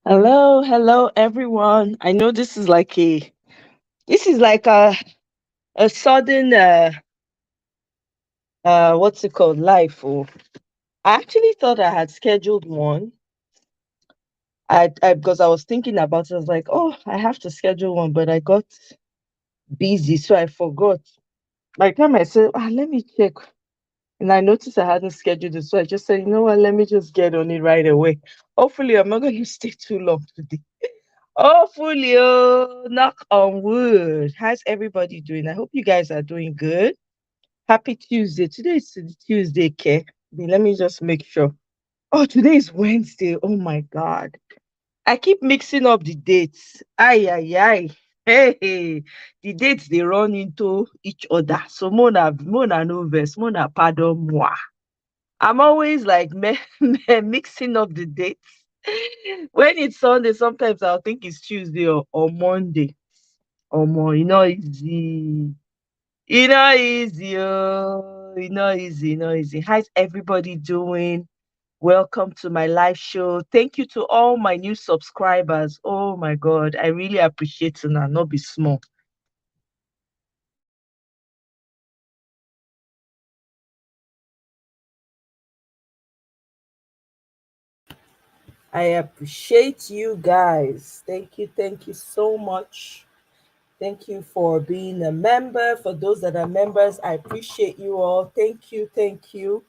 Hello everyone. I know this is like a sudden what's it called life. Oh, I actually thought I had scheduled one. I because I was thinking about it. I was like, oh, I have to schedule one, but I got busy, so I forgot. By the time I said, let me check, and I noticed I hadn't scheduled it, so I just said, you know what, let me just get on it right away. Hopefully, I'm not going to stay too long today. Hopefully, knock on wood. How's everybody doing? I hope you guys are doing good. Happy Tuesday. Today is Tuesday, Ke. Let me just make sure. Oh, today is Wednesday. Oh my God. I keep mixing up the dates. Ay, ay, ay. Hey, hey. The dates they run into each other. So Mona no verse, Mona pardon moi. I'm always like mixing up the dates. When it's Sunday, sometimes I'll think it's Tuesday or Monday. Or more, easy. Easy. Oh, easy. How's everybody doing? Welcome to my live show. Thank you to all my new subscribers. Oh my God, I really appreciate it and not be small. I appreciate you guys. Thank you so much. Thank you for being a member. For those that are members, I appreciate you all. Thank you.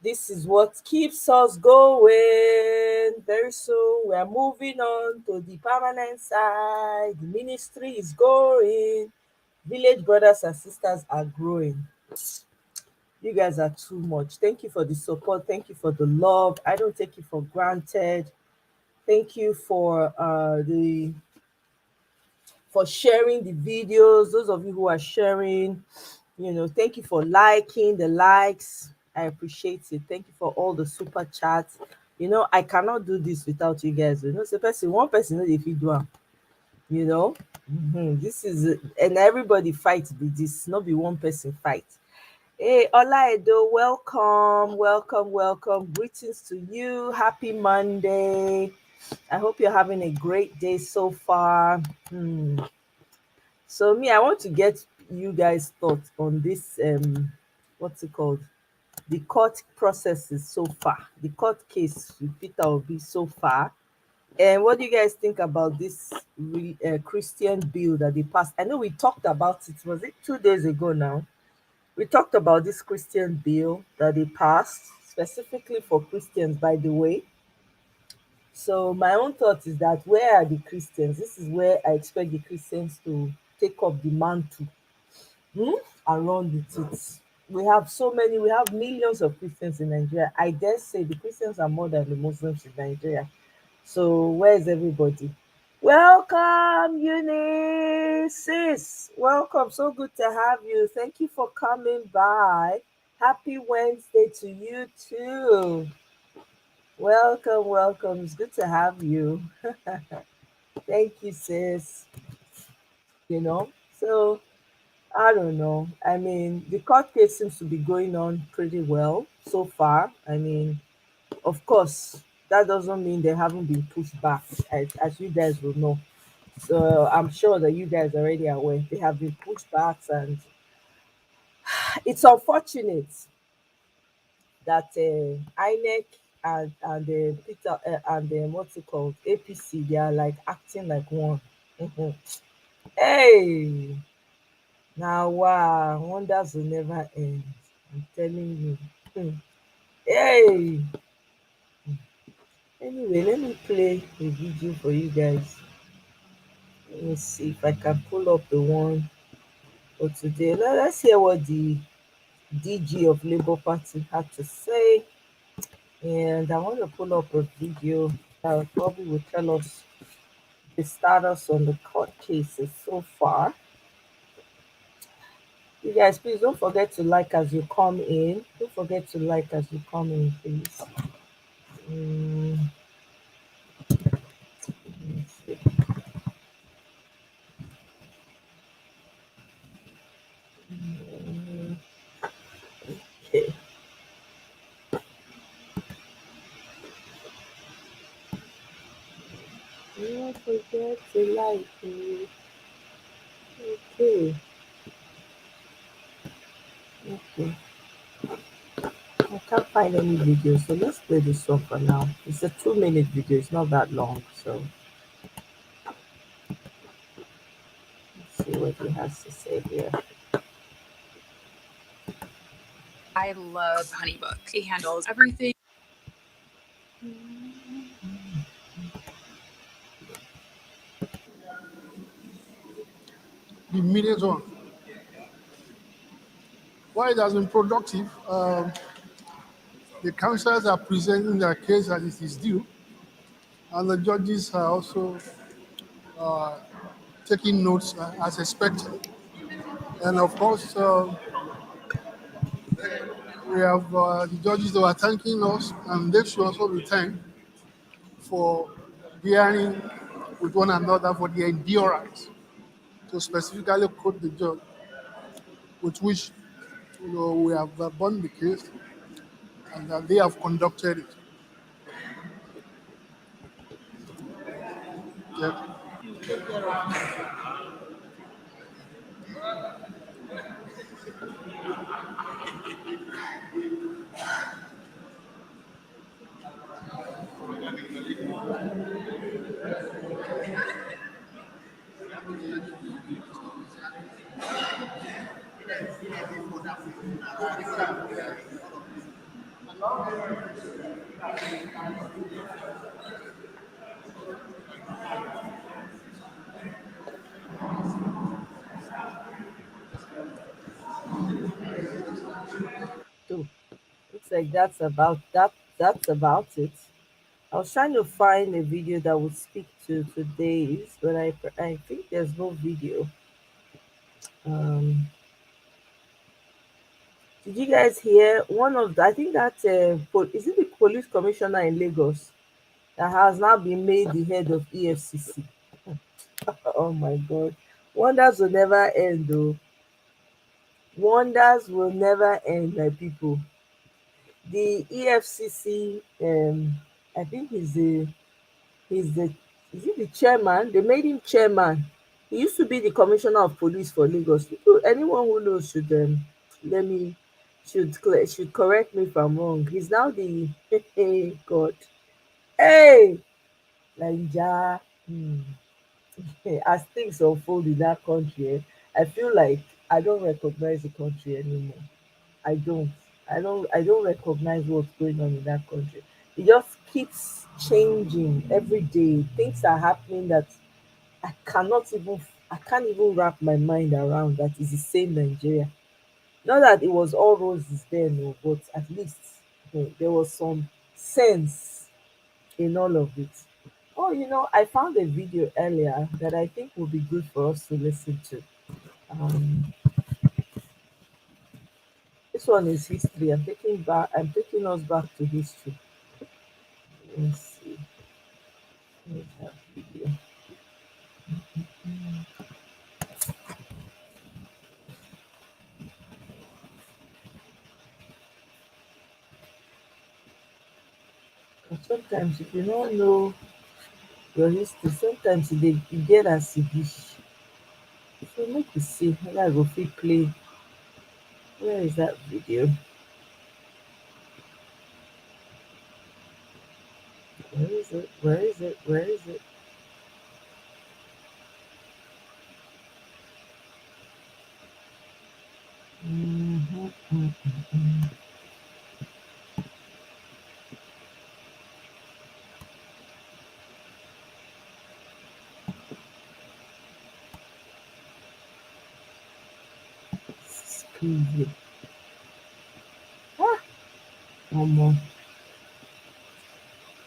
This is what keeps us going. Very soon, we are moving on to the permanent side. The ministry is going. Village brothers and sisters are growing. You guys are too much. Thank you for the support. Thank you for the love. I don't take it for granted. Thank you for sharing the videos. Those of you who are sharing, thank you for liking the likes. I appreciate it. Thank you for all the super chats. I cannot do this without you guys. One person know if you do am, you know. This is and everybody fight with this, not be one person fight. Hey, Olaido, welcome. Greetings to you. Happy Monday. I hope you're having a great day so far. So me, I want to get you guys' thoughts on this. What's it called? The court processes so far. The court case with Peter Obi so far. And what do you guys think about this Christian bill that they passed? I know we talked about it. Was it 2 days ago now? We talked about this Christian bill that they passed specifically for Christians, by the way. So my own thought is that where are the Christians? This is where I expect the Christians to take up the mantle, hmm, and run with it. We have millions of Christians in Nigeria. I dare say the Christians are more than the Muslims in Nigeria. So where is everybody? Welcome, Eunice. Sis. Welcome. So good to have you. Thank you for coming by. Happy Wednesday to you too. Welcome. It's good to have you. Thank you, sis. You know, so I don't know. I mean, the court case seems to be going on pretty well so far. I mean, of course, that doesn't mean they haven't been pushed back, as you guys will know. So I'm sure that you guys are already aware they have been pushed back, and it's unfortunate that INEC and Peter and what's it called APC, they are like acting like one. Mhm. Hey, now wow, wonders will never end. I'm telling you. Hmm. Hey, anyway, let me play a video for you guys. Let me see if I can pull up the one for today. Let's hear what the DG of Labour Party had to say. And I want to pull up a video that probably will tell us the status on the court cases so far. You guys, please don't forget to like as you come in. Don't forget to like as you come in, please. Mm, let's see. Mm, okay. Don't forget to like it. Okay. Okay. I can't find any video, so let's play this song for now. It's a 2 minute video, it's not that long, so let's see what he has to say here. I love HoneyBook. It handles everything. The immediate one. Why it has been productive, the counsellors are presenting their case as it is due, and the judges are also taking notes as expected. And of course, we have the judges that are thanking us, and they should also be thanked for bearing with one another for the endurance, to specifically quote the judge, with which we have won the case and that they have conducted it. Yeah. So looks like that's about it. I was trying to find a video that would speak to today's, but I think there's no video. Um, did you guys hear one of I think that is it the police commissioner in Lagos that has now been made the head of EFCC? Oh my God, wonders will never end, though. Wonders will never end, my people. The EFCC, I think he's the is he the chairman? They made him chairman. He used to be the commissioner of police for Lagos. People, anyone who knows should let me should correct me if I'm wrong. He's now the God. Hey, Naija. As things unfold in that country, I feel like I don't recognize the country anymore. I don't. I don't recognize what's going on in that country. It just keeps changing every day. Things are happening that I can't even wrap my mind around that it's the same Nigeria. Not that it was all roses then, no, but at least there was some sense in all of it. Oh, I found a video earlier that I think would be good for us to listen to. Um, this one is history. I'm taking us back to history. Let's see. Let's have video. But sometimes if you don't know your history, sometimes you get as e be. So make we see whether I go fit play. Where is that video? Where is it? Where is it? Where is it? Mm-hmm. This is crazy. Ah, omo.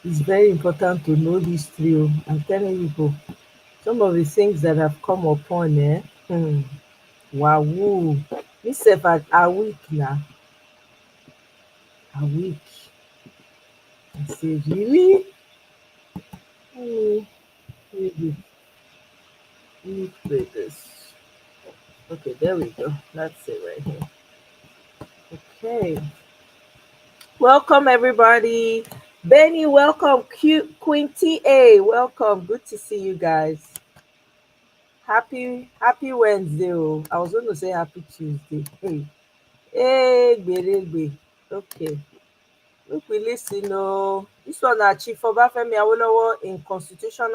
It's very important to know history. Oh. I'm telling you, people, some of the things that have come upon, wow, me sef I weak now. I weak. I say, really? Hmm, really? Let me play this. Okay, there we go. That's it right here. Okay. Welcome everybody. Benny, welcome. Queen TA, welcome. Good to see you guys. Happy Wednesday. Oh. I was going to say happy Tuesday. Hey, Gberegbe. Okay. Make we listen. Oh. This one na Chief Obafemi Awolowo in Constitution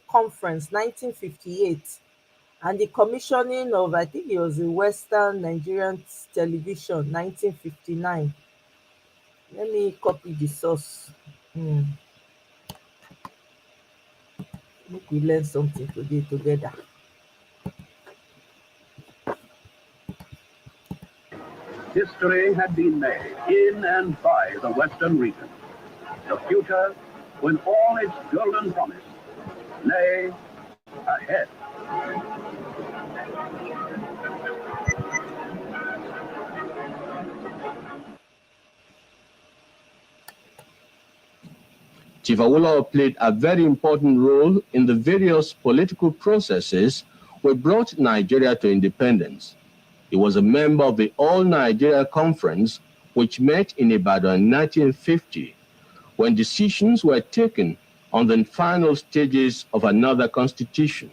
Conference 1958 and the commissioning of, I think it was the Western Nigerian Television 1959. Let me copy the source. Make we learn something today together. History had been made in and by the Western region. The future, with all its golden promise, lay ahead. Chief Awolowo played a very important role in the various political processes which brought Nigeria to independence. He was a member of the All Nigeria Conference, which met in Ibadan in 1950, when decisions were taken on the final stages of another constitution.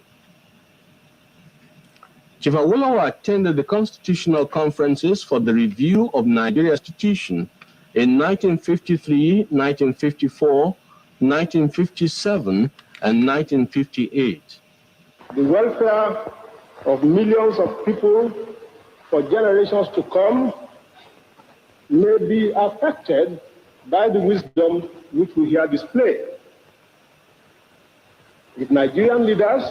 Chief Awolowo attended the constitutional conferences for the review of Nigeria's constitution in 1953, 1954, 1957, and 1958. The welfare of millions of people for generations to come may be affected by the wisdom which we here display. If Nigerian leaders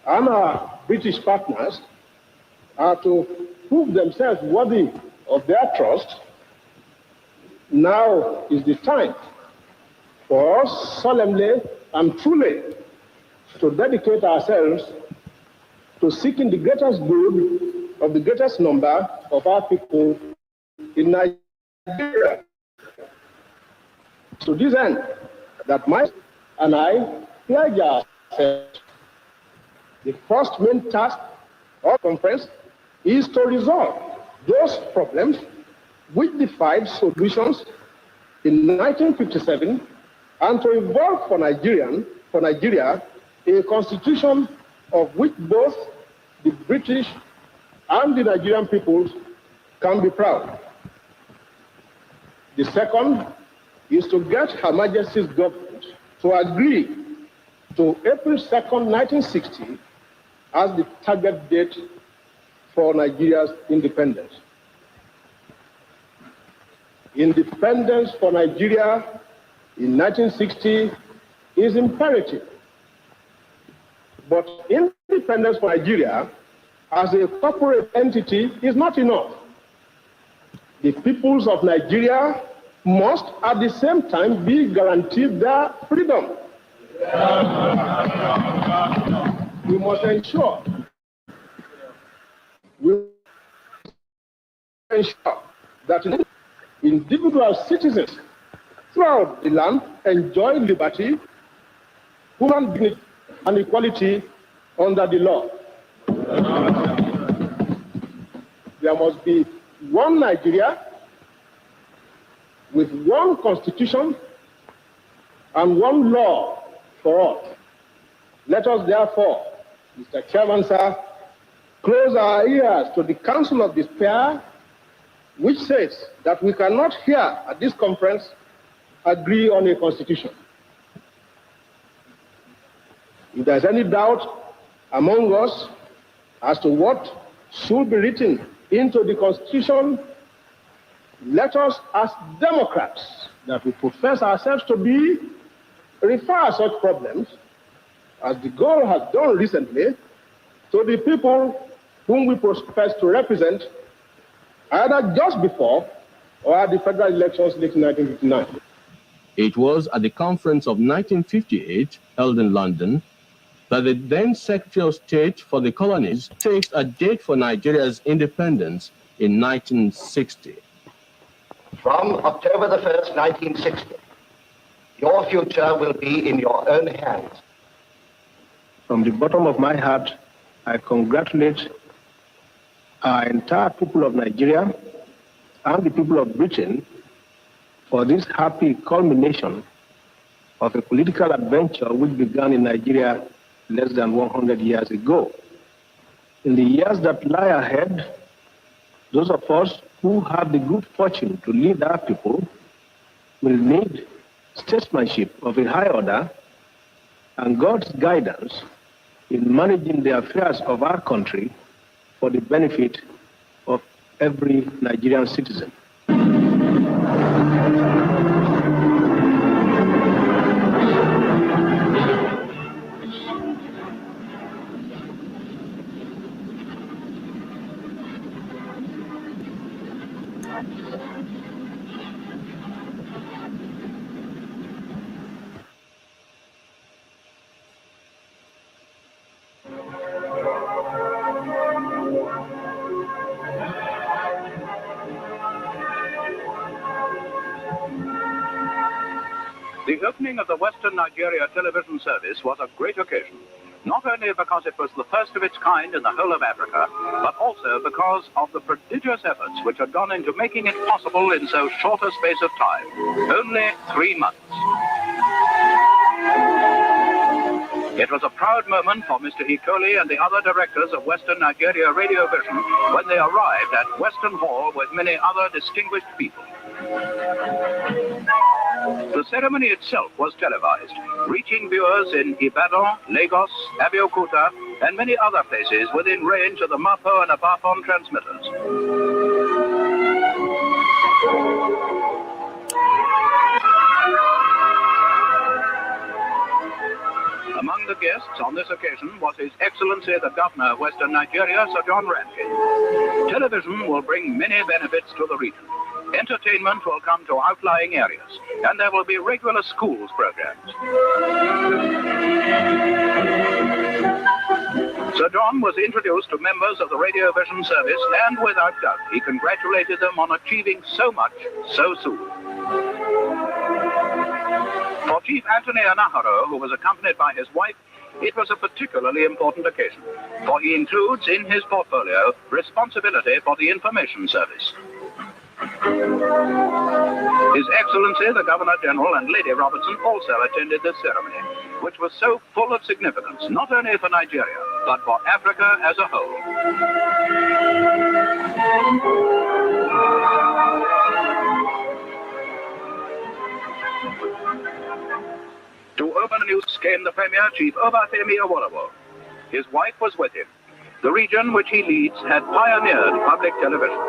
and our British partners are to prove themselves worthy of their trust, now is the time for us solemnly and truly to dedicate ourselves to seeking the greatest good of the greatest number of our people in Nigeria. To this end, that myself and I pledge ourselves. The first main task of the conference is to resolve those problems which defied solutions in 1957 and to evolve for Nigeria a constitution of which both the British and the Nigerian peoples can be proud. The second is to get Her Majesty's government to agree to April 2nd, 1960 as the target date for Nigeria's independence. Independence for Nigeria in 1960 is imperative. But independence for Nigeria as a corporate entity is not enough. The peoples of Nigeria must at the same time be guaranteed their freedom. We must ensure that individual citizens throughout the land enjoy liberty, human dignity, and equality under the law. There must be one Nigeria with one constitution and one law for all. Let us therefore, Mr. Chairman, sir, close our ears to the counsel of despair, which says that we cannot here at this conference agree on a constitution. If there's any doubt among us as to what should be written into the constitution, let us, as Democrats that we profess ourselves to be, refer such problems, as the goal has done recently, to the people whom we profess to represent, either just before or at the federal elections in 1959. It was at the conference of 1958, held in London, that the then Secretary of State for the Colonies fixed a date for Nigeria's independence in 1960. From October the 1st, 1960, your future will be in your own hands. From the bottom of my heart, I congratulate our entire people of Nigeria and the people of Britain for this happy culmination of a political adventure which began in Nigeria less than 100 years ago. In the years that lie ahead, those of us who have the good fortune to lead our people will need statesmanship of a high order and God's guidance in managing the affairs of our country for the benefit of every Nigerian citizen. The opening of the Western Nigeria television service was a great occasion, not only because it was the first of its kind in the whole of Africa, but also because of the prodigious efforts which had gone into making it possible in so short a space of time, only 3 months. It was a proud moment for Mr. Ikoli and the other directors of Western Nigeria Radio Vision when they arrived at Western Hall with many other distinguished people. The ceremony itself was televised, reaching viewers in Ibadan, Lagos, Abeokuta, and many other places within range of the Mapo and Abafon transmitters. Among the guests on this occasion was His Excellency the Governor of Western Nigeria, Sir John Rankin. Television will bring many benefits to the region. Entertainment will come to outlying areas, and there will be regular schools programs. Sir John was introduced to members of the Radio Vision service, and without doubt, he congratulated them on achieving so much so soon. For Chief Anthony Anaharo, who was accompanied by his wife, it was a particularly important occasion, for he includes in his portfolio responsibility for the information service. His Excellency, the Governor-General, and Lady Robertson also attended this ceremony, which was so full of significance, not only for Nigeria, but for Africa as a whole. To open the news came the Premier, Chief Obafemi Awolowo. His wife was with him. The region which he leads had pioneered public television.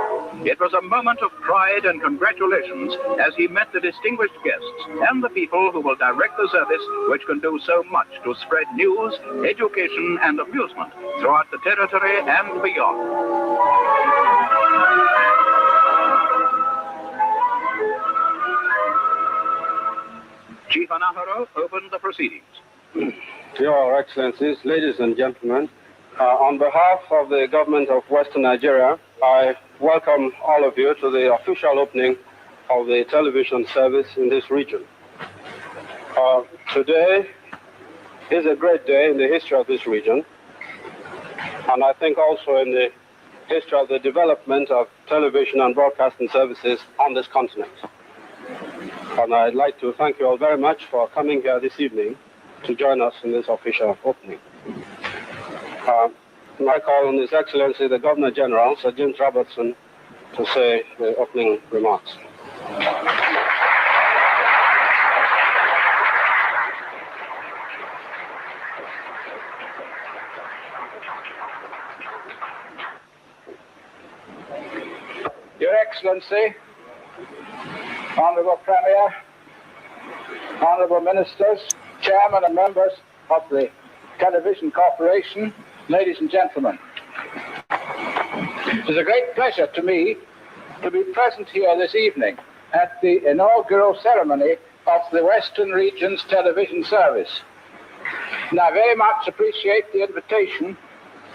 It was a moment of pride and congratulations as he met the distinguished guests and the people who will direct the service which can do so much to spread news, education, and amusement throughout the territory and beyond. Chief Anaharo opened the proceedings. Your Excellencies, ladies and gentlemen, on behalf of the government of Western Nigeria, I welcome all of you to the official opening of the television service in this region. Today is a great day in the history of this region, and I think also in the history of the development of television and broadcasting services on this continent. And I'd like to thank you all very much for coming here this evening to join us in this official opening. I call on His Excellency the Governor-General, Sir James Robertson, to say the opening remarks. Your Excellency, Honourable Premier, Honourable Ministers, Chairman and members of the Television Corporation, ladies and gentlemen. It is a great pleasure to me to be present here this evening at the inaugural ceremony of the Western Region's television service. And I very much appreciate the invitation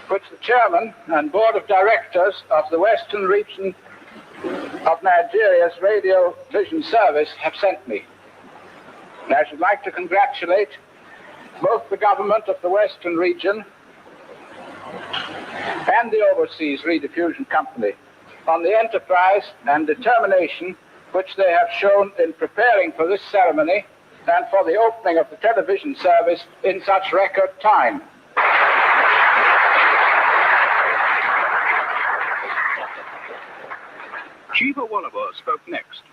which the Chairman and Board of Directors of the Western Region of Nigeria's Radio Vision Service have sent me. And I should like to congratulate both the government of the Western Region and the Overseas Rediffusion Company on the enterprise and determination which they have shown in preparing for this ceremony and for the opening of the television service in such record time. Chief Awolowo spoke next.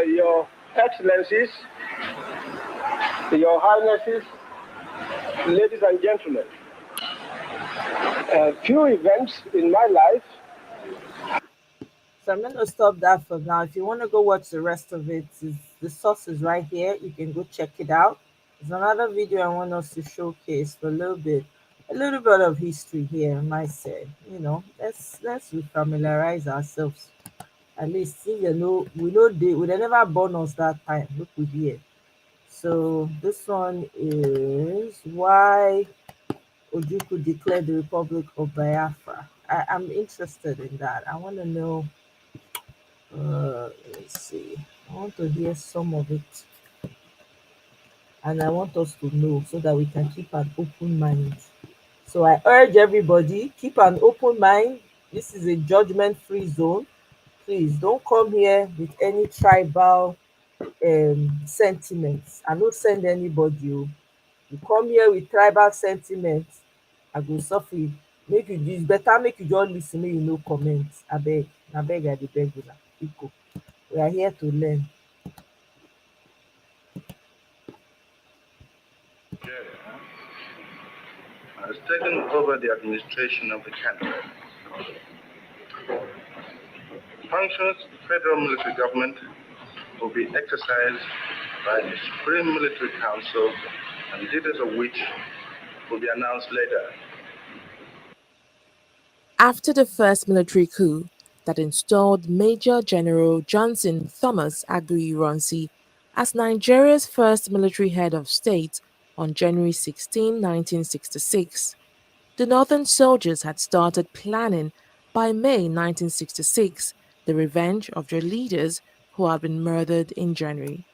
Your Excellencies, Your Highnesses, ladies and gentlemen, a few events in my life. So I'm going to stop that for now. If you want to go watch the rest of it, the source is right here. You can go check it out. There's another video I want us to showcase for a little bit of history here. I might say, let's familiarize ourselves. At least, we know they never born us that time. Look with here. So this one is why Ojukwu declared the Republic of Biafra. I'm interested in that. I want to know. Let's see. I want to hear some of it, and I want us to know so that we can keep an open mind. So I urge everybody, keep an open mind. This is a judgment-free zone. Please don't come here with any tribal sentiments. I don't send anybody. You come here with tribal sentiments, I go suffer. Make you it's better make you just listen, make you no comment. I beg I dey beg una. Pico. We are here to learn. Has taken over the administration of the country. Functions of the federal military government will be exercised by the Supreme Military Council, and details of which will be announced later. After the first military coup that installed Major General Johnson Thomas Aguiyi-Ironsi as Nigeria's first military head of state on January 16, 1966, the Northern soldiers had started planning by May 1966 the revenge of their leaders who had been murdered in January.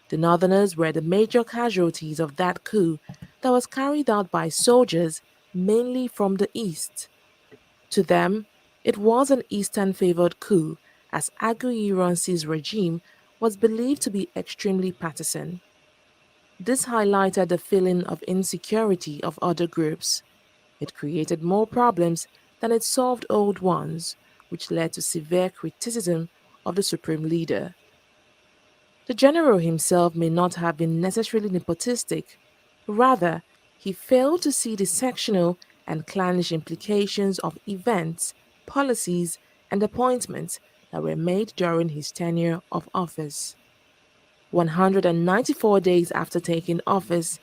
The Northerners were the major casualties of that coup that was carried out by soldiers mainly from the East. To them, it was an Eastern-favored coup, as Aguiyi-Ironsi's regime was believed to be extremely partisan. This highlighted the feeling of insecurity of other groups. It created more problems than it solved old ones, which led to severe criticism of the supreme leader. The general himself may not have been necessarily nepotistic. Rather, he failed to see the sectional and clannish implications of events, policies, and appointments that were made during his tenure of office. 194 days after taking office,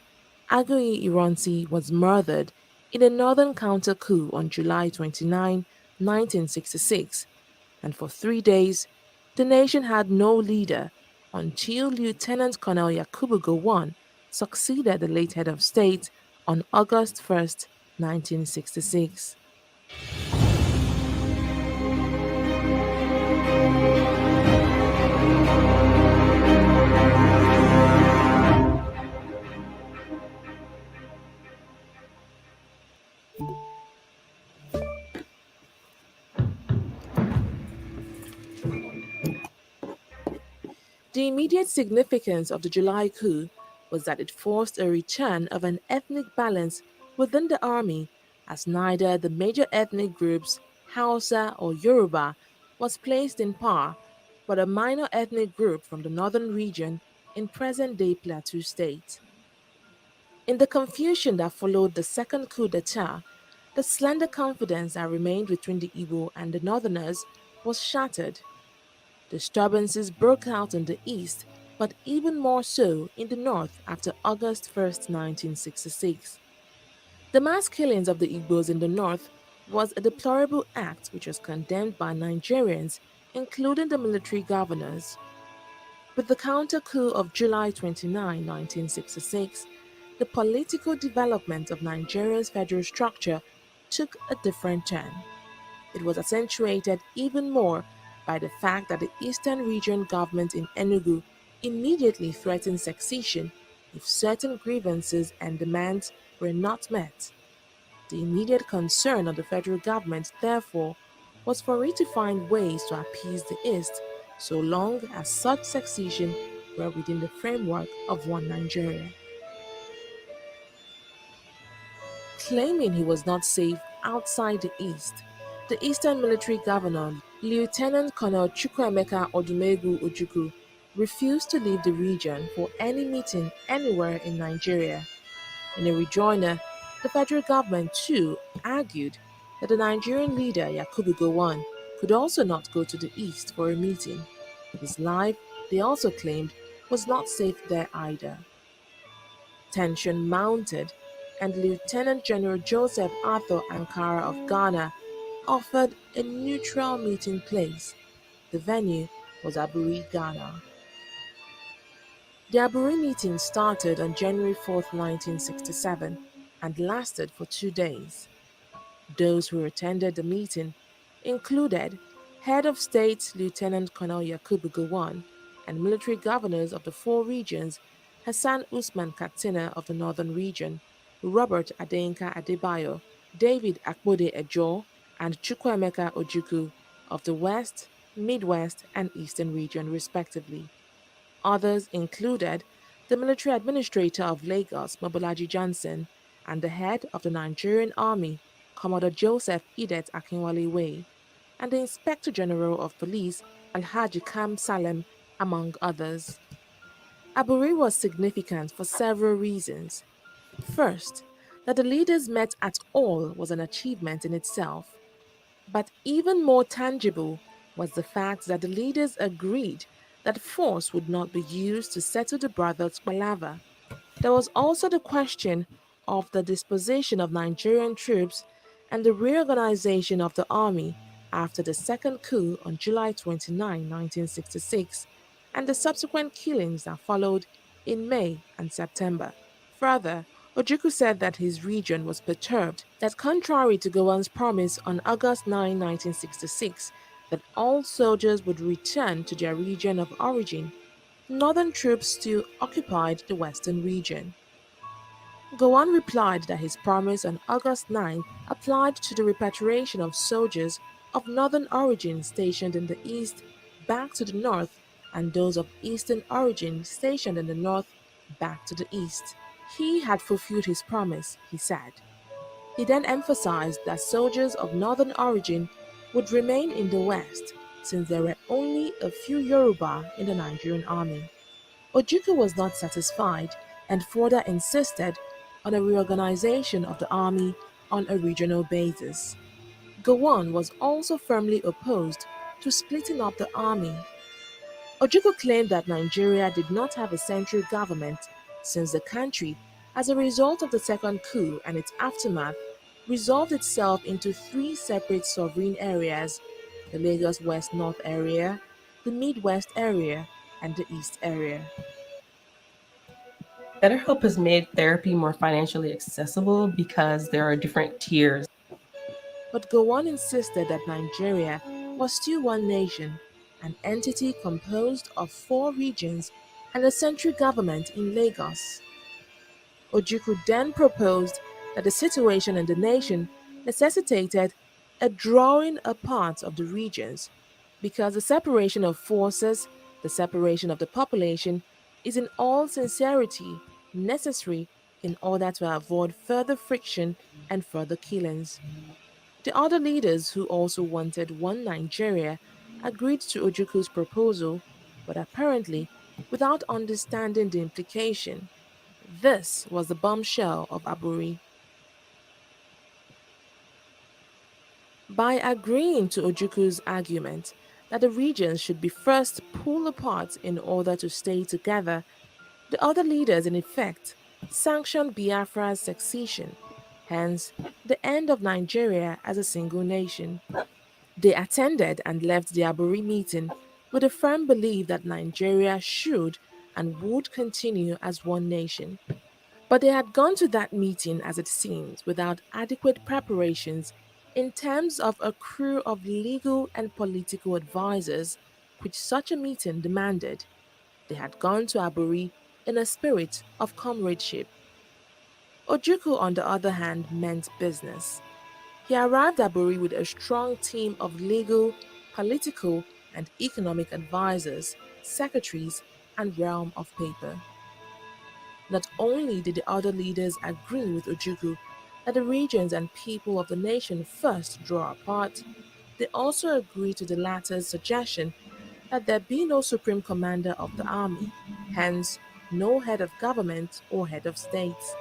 Aguiyi-Ironsi was murdered in a northern counter-coup on July 29, 1966, and for 3 days, the nation had no leader until Lieutenant Colonel Yakubu Gowon succeeded the late head of state on August 1, 1966. The immediate significance of the July coup was that it forced a return of an ethnic balance within the army, as neither the major ethnic groups, Hausa or Yoruba, was placed in power, but a minor ethnic group from the northern region in present-day Plateau State. In the confusion that followed the second coup d'etat, the slender confidence that remained between the Igbo and the northerners was shattered. Disturbances broke out in the east, but even more so in the north after August 1, 1966. The mass killings of the Igbos in the north was a deplorable act which was condemned by Nigerians, including the military governors. With the counter-coup of July 29, 1966, the political development of Nigeria's federal structure took a different turn. It was accentuated even more by the fact that the Eastern Region government in Enugu immediately threatened secession if certain grievances and demands were not met. The immediate concern of the federal government, therefore, was for it to find ways to appease the East so long as such secession were within the framework of one Nigeria. Claiming he was not safe outside the East, the Eastern Military Governor, Lieutenant Colonel Chukwuemeka Odumegwu Ojukwu, refused to leave the region for any meeting anywhere in Nigeria. In a rejoinder, the federal government too argued that the Nigerian leader Yakubu Gowon could also not go to the East for a meeting. His life, they also claimed, was not safe there either. Tension mounted, and Lieutenant General Joseph Arthur Ankara of Ghana offered a neutral meeting place. The venue was Aburi, Ghana. The Aburi meeting started on January 4, 1967, and lasted for 2 days. Those who attended the meeting included Head of State Lieutenant Colonel Yakubu Gowon and military governors of the 4 regions, Hassan Usman Katsina of the Northern Region, Robert Adeyinka Adebayo, David Akpode Ejo, and Chukwuemeka Ojukwu of the West, Midwest, and Eastern Region respectively. Others included the military administrator of Lagos, Mobolaji Johnson, and the head of the Nigerian Army, Commodore Joseph Edet Akinwale, and the Inspector General of Police, Alhaji Kam Salem, among others. Aburi was significant for several reasons. First, that the leaders met at all was an achievement in itself. But even more tangible was the fact that the leaders agreed that force would not be used to settle the brothers' palaver. There was also the question of the disposition of Nigerian troops and the reorganization of the army after the second coup on July 29, 1966, and the subsequent killings that followed in May and September. Further, Ojukwu said that his region was perturbed, that contrary to Gowon's promise on August 9, 1966, that all soldiers would return to their region of origin, Northern troops still occupied the Western region. Gowon replied that his promise on August 9 applied to the repatriation of soldiers of Northern origin stationed in the East back to the North, and those of Eastern origin stationed in the North back to the East. He had fulfilled his promise, he said. He then emphasized that soldiers of Northern origin would remain in the West, since there were only a few Yoruba in the Nigerian army. Ojukwu was not satisfied and further insisted on a reorganization of the army on a regional basis. Gowon was also firmly opposed to splitting up the army. Ojukwu claimed that Nigeria did not have a central government since the country, as a result of the second coup and its aftermath, resolved itself into 3 separate sovereign areas: the Lagos West North area, the Midwest area, and the East area. BetterHelp has made therapy more financially accessible because there are different tiers. But Gowon insisted that Nigeria was still one nation, an entity composed of 4 regions and a central government in Lagos. Ojukwu then proposed that the situation in the nation necessitated a drawing apart of the regions, because the separation of forces, the separation of the population, is in all sincerity necessary in order to avoid further friction and further killings. The other leaders, who also wanted one Nigeria, agreed to Ojukwu's proposal, but apparently without understanding the implication. This was the bombshell of Aburi. By agreeing to Ojukwu's argument that the regions should be first pulled apart in order to stay together, the other leaders in effect sanctioned Biafra's secession, hence the end of Nigeria as a single nation. They attended and left the Aburi meeting with a firm belief that Nigeria should and would continue as one nation. But they had gone to that meeting, as it seems, without adequate preparations in terms of a crew of legal and political advisers, which such a meeting demanded. They had gone to Aburi in a spirit of comradeship. Ojukwu, on the other hand, meant business. He arrived at Aburi with a strong team of legal, political, and economic advisors, secretaries, and realm of paper. Not only did the other leaders agree with Ojukwu that the regions and people of the nation first draw apart, they also agreed to the latter's suggestion that there be no supreme commander of the army, hence no head of government or head of states.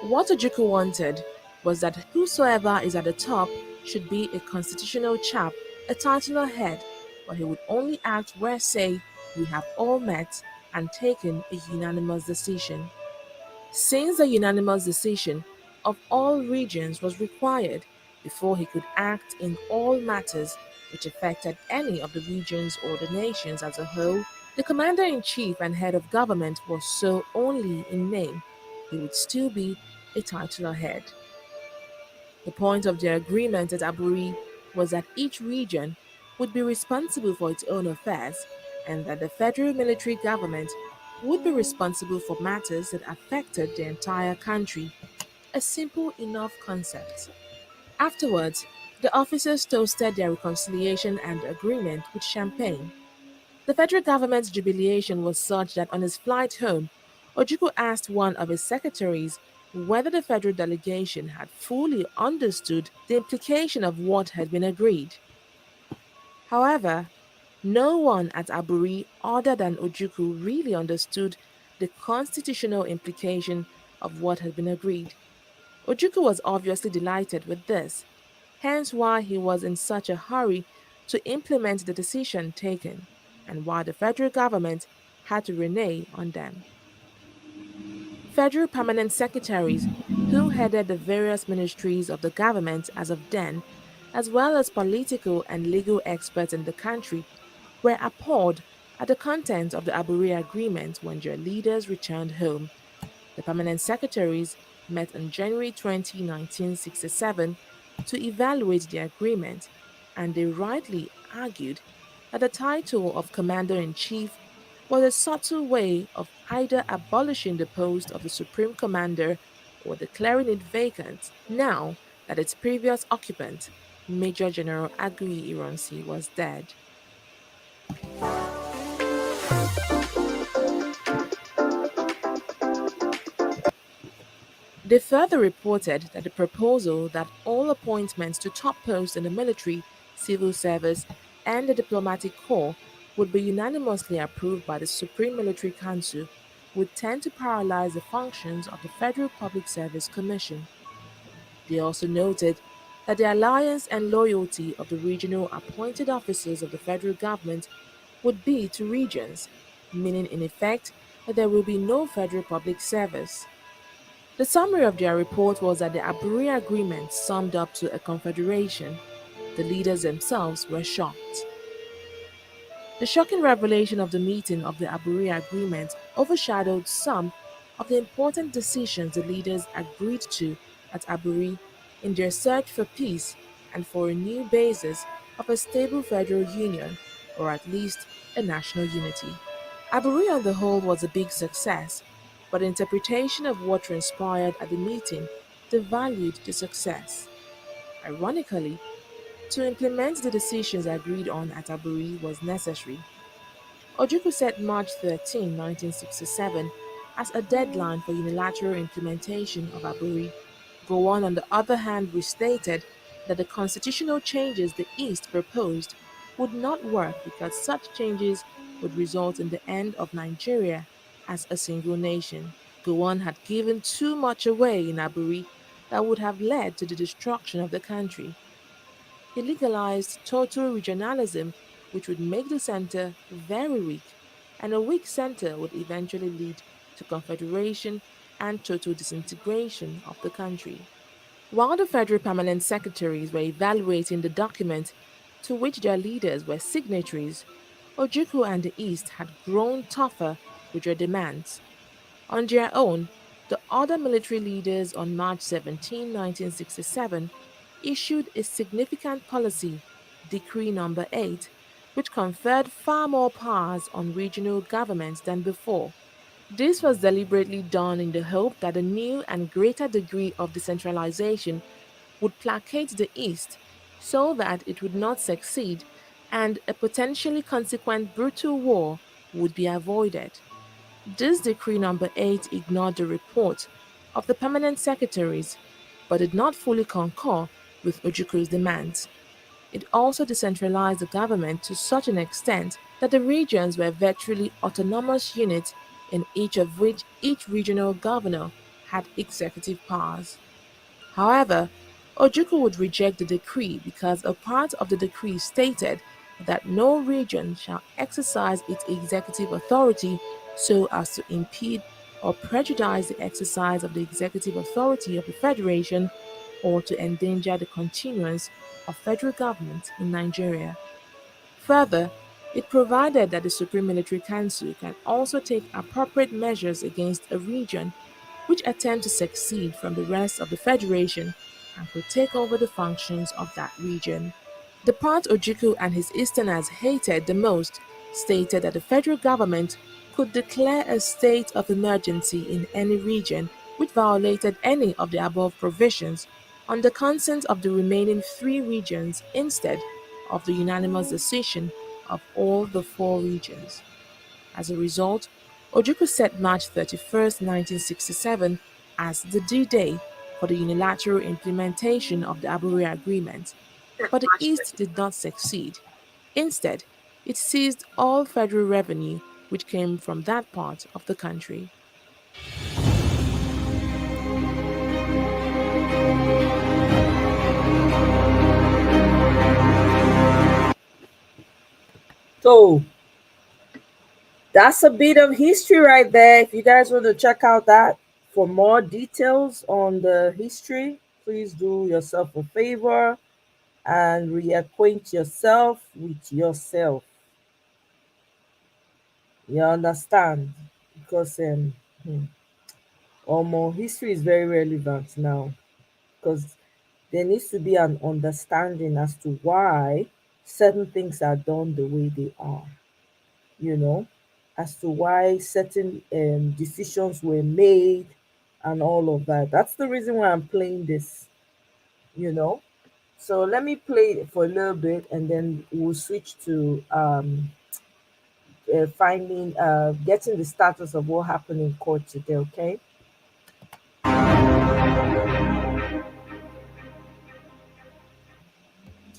What Ojukwu wanted was that whosoever is at the top should be a constitutional chap, a titular head, but he would only act where, say, we have all met and taken a unanimous decision. Since the unanimous decision of all regions was required before he could act in all matters which affected any of the regions or the nations as a whole, the commander-in-chief and head of government was so only in name. He would still be a titular head. The point of their agreement at Aburi was that each region would be responsible for its own affairs and that the federal military government would be responsible for matters that affected the entire country. A simple enough concept. Afterwards, the officers toasted their reconciliation and agreement with champagne. The federal government's jubilation was such that on his flight home, Ojukwu asked one of his secretaries whether the federal delegation had fully understood the implication of what had been agreed. However, no one at Aburi other than Ojukwu really understood the constitutional implication of what had been agreed. Ojukwu was obviously delighted with this, hence why he was in such a hurry to implement the decision taken, and why the federal government had to renege on them. Federal permanent secretaries, who headed the various ministries of the government as of then, as well as political and legal experts in the country, were appalled at the contents of the Aburi Agreement when their leaders returned home. The permanent secretaries met on January 20, 1967, to evaluate the agreement, and they rightly argued that the title of Commander-in-Chief was a subtle way of either abolishing the post of the Supreme Commander or declaring it vacant now that its previous occupant, Major General Agui Ironsi, was dead. They further reported that the proposal that all appointments to top posts in the military, civil service, and the diplomatic corps would be unanimously approved by the Supreme Military Council would tend to paralyze the functions of the Federal Public Service Commission. They also noted that the alliance and loyalty of the regional appointed officers of the federal government would be to regions, meaning in effect that there will be no federal public service. The summary of their report was that the Aburi Agreement summed up to a confederation. The leaders themselves were shocked. The shocking revelation of the meeting of the Aburi Agreement overshadowed some of the important decisions the leaders agreed to at Aburi in their search for peace and for a new basis of a stable federal union, or at least a national unity. Aburi on the whole was a big success, but the interpretation of what transpired at the meeting devalued the success. Ironically, to implement the decisions agreed on at Aburi was necessary. Ojukwu set March 13, 1967 as a deadline for unilateral implementation of Aburi. Gowon, on the other hand, restated that the constitutional changes the East proposed would not work because such changes would result in the end of Nigeria as a single nation. Gowon had given too much away in Aburi that would have led to the destruction of the country. He legalized total regionalism, which would make the center very weak, and a weak center would eventually lead to confederation and total disintegration of the country. While the federal permanent secretaries were evaluating the document to which their leaders were signatories, Ojukwu and the East had grown tougher with their demands. On their own, the other military leaders on March 17, 1967, issued a significant policy, Decree Number 8, which conferred far more powers on regional governments than before. This was deliberately done in the hope that a new and greater degree of decentralization would placate the East so that it would not succeed and a potentially consequent brutal war would be avoided. This decree number 8 ignored the report of the permanent secretaries but did not fully concur with Ojukwu's demands. It also decentralized the government to such an extent that the regions were virtually autonomous units in each of which each regional governor had executive powers. However, Ojukwu would reject the decree because a part of the decree stated that no region shall exercise its executive authority so as to impede or prejudice the exercise of the executive authority of the federation or to endanger the continuance of federal government in Nigeria. Further, it provided that the Supreme Military Council can also take appropriate measures against a region which attempt to secede from the rest of the federation and could take over the functions of that region. The part Ojukwu and his Easterners hated the most stated that the federal government could declare a state of emergency in any region which violated any of the above provisions on the consent of the remaining three regions instead of the unanimous decision of all the four regions. As a result, Ojukwu set March 31st, 1967 as the due day for the unilateral implementation of the Abure Agreement, but the East did not succeed. Instead, it seized all federal revenue which came from that part of the country. So that's a bit of history right there. If you guys want to check out that for more details on the history, please do yourself a favor and reacquaint yourself with yourself. You understand? Because history is very relevant now because there needs to be an understanding as to why certain things are done the way they are, you know, as to why certain decisions were made and all of that. That's the reason why I'm playing this, you know. So let me play it for a little bit and then we'll switch to getting the status of what happened in court today, okay?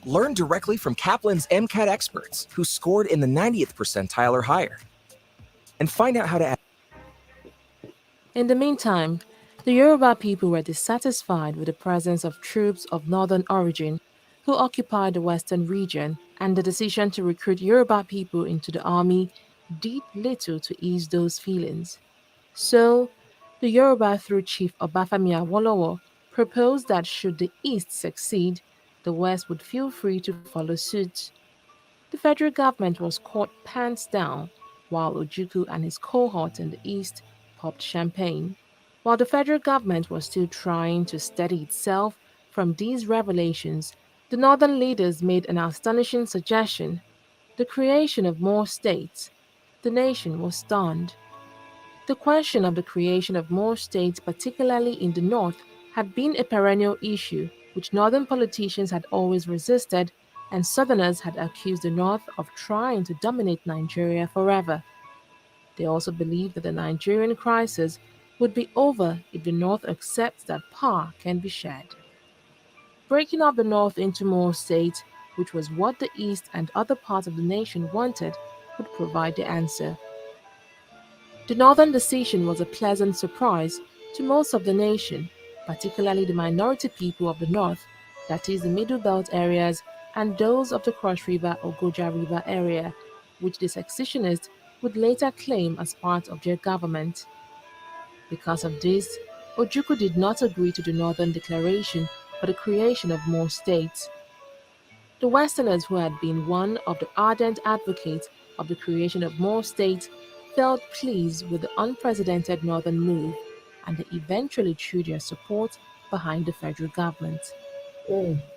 Learn directly from Kaplan's MCAT experts who scored in the 90th percentile or higher. And find out how to. In the meantime, the Yoruba people were dissatisfied with the presence of troops of northern origin who occupied the western region, and the decision to recruit Yoruba people into the army did little to ease those feelings. So, the Yoruba through Chief Obafemi Awolowo proposed that should the East succeed, the West would feel free to follow suit. The federal government was caught pants down, while Ojukwu and his cohort in the East popped champagne. While the federal government was still trying to steady itself from these revelations, the northern leaders made an astonishing suggestion: the creation of more states. The nation was stunned. The question of the creation of more states, particularly in the north, had been a perennial issue which northern politicians had always resisted, and southerners had accused the north of trying to dominate Nigeria forever. They also believed that the Nigerian crisis would be over if the north accepts that power can be shared. Breaking up the north into more states, which was what the east and other parts of the nation wanted, would provide the answer. The northern decision was a pleasant surprise to most of the nation, particularly the minority people of the north, that is the Middle Belt areas and those of the Cross River or Goja River area, which the secessionists would later claim as part of their government. Because of this, Ojukwu did not agree to the Northern Declaration for the creation of more states. The Westerners, who had been one of the ardent advocates of the creation of more states, felt pleased with the unprecedented northern move, and they eventually threw their support behind the federal government.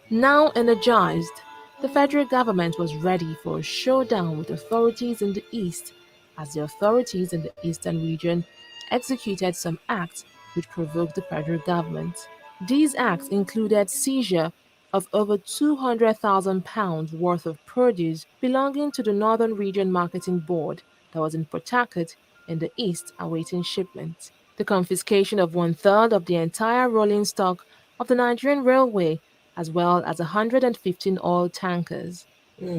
Now energized, the federal government was ready for a showdown with authorities in the east, as the authorities in the eastern region executed some acts which provoked the federal government. These acts included seizure of over £200,000 worth of produce belonging to the Northern Region Marketing Board that was in Port Harcourt in the east awaiting shipment. The confiscation of one-third of the entire rolling stock of the Nigerian Railway, as well as 115 oil tankers.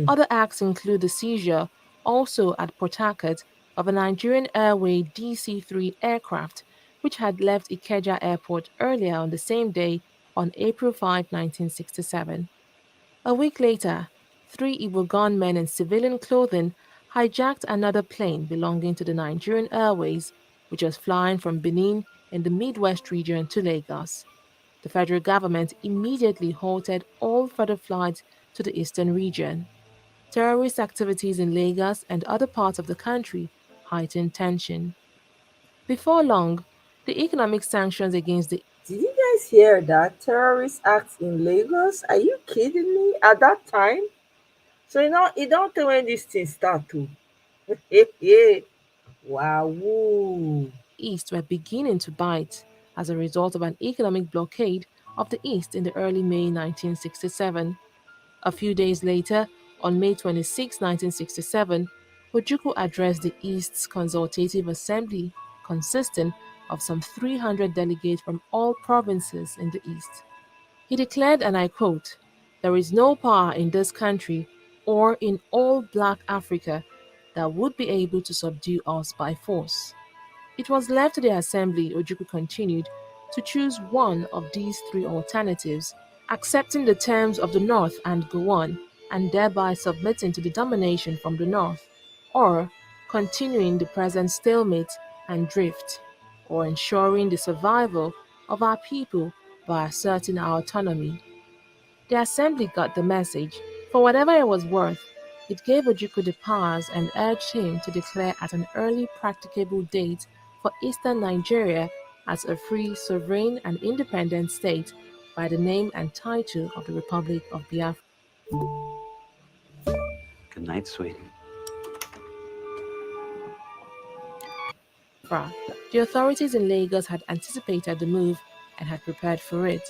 Other acts include the seizure, also at Port Harcourt, of a Nigerian Airway DC-3 aircraft, which had left Ikeja Airport earlier on the same day on April 5, 1967. A week later, 3 Igbo gunmen in civilian clothing hijacked another plane belonging to the Nigerian Airways, which was flying from Benin in the Midwest region to Lagos. The federal government immediately halted all further flights to the eastern region. Terrorist activities in Lagos and other parts of the country heightened tension. Before long, the economic sanctions against the Did you guys hear that? Terrorist acts in Lagos? Are you kidding me? At that time? So you don't tell when this thing start to. Wow. East were beginning to bite as a result of an economic blockade of the East in the early May 1967. A few days later, on May 26, 1967, Ojukwu addressed the East's Consultative Assembly, consisting of some 300 delegates from all provinces in the East. He declared, and I quote, "There is no power in this country or in all Black Africa that would be able to subdue us by force." It was left to the Assembly, Ojukwu continued, to choose one of these 3 alternatives, accepting the terms of the North and Gowon, and thereby submitting to the domination from the North, or continuing the present stalemate and drift, or ensuring the survival of our people by asserting our autonomy. The Assembly got the message. For whatever it was worth, it gave Ojukwu the powers and urged him to declare at an early practicable date for eastern Nigeria as a free, sovereign, and independent state by the name and title of the Republic of Biafra. Good night, sweetie. The authorities in Lagos had anticipated the move and had prepared for it.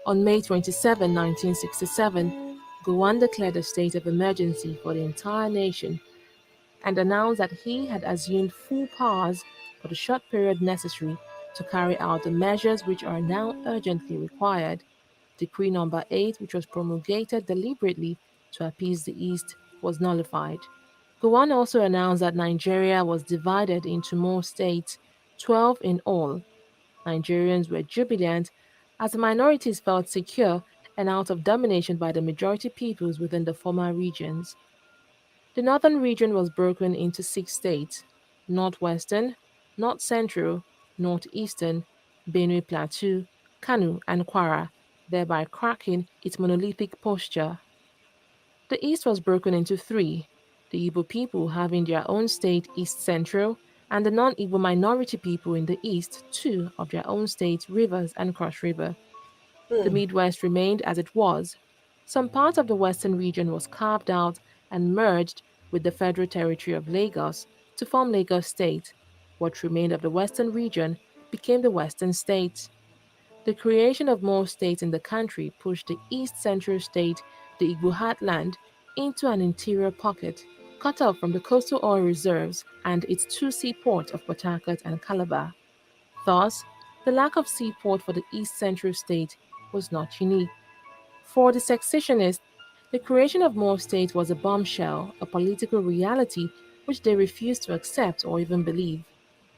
On May 27, 1967, Gowon declared a state of emergency for the entire nation and announced that he had assumed full powers for the short period necessary to carry out the measures which are now urgently required. Decree number 8, which was promulgated deliberately to appease the East, was nullified. Gowon also announced that Nigeria was divided into more states, 12 in all. Nigerians were jubilant as the minorities felt secure and out of domination by the majority peoples within the former regions. The northern region was broken into 6 states: Northwestern, North Central, Northeastern, Benue Plateau, Kano, and Kwara, thereby cracking its monolithic posture. The East was broken into 3, the Igbo people having their own state East Central, and the non-Igbo minority people in the East 2 of their own states Rivers and Cross River. The Midwest remained as it was. Some part of the Western region was carved out and merged with the Federal Territory of Lagos to form Lagos State. What remained of the Western region became the Western States. The creation of more states in the country pushed the East Central State, the Igbo heartland, into an interior pocket, cut off from the coastal oil reserves and its 2 seaports of Port Harcourt and Calabar. Thus, the lack of seaport for the East Central State was not unique. For the secessionists, the creation of more states was a bombshell, a political reality which they refused to accept or even believe.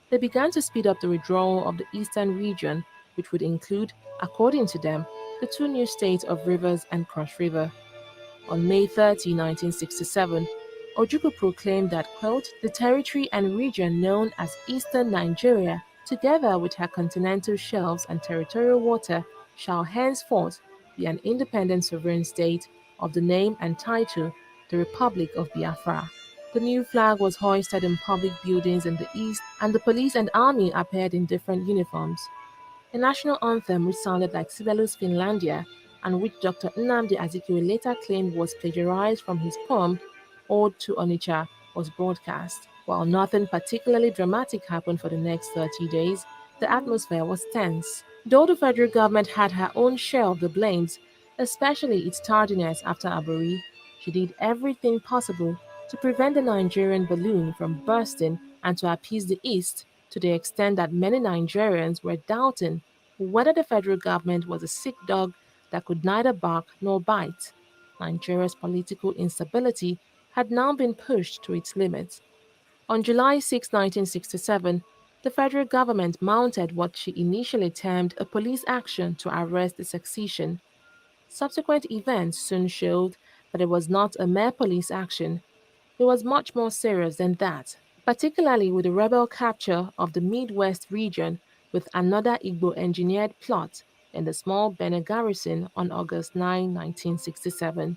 They began to speed up the withdrawal of the eastern region, which would include, according to them, the 2 new states of Rivers and Cross River. On May 30, 1967, Ojukwu proclaimed that, quote, "the territory and region known as Eastern Nigeria, together with her continental shelves and territorial water, shall henceforth be an independent sovereign state of the name and title, the Republic of Biafra." The new flag was hoisted in public buildings in the East, and the police and army appeared in different uniforms. A national anthem which sounded like Sibelu's Finlandia, and which Dr. Nnamdi Azikiwe later claimed was plagiarized from his poem Ode to Onitsha, was broadcast. While nothing particularly dramatic happened for the next 30 days, the atmosphere was tense. Though the federal government had her own share of the blames, especially its tardiness after Aburi, she did everything possible to prevent the Nigerian balloon from bursting and to appease the East to the extent that many Nigerians were doubting whether the federal government was a sick dog that could neither bark nor bite. Nigeria's political instability had now been pushed to its limits. On July 6, 1967, the federal government mounted what she initially termed a police action to arrest the succession. Subsequent events soon showed that it was not a mere police action. It was much more serious than that, particularly with the rebel capture of the Midwest region with another Igbo-engineered plot in the small Bene garrison on August 9, 1967.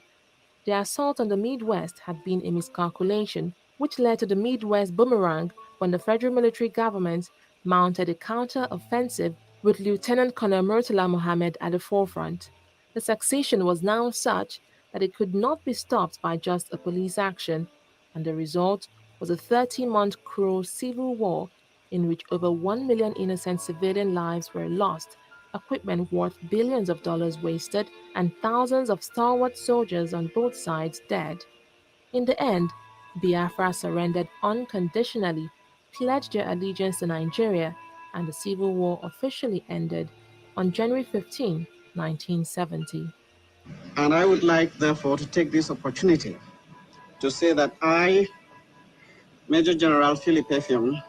The assault on the Midwest had been a miscalculation, which led to the Midwest boomerang when the federal military government mounted a counter-offensive with Lieutenant Colonel Murtala Mohammed at the forefront. The succession was now such that it could not be stopped by just a police action, and the result was a 30-month cruel civil war in which over 1 million innocent civilian lives were lost, equipment worth billions of dollars wasted, and thousands of stalwart soldiers on both sides dead. In the end, Biafra surrendered unconditionally, pledged their allegiance to Nigeria, and the civil war officially ended on January 15, 1970. And I would like, therefore, to take this opportunity to say that I, Major General Philip Effiong,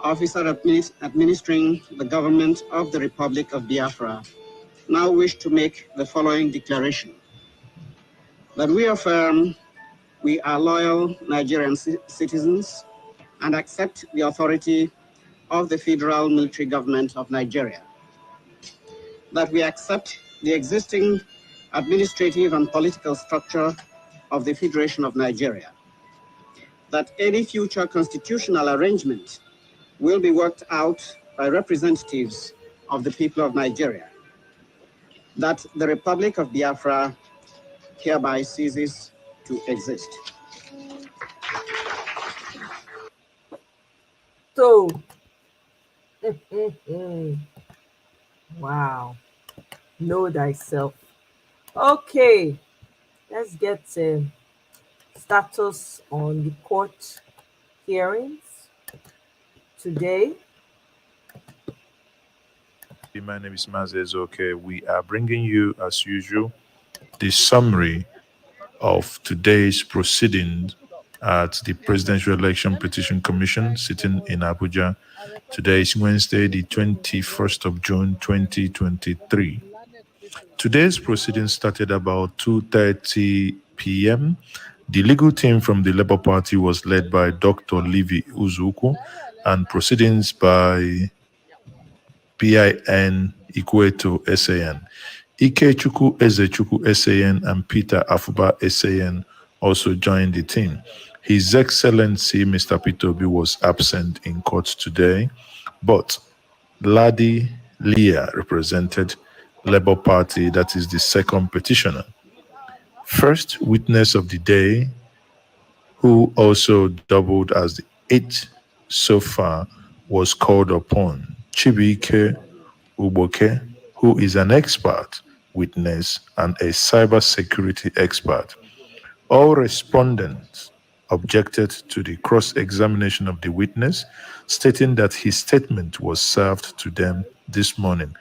officer administering the government of the Republic of Biafra, now wish to make the following declaration. That we affirm we are loyal Nigerian citizens and accept the authority of the Federal Military Government of Nigeria. That we accept the existing administrative and political structure of the Federation of Nigeria. That any future constitutional arrangement will be worked out by representatives of the people of Nigeria. That the Republic of Biafra hereby ceases to exist. So, wow, know thyself. Okay, let's get status on the court hearings today. My name is Mazes. Okay, we are bringing you, as usual, the summary of today's proceedings at the Presidential Election Petition Commission sitting in Abuja. Today is Wednesday, the 21st of June, 2023. Today's proceedings started about 2:30 p.m. The legal team from the Labour Party was led by Dr. Livy Uzuku and proceedings by PIN Equator SAN. Ikechukwu Ezechukwu SAN and Peter Afuba SAN also joined the team. His Excellency Mr. Pitobi was absent in court today, but Ladi Leah represented Labour Party, that is the second petitioner. First witness of the day, who also doubled as the eighth so far, was called upon. Chibuike Uboke, who is an expert witness and a cybersecurity expert. All respondents objected to the cross-examination of the witness, stating that his statement was served to them this morning.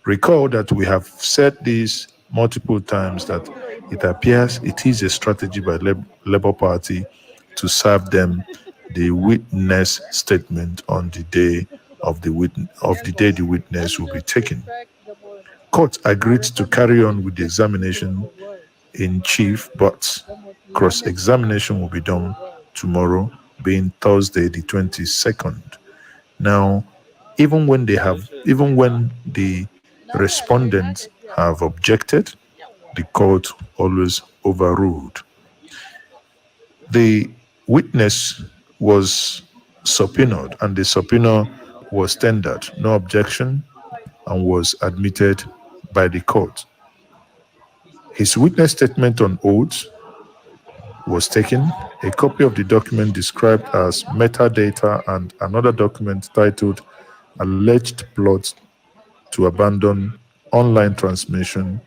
Recall that we have said this multiple times, that it appears it is a strategy by Labour Party to serve them the witness statement on the day of the witness will be taken. Court agreed to carry on with the examination in chief, but cross-examination will be done tomorrow, being Thursday the 22nd. Now, even when the respondents have objected, the court always overruled. The witness was subpoenaed and the subpoena was tendered, no objection, and was admitted by the court. His witness statement on oath was taken. A copy of the document described as metadata and another document titled Alleged Plot to Abandon Online Transmission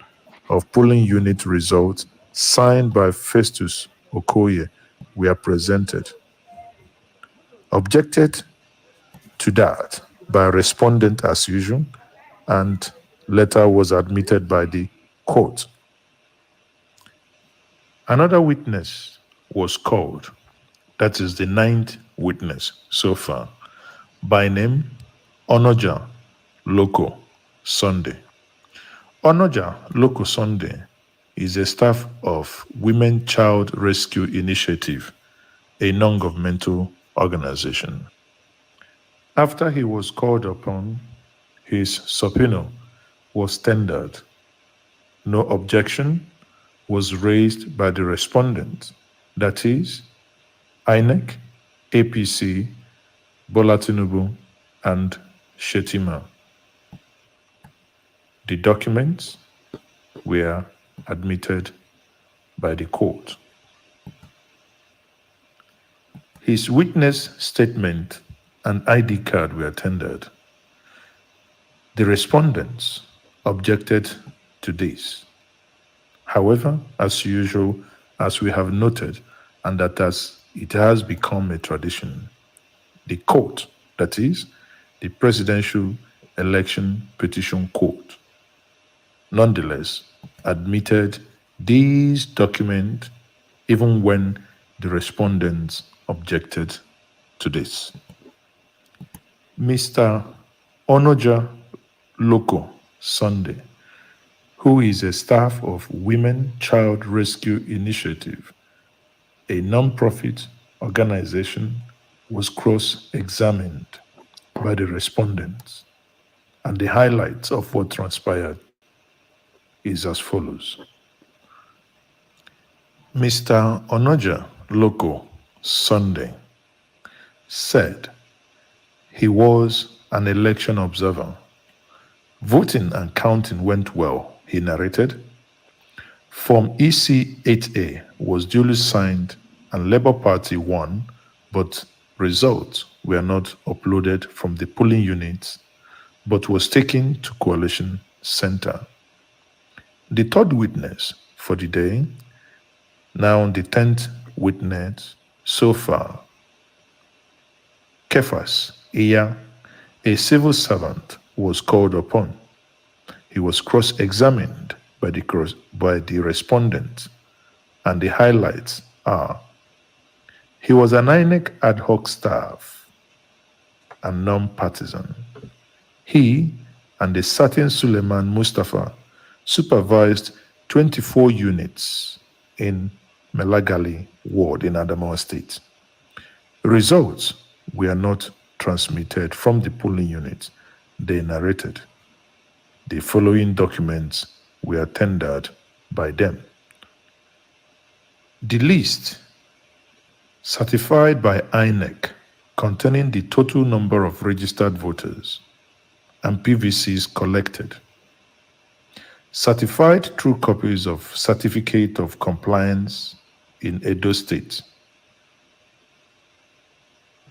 of polling unit results signed by Festus Okoye were presented. Objected to that by respondent as usual, and letter was admitted by the court. Another witness was called, that is the 9th witness so far, by name Onoja Loco Sunday. Onoja Loco Sunday is a staff of Women Child Rescue Initiative, a non-governmental organization. After he was called upon, his subpoena was tendered. No objection was raised by the respondent, that is, INEC, APC, Bola Tinubu, and Shetima. The documents were admitted by the court. His witness statement and ID card were tendered. The respondents objected to this. However, as usual, as we have noted, and that as it has become a tradition, the court, that is, the Presidential Election Petition Court, nonetheless admitted these documents even when the respondents objected to this. Mr. Onoja Loco Sunday, who is a staff of Women Child Rescue Initiative, a non-profit organization, was cross-examined by the respondents, and the highlights of what transpired is as follows. Mr. Onoja Loco Sunday said he was an election observer. Voting and counting went well, he narrated. Form EC 8A was duly signed and Labour Party won, but results were not uploaded from the polling units, but was taken to Coalition Center. The third witness for the day, now the 10th witness so far, Kefas Iya, a civil servant, was called upon. He was cross-examined by the respondent, and the highlights are: he was an INEC ad hoc staff and non-partisan. He and a certain Suleiman Mustafa supervised 24 units in Melagali ward in Adamawa State. Results were not transmitted from the polling unit, they narrated. The following documents were tendered by them. The list certified by INEC containing the total number of registered voters and PVCs collected. Certified true copies of Certificate of Compliance in Edo State.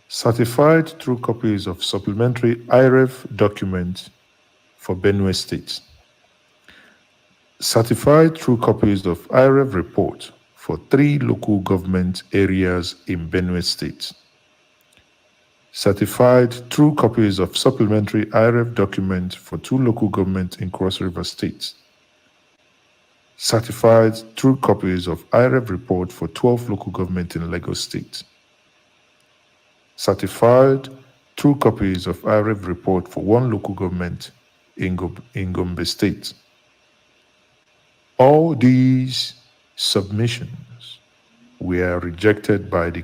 Certified true copies of supplementary IREF document for Benue State. Certified true copies of IREF report for 3 local government areas in Benue State. Certified true copies of supplementary IREF document for 2 local governments in Cross River State. Certified true copies of IREF report for 12 local governments in Lagos State. Certified true copies of IREF report for 1 local government in Gombe State. All these submissions were rejected by the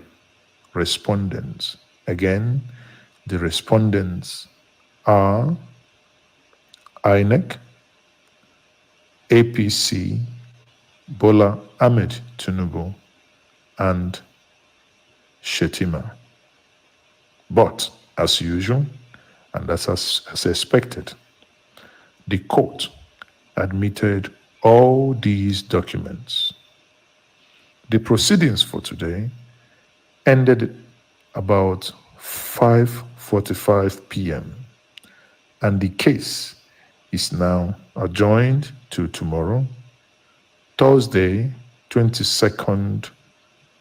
respondents. Again, the respondents are INEC, APC, Bola Ahmed Tinubu, and Shetima. But, as usual, and as expected, the court admitted all these documents. The proceedings for today ended about 5:45 p.m. and the case is now adjourned to tomorrow, Thursday, 22nd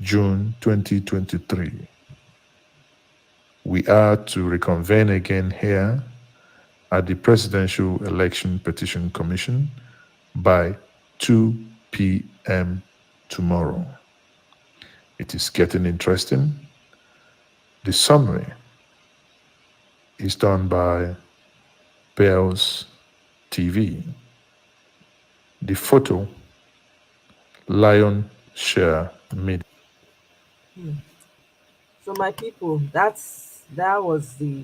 June 2023. We are to reconvene again here at the Presidential Election Petition Commission by 2 p.m. tomorrow. It is getting interesting. The summary is done by Bells TV. The photo, Lion Share Media. So my people, that was the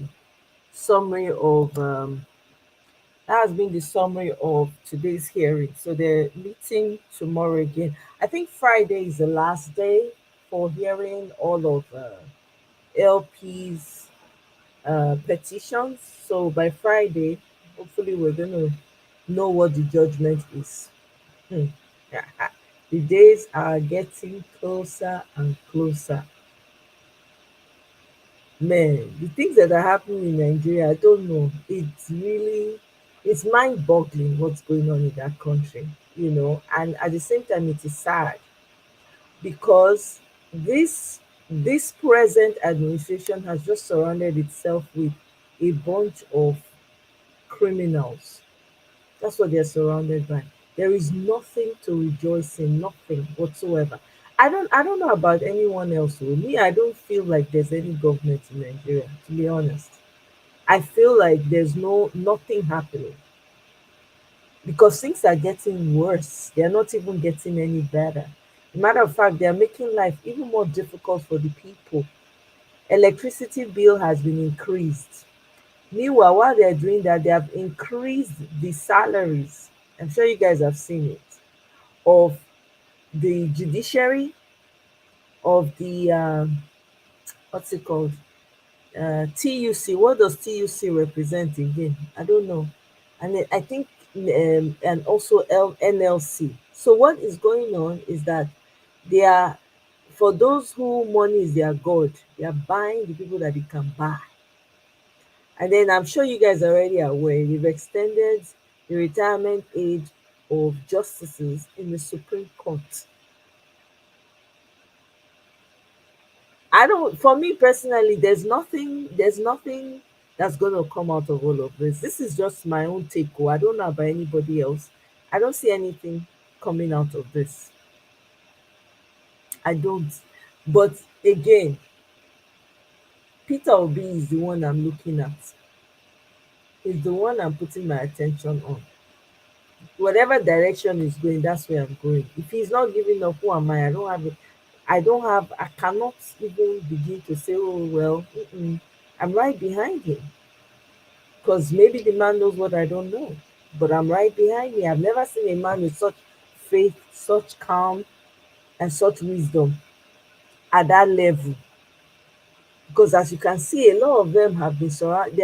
summary of that has been the summary of today's hearing. So they're meeting tomorrow again. I think Friday is the last day for hearing all of LP's petitions. So by Friday, hopefully we're going to know what the judgment is. The days are getting closer and closer. Man, the things that are happening in Nigeria, I don't know. It's mind-boggling what's going on in that country, and at the same time it is sad because this present administration has just surrounded itself with a bunch of criminals. That's what they're surrounded by. There is nothing to rejoice in, nothing whatsoever. I don't know about anyone else. With me, I don't feel like there's any government in Nigeria, to be honest. I feel like there's nothing happening because things are getting worse. They're not even getting any better. Matter of fact, they're making life even more difficult for the people. Electricity bill has been increased. Meanwhile, while they're doing that, they have increased the salaries. I'm sure you guys have seen it, of the judiciary, of the what's it called? TUC. What does TUC represent again? I don't know. And I think and also NLC. So what is going on is that they are, for those who money is their god, they are buying the people that they can buy. And then I'm sure you guys are already aware, they've extended the retirement age of justices in the Supreme Court. For me personally, there's nothing that's going to come out of all of this. This is just my own take. I don't know about anybody else. I don't see anything coming out of this. I don't. But again, Peter Obi is the one I'm looking at. He's the one I'm putting my attention on. Whatever direction he's going, that's where I'm going. If he's not giving up, who am I? I cannot even begin to say, oh, well, I'm right behind him. Because maybe the man knows what I don't know. But I'm right behind him. I've never seen a man with such faith, such calm, and such wisdom at that level. Because as you can see, a lot of them have been surrounded.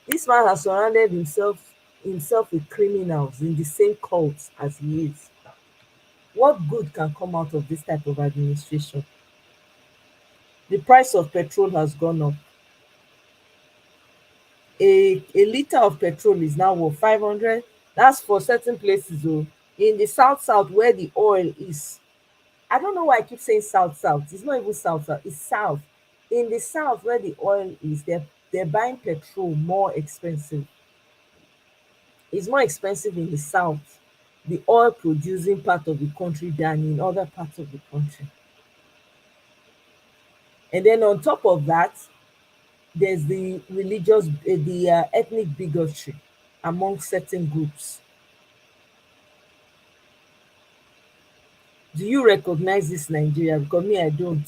This man has surrounded himself with criminals in the same cult as he is. What good can come out of this type of administration? The price of petrol has gone up. A liter of petrol is now what, 500? That's for certain places. Oh, in the south where the oil is. I don't know why I keep saying south. It's not even south. It's south. In the south where the oil is, they're buying petrol more expensive. It's more expensive in the south, the oil producing part of the country, than in other parts of the country. And then on top of that, there's the ethnic bigotry among certain groups. Do you recognize this Nigeria? Because me, I don't.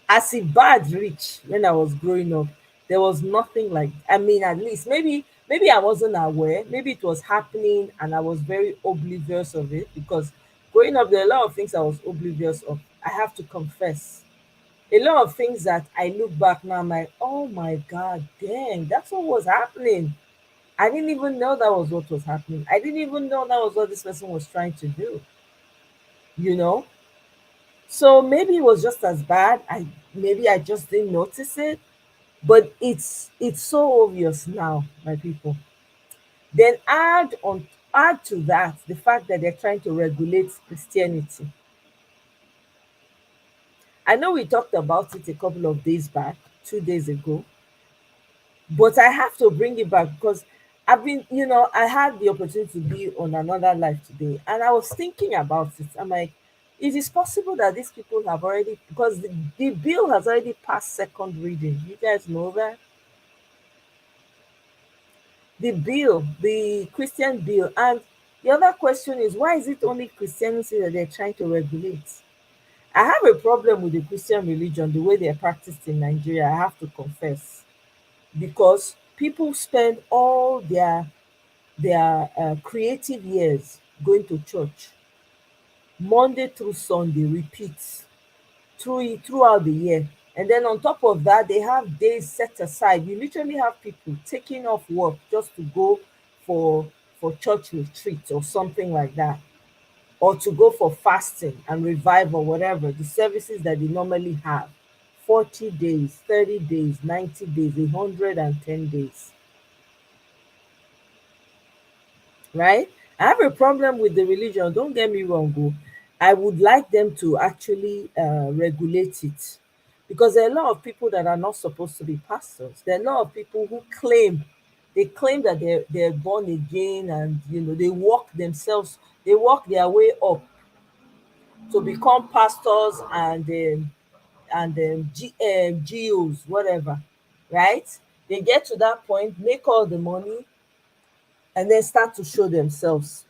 As a bad rich, when I was growing up, there was nothing like, at least maybe I wasn't aware. Maybe it was happening and I was very oblivious of it, because growing up, there are a lot of things I was oblivious of. I have to confess. A lot of things that I look back now, I'm like, oh my God, dang, that's what was happening. I didn't even know that was what was happening. I didn't even know that was what this person was trying to do. So maybe it was just as bad. Maybe I just didn't notice it. But it's so obvious now, my people. Then add add to that the fact that they're trying to regulate Christianity. I know we talked about it a couple of days back, 2 days ago, but I have to bring it back because I've been, I had the opportunity to be on another live today, and I was thinking about it. I'm like, it is possible that these people have already, because the bill has already passed second reading. You guys know that? The bill, the Christian bill. And the other question is, why is it only Christianity that they're trying to regulate? I have a problem with the Christian religion, the way they're practiced in Nigeria, I have to confess, because people spend all their creative years going to church, Monday through Sunday, repeats throughout the year. And then on top of that, they have days set aside. You literally have people taking off work just to go for church retreat or something like that, or to go for fasting and revive or whatever, the services that they normally have. 40 days, 30 days, 90 days, 110 days. Right? I have a problem with the religion, don't get me wrong. I would like them to actually regulate it, because there are a lot of people that are not supposed to be pastors. There are a lot of people who claim that they're born again, and they walk themselves, they walk their way up to become pastors and GOs, whatever, right? They get to that point, make all the money, and then start to show themselves.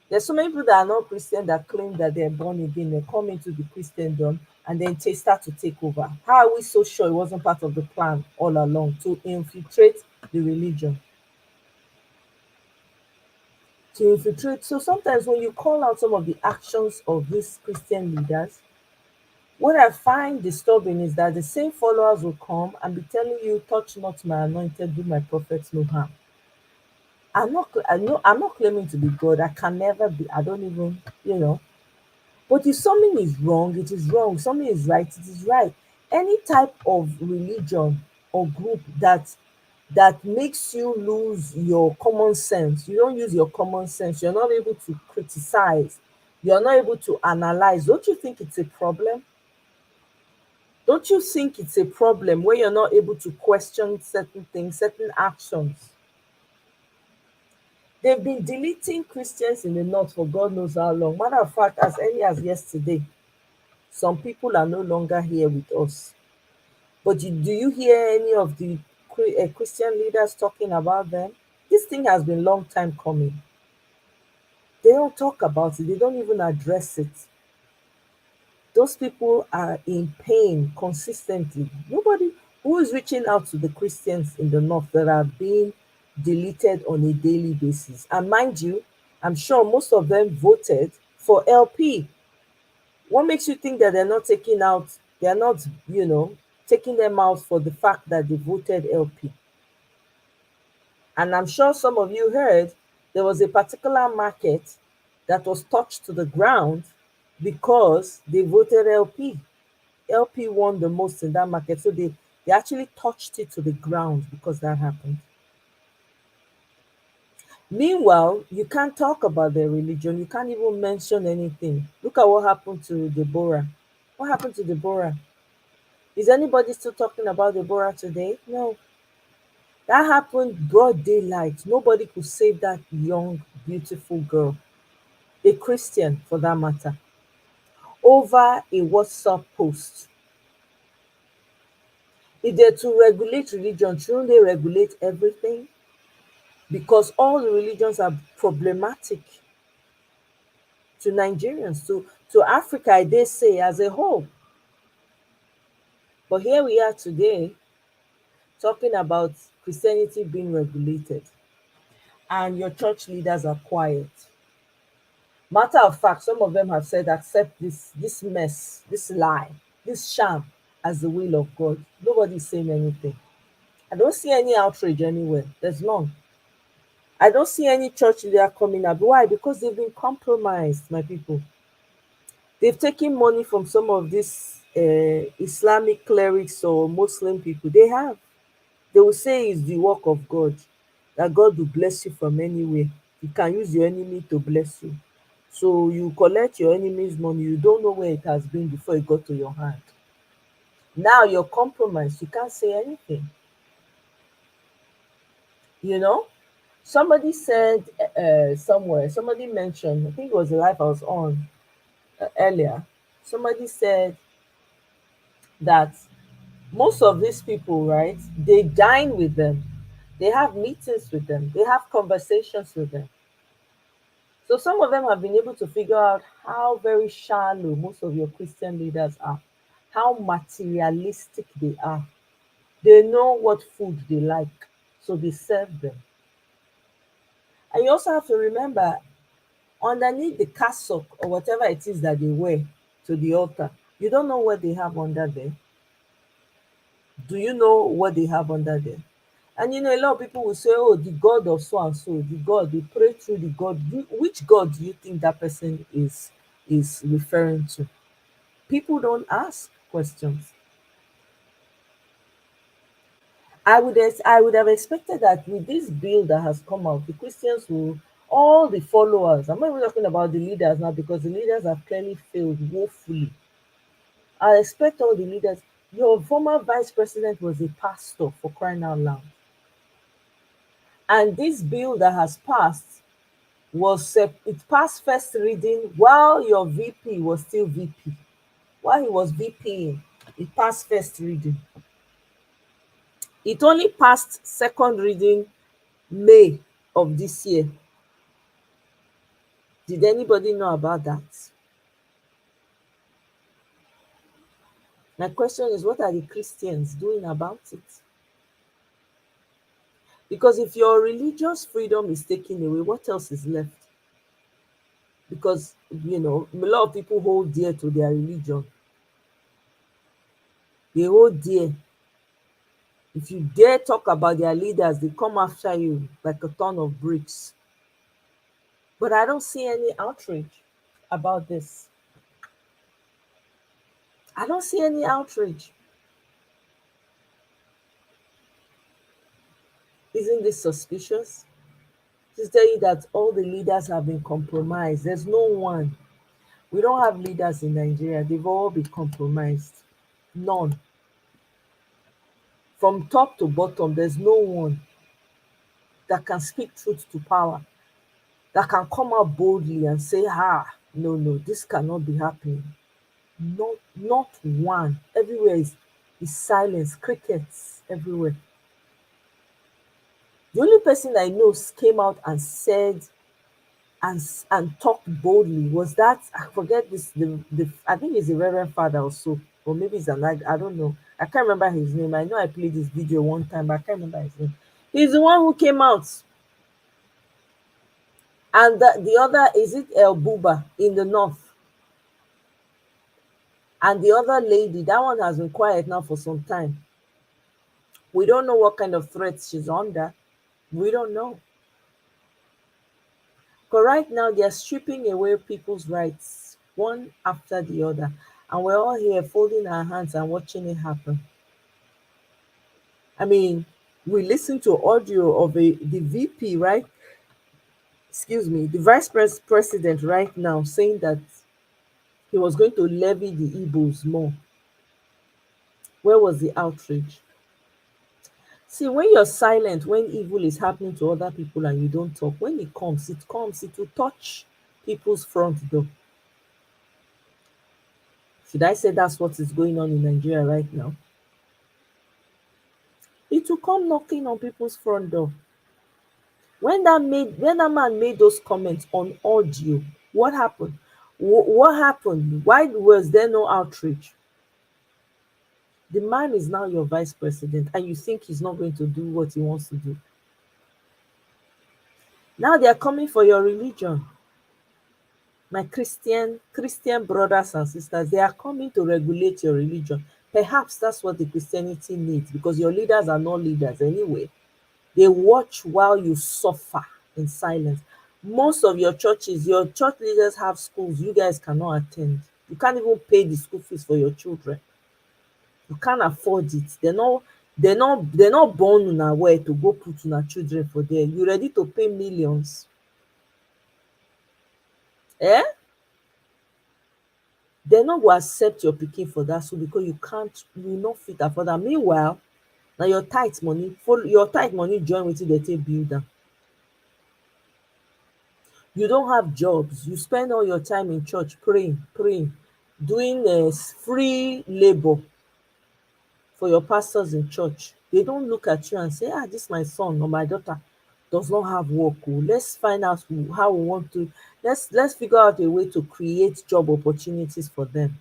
There's so many people that are not Christian that claim that they're born again. They come into the Christendom and then they start to take over. How are we so sure it wasn't part of the plan all along to infiltrate the religion? To infiltrate. So sometimes when you call out some of the actions of these Christian leaders, what I find disturbing is that the same followers will come and be telling you, touch not my anointed, do my prophets no harm. I'm not claiming to be God. I can never be. I don't even. But if something is wrong, it is wrong. Something is right, it is right. Any type of religion or group that makes you lose your common sense, you don't use your common sense, you're not able to criticize, you're not able to analyze, don't you think it's a problem? Don't you think it's a problem where you're not able to question certain things, certain actions? They've been deleting Christians in the north for God knows how long. Matter of fact, as early as yesterday, some people are no longer here with us. But do you hear any of the Christian leaders talking about them? This thing has been a long time coming. They don't talk about it. They don't even address it. Those people are in pain consistently. Nobody who is reaching out to the Christians in the north that are being deleted on a daily basis. And mind you, I'm sure most of them voted for LP. What makes you think that they're not taking them out for the fact that they voted LP? And I'm sure some of you heard there was a particular market that was touched to the ground because they voted LP. LP won the most in that market. So they actually touched it to the ground because that happened. Meanwhile, you can't talk about their religion. You can't even mention anything. Look at what happened to Deborah. What happened to Deborah? Is anybody still talking about Deborah today? No. That happened broad daylight. Nobody could save that young, beautiful girl, a Christian for that matter, over a WhatsApp post. If they're to regulate religion, shouldn't they regulate everything? Because all the religions are problematic to Nigerians, to Africa, they say, as a whole. But here we are today talking about Christianity being regulated, and your church leaders are quiet. Matter of fact, some of them have said, accept this mess, this lie, this sham as the will of God. Nobody's saying anything. I don't see any outrage anywhere. There's none. I don't see any church leader coming up. Why? Because they've been compromised, my people. They've taken money from some of these Islamic clerics or Muslim people. They have. They will say it's the work of God, that God will bless you from anywhere. you can use your enemy to bless you. So you collect your enemy's money, you don't know where it has been before it got to your hand. Now you're compromised, you can't say anything. You know, somebody said somewhere, somebody mentioned, I think it was the live I was on earlier, somebody said that most of these people, right, they dine with them, they have meetings with them, they have conversations with them. So some of them have been able to figure out how very shallow most of your Christian leaders are, how materialistic they are. They know what food they like, so they serve them. And you also have to remember, underneath the cassock or whatever it is that they wear to the altar, you don't know what they have under there. Do you know what they have under there? And a lot of people will say, oh, the God of so and so, the God, they pray through the God. Which God do you think that person is referring to? People don't ask questions. I would have expected that with this bill that has come out, the Christians will, all the followers, I'm not even talking about the leaders now because the leaders have clearly failed woefully. I expect all the leaders, your former vice president was a pastor, for crying out loud. And this bill that has passed it passed first reading while your VP was still VP. While he was VPing, it passed first reading. It only passed second reading May of this year. Did anybody know about that? My question is, what are the Christians doing about it? Because if your religious freedom is taken away, what else is left? Because, a lot of people hold dear to their religion. They hold dear. If you dare talk about their leaders, they come after you like a ton of bricks. But I don't see any outrage about this. I don't see any outrage. Isn't this suspicious? To tell you that all the leaders have been compromised. There's no one. We don't have leaders in Nigeria. They've all been compromised. None. From top to bottom, there's no one that can speak truth to power, that can come out boldly and say, no, this cannot be happening. Not one. Everywhere is silence, crickets everywhere. The only person I know came out and said and talked boldly was that, I forget this, I think he's a Reverend Father also, or maybe he's I don't know. I can't remember his name. I know I played this video one time, but I can't remember his name. He's the one who came out. And the other, is it El Buba in the north? And the other lady, that one has been quiet now for some time. We don't know what kind of threats she's under. We don't know. But right now, they're stripping away people's rights, one after the other. And we're all here folding our hands and watching it happen. I mean, we listened to audio of the VP, right? Excuse me, the vice president right now saying that he was going to levy the Igbos more. Where was the outrage? See, when you're silent, when evil is happening to other people and you don't talk, when it comes, it will touch people's front door. Should I say that's what is going on in Nigeria right now? It will come knocking on people's front door. When that man made those comments on audio, what happened? What happened? Why was there no outrage? The man is now your vice president, and you think he's not going to do what he wants to do. Now they are coming for your religion. My Christian brothers and sisters, they are coming to regulate your religion. Perhaps that's what the Christianity needs, because your leaders are not leaders anyway. They watch while you suffer in silence. Most of your church leaders have schools you guys cannot attend. You can't even pay the school fees for your children. You can't afford it. They're not born unaware to go put your children for there. You ready to pay millions Eh? Dem no go accept your pikin for dat school because you no fit afford am. Meanwhile, na your tithe money join wetin dem take build am. You don't have jobs, you spend all your time in church praying, doing free labor for your pastors in church. They don't look at you and say, this my son or my daughter does not have work. Let's find out how we want to, let's figure out a way to create job opportunities for them.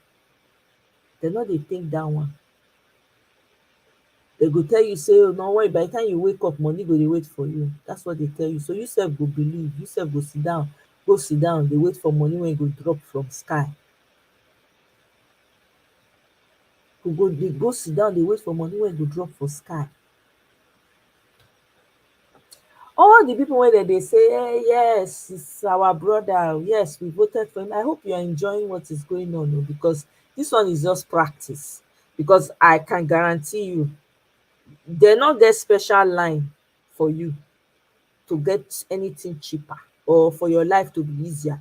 They no dey think that one. They go tell you say, no worry, by the time you wake up, money go dey wait for you. That's what they tell you. So you sef go believe, you sef go sit down dey wait for money wey go drop from sky. Go sit down dey wait for money wey go drop for sky. All the people wey dem dey say, yes, it's our brother, yes, we voted for him, I hope you are enjoying what is going on, because this one is just practice. Because I can guarantee you, dem no get special line for you to get anything cheaper or for your life to be easier.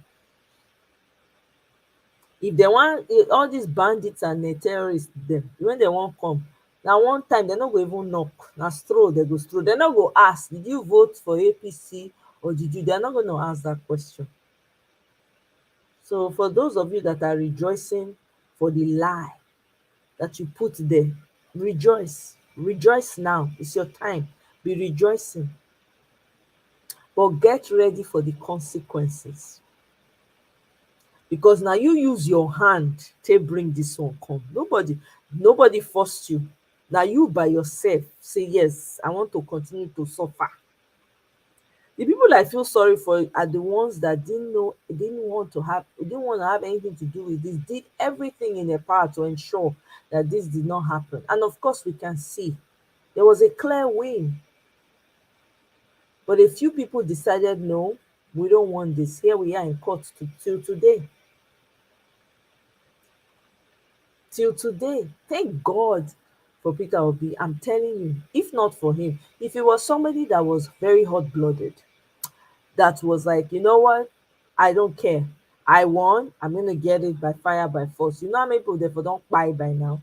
If dem wan, all these bandits and terrorists dem, when dem wan come, na one time dem no go even knock, na stroll dem go stroll. Dem no go ask, did you vote for APC or did you? They are not going to ask that question. So for those of you that are rejoicing for the lie that you put there, rejoice now. It's your time. Be rejoicing, but get ready for the consequences, because now you use your hand to bring this one come. Nobody forced you. Now you by yourself say, yes, I want to continue to suffer. The people I feel sorry for are the ones that didn't want to have anything to do with this, did everything in their power to ensure that this did not happen. And of course, we can see there was a clear win. But a few people decided, no, we don't want this. Here we are in court till today. Till today. Thank God for Peter Obi. I'm telling you, if not for him, if it was somebody that was very hot-blooded, that was like, you know what, I don't care, I won, I'm gonna get it by fire by force. You know how many people therefore don't buy by now?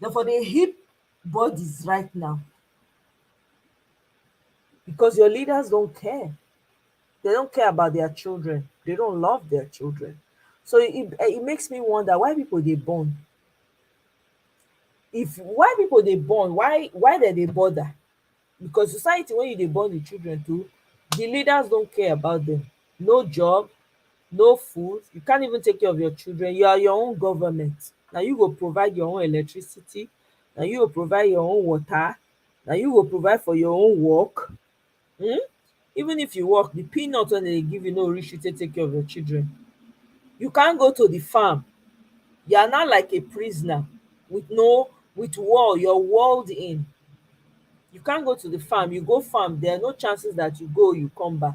Therefore they heap bodies right now because your leaders don't care. They don't care about their children. They don't love their children. So it makes me wonder why people they born. Why people they born, why they bother? Because society, when you they born the children too, the leaders don't care about them. No job, no food, you can't even take care of your children. You are your own government. Now you go provide your own electricity, now you go provide your own water, now you go provide for your own work. Even if you work, the peanuts when they give you no reach you to take care of your children. You can't go to the farm. You are not like a prisoner with wall, you're walled in. You can't go to the farm. You go farm, there are no chances that you go, you come back.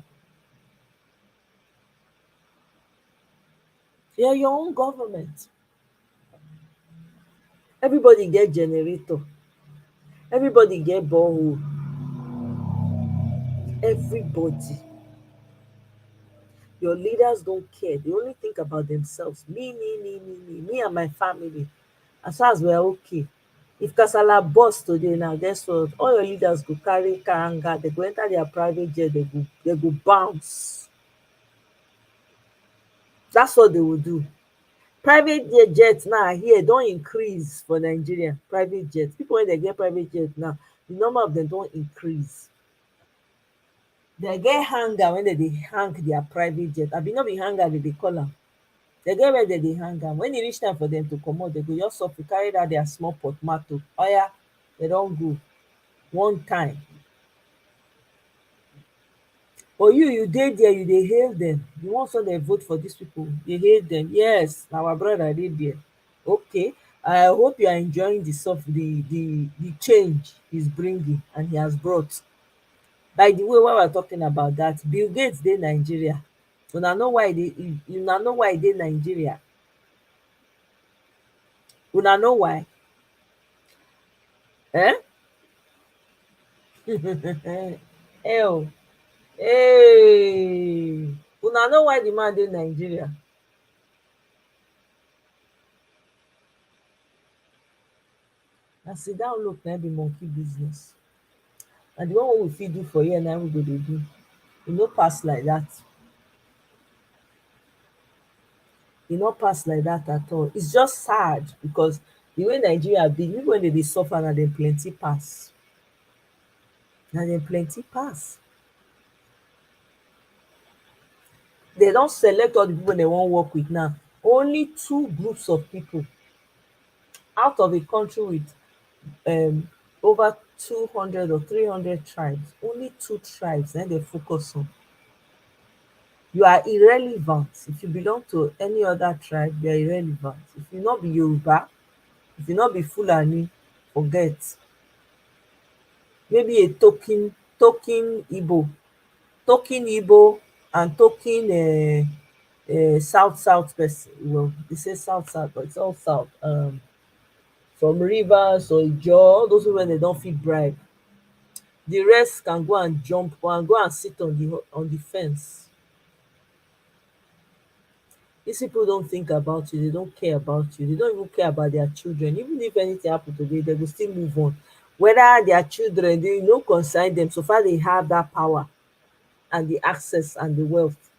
You're your own government. Everybody get generator. Everybody get borehole. Everybody. Your leaders don't care. They only think about themselves. Me and my family. As far as we're okay. If kasala burst today now, guess what? All your leaders go carry karanga. They go enter their private jet. They go bounce. That's what they will do. Private jets now here don't increase for Nigeria. Private jets. People when they get private jets now, the number of them don't increase. They get hanger when they hang their private jet. I be not be hanger they call them. They get where they hang them. When it reach time for them to come out, they go just up to carry out their small portmanteau. Oh yeah, they don't go one time. But you dey there, you dey hail them. The ones when they vote for these people, they hail them. Yes, our brother dey there. Okay, I hope you are enjoying the change he's bringing and he has brought. By the way, while we're talking about that, Bill Gates dey Nigeria. Una know why e dey Nigeria? Una know why? Eh? Hell, hey, Una know why the man dey Nigeria? Na sit down look na be monkey business. And the one wey we fit do for here na we go dey do. E no pass like that. E no pass like that at all. It's just sad because the way Nigeria be, even when they dey suffer, na dem plenty pass. Na dem plenty pass. They don select all the people they wan work with now. Only 2 groups of people out of a country with over 200 or 300 tribes, only 2 tribes na dem focus on. You are irrelevant. If you belong to any other tribe, you are irrelevant. If you not be Yoruba, if you not be Fulani, forget. Maybe a token Igbo and token south person. Well, they say south, but it's all south. From Rivers or Ijaw, all those people they don't fit bribe. The rest can go and jump and go and sit on the fence. These people don't think about you, they don't care about you, they don't even care about their children. Even if anything happen today, they will still move on. Whether their children, they no concern them so far they have that power and the access and the wealth.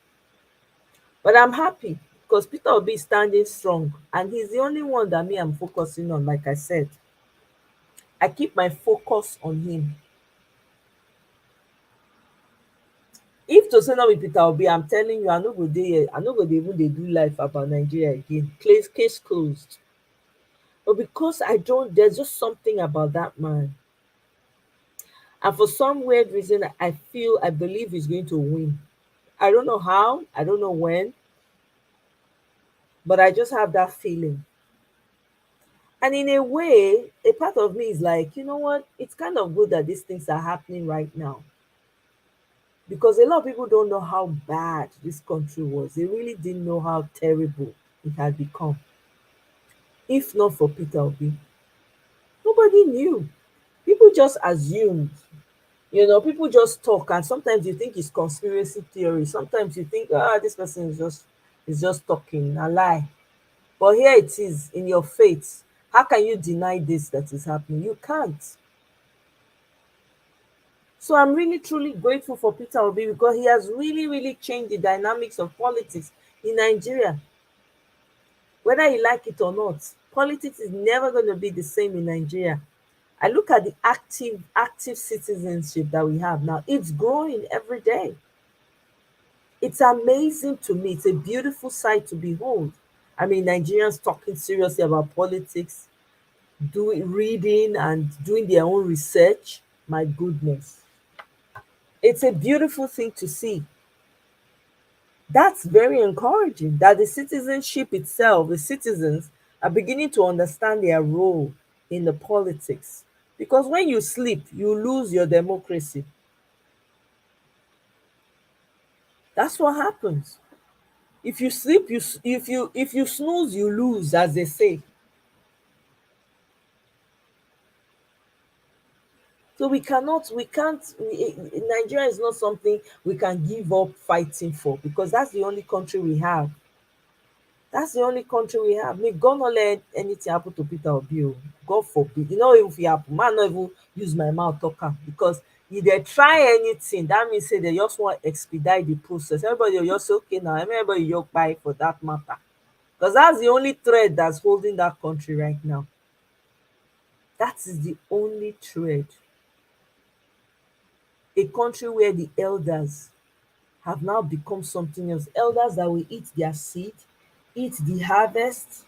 But I'm happy because Peter Obi is standing strong and he's the only one that me I'm focusing on. Like I said, I keep my focus on him. If to say no be Peter Obi, I'm telling you, I no go dey even dey do life about Nigeria again. Case closed. But because there's just something about that man. And for some weird reason, I believe he's going to win. I don't know how, I don't know when, but I just have that feeling. And in a way, a part of me is like, you know what? It's kind of good that these things are happening right now. Because a lot of people don't know how bad this country was. They really didn't know how terrible it had become. If not for Peter Obi, nobody knew. People just assumed. People just talk, and sometimes you think it's conspiracy theory. Sometimes you think, this person is just talking, a lie. But here it is in your face. How can you deny this that is happening? You can't. So I'm really truly grateful for Peter Obi because he has really, really changed the dynamics of politics in Nigeria. Whether you like it or not, politics is never going to be the same in Nigeria. I look at the active citizenship that we have now. It's growing every day. It's amazing to me. It's a beautiful sight to behold. I mean, Nigerians talking seriously about politics, reading and doing their own research. My goodness. It's a beautiful thing to see. That's very encouraging that the citizenship itself, the citizens, are beginning to understand their role in the politics. Because when you sleep, you lose your democracy. That's what happens. If you sleep, if you snooze, you lose, as they say. So Nigeria is not something we can give up fighting for because that's the only country we have. That's the only country we have. May God not let anything happen to Peter Obi. God forbid. If it happen, man not even use my mouth talker because if they try anything, that means say they just want to expedite the process. Everybody will just say, okay now, everybody will buy for that matter. Because that's the only thread that's holding that country right now. That is the only thread. A country where the elders have now become something else. Elders that will eat their seed, eat the harvest,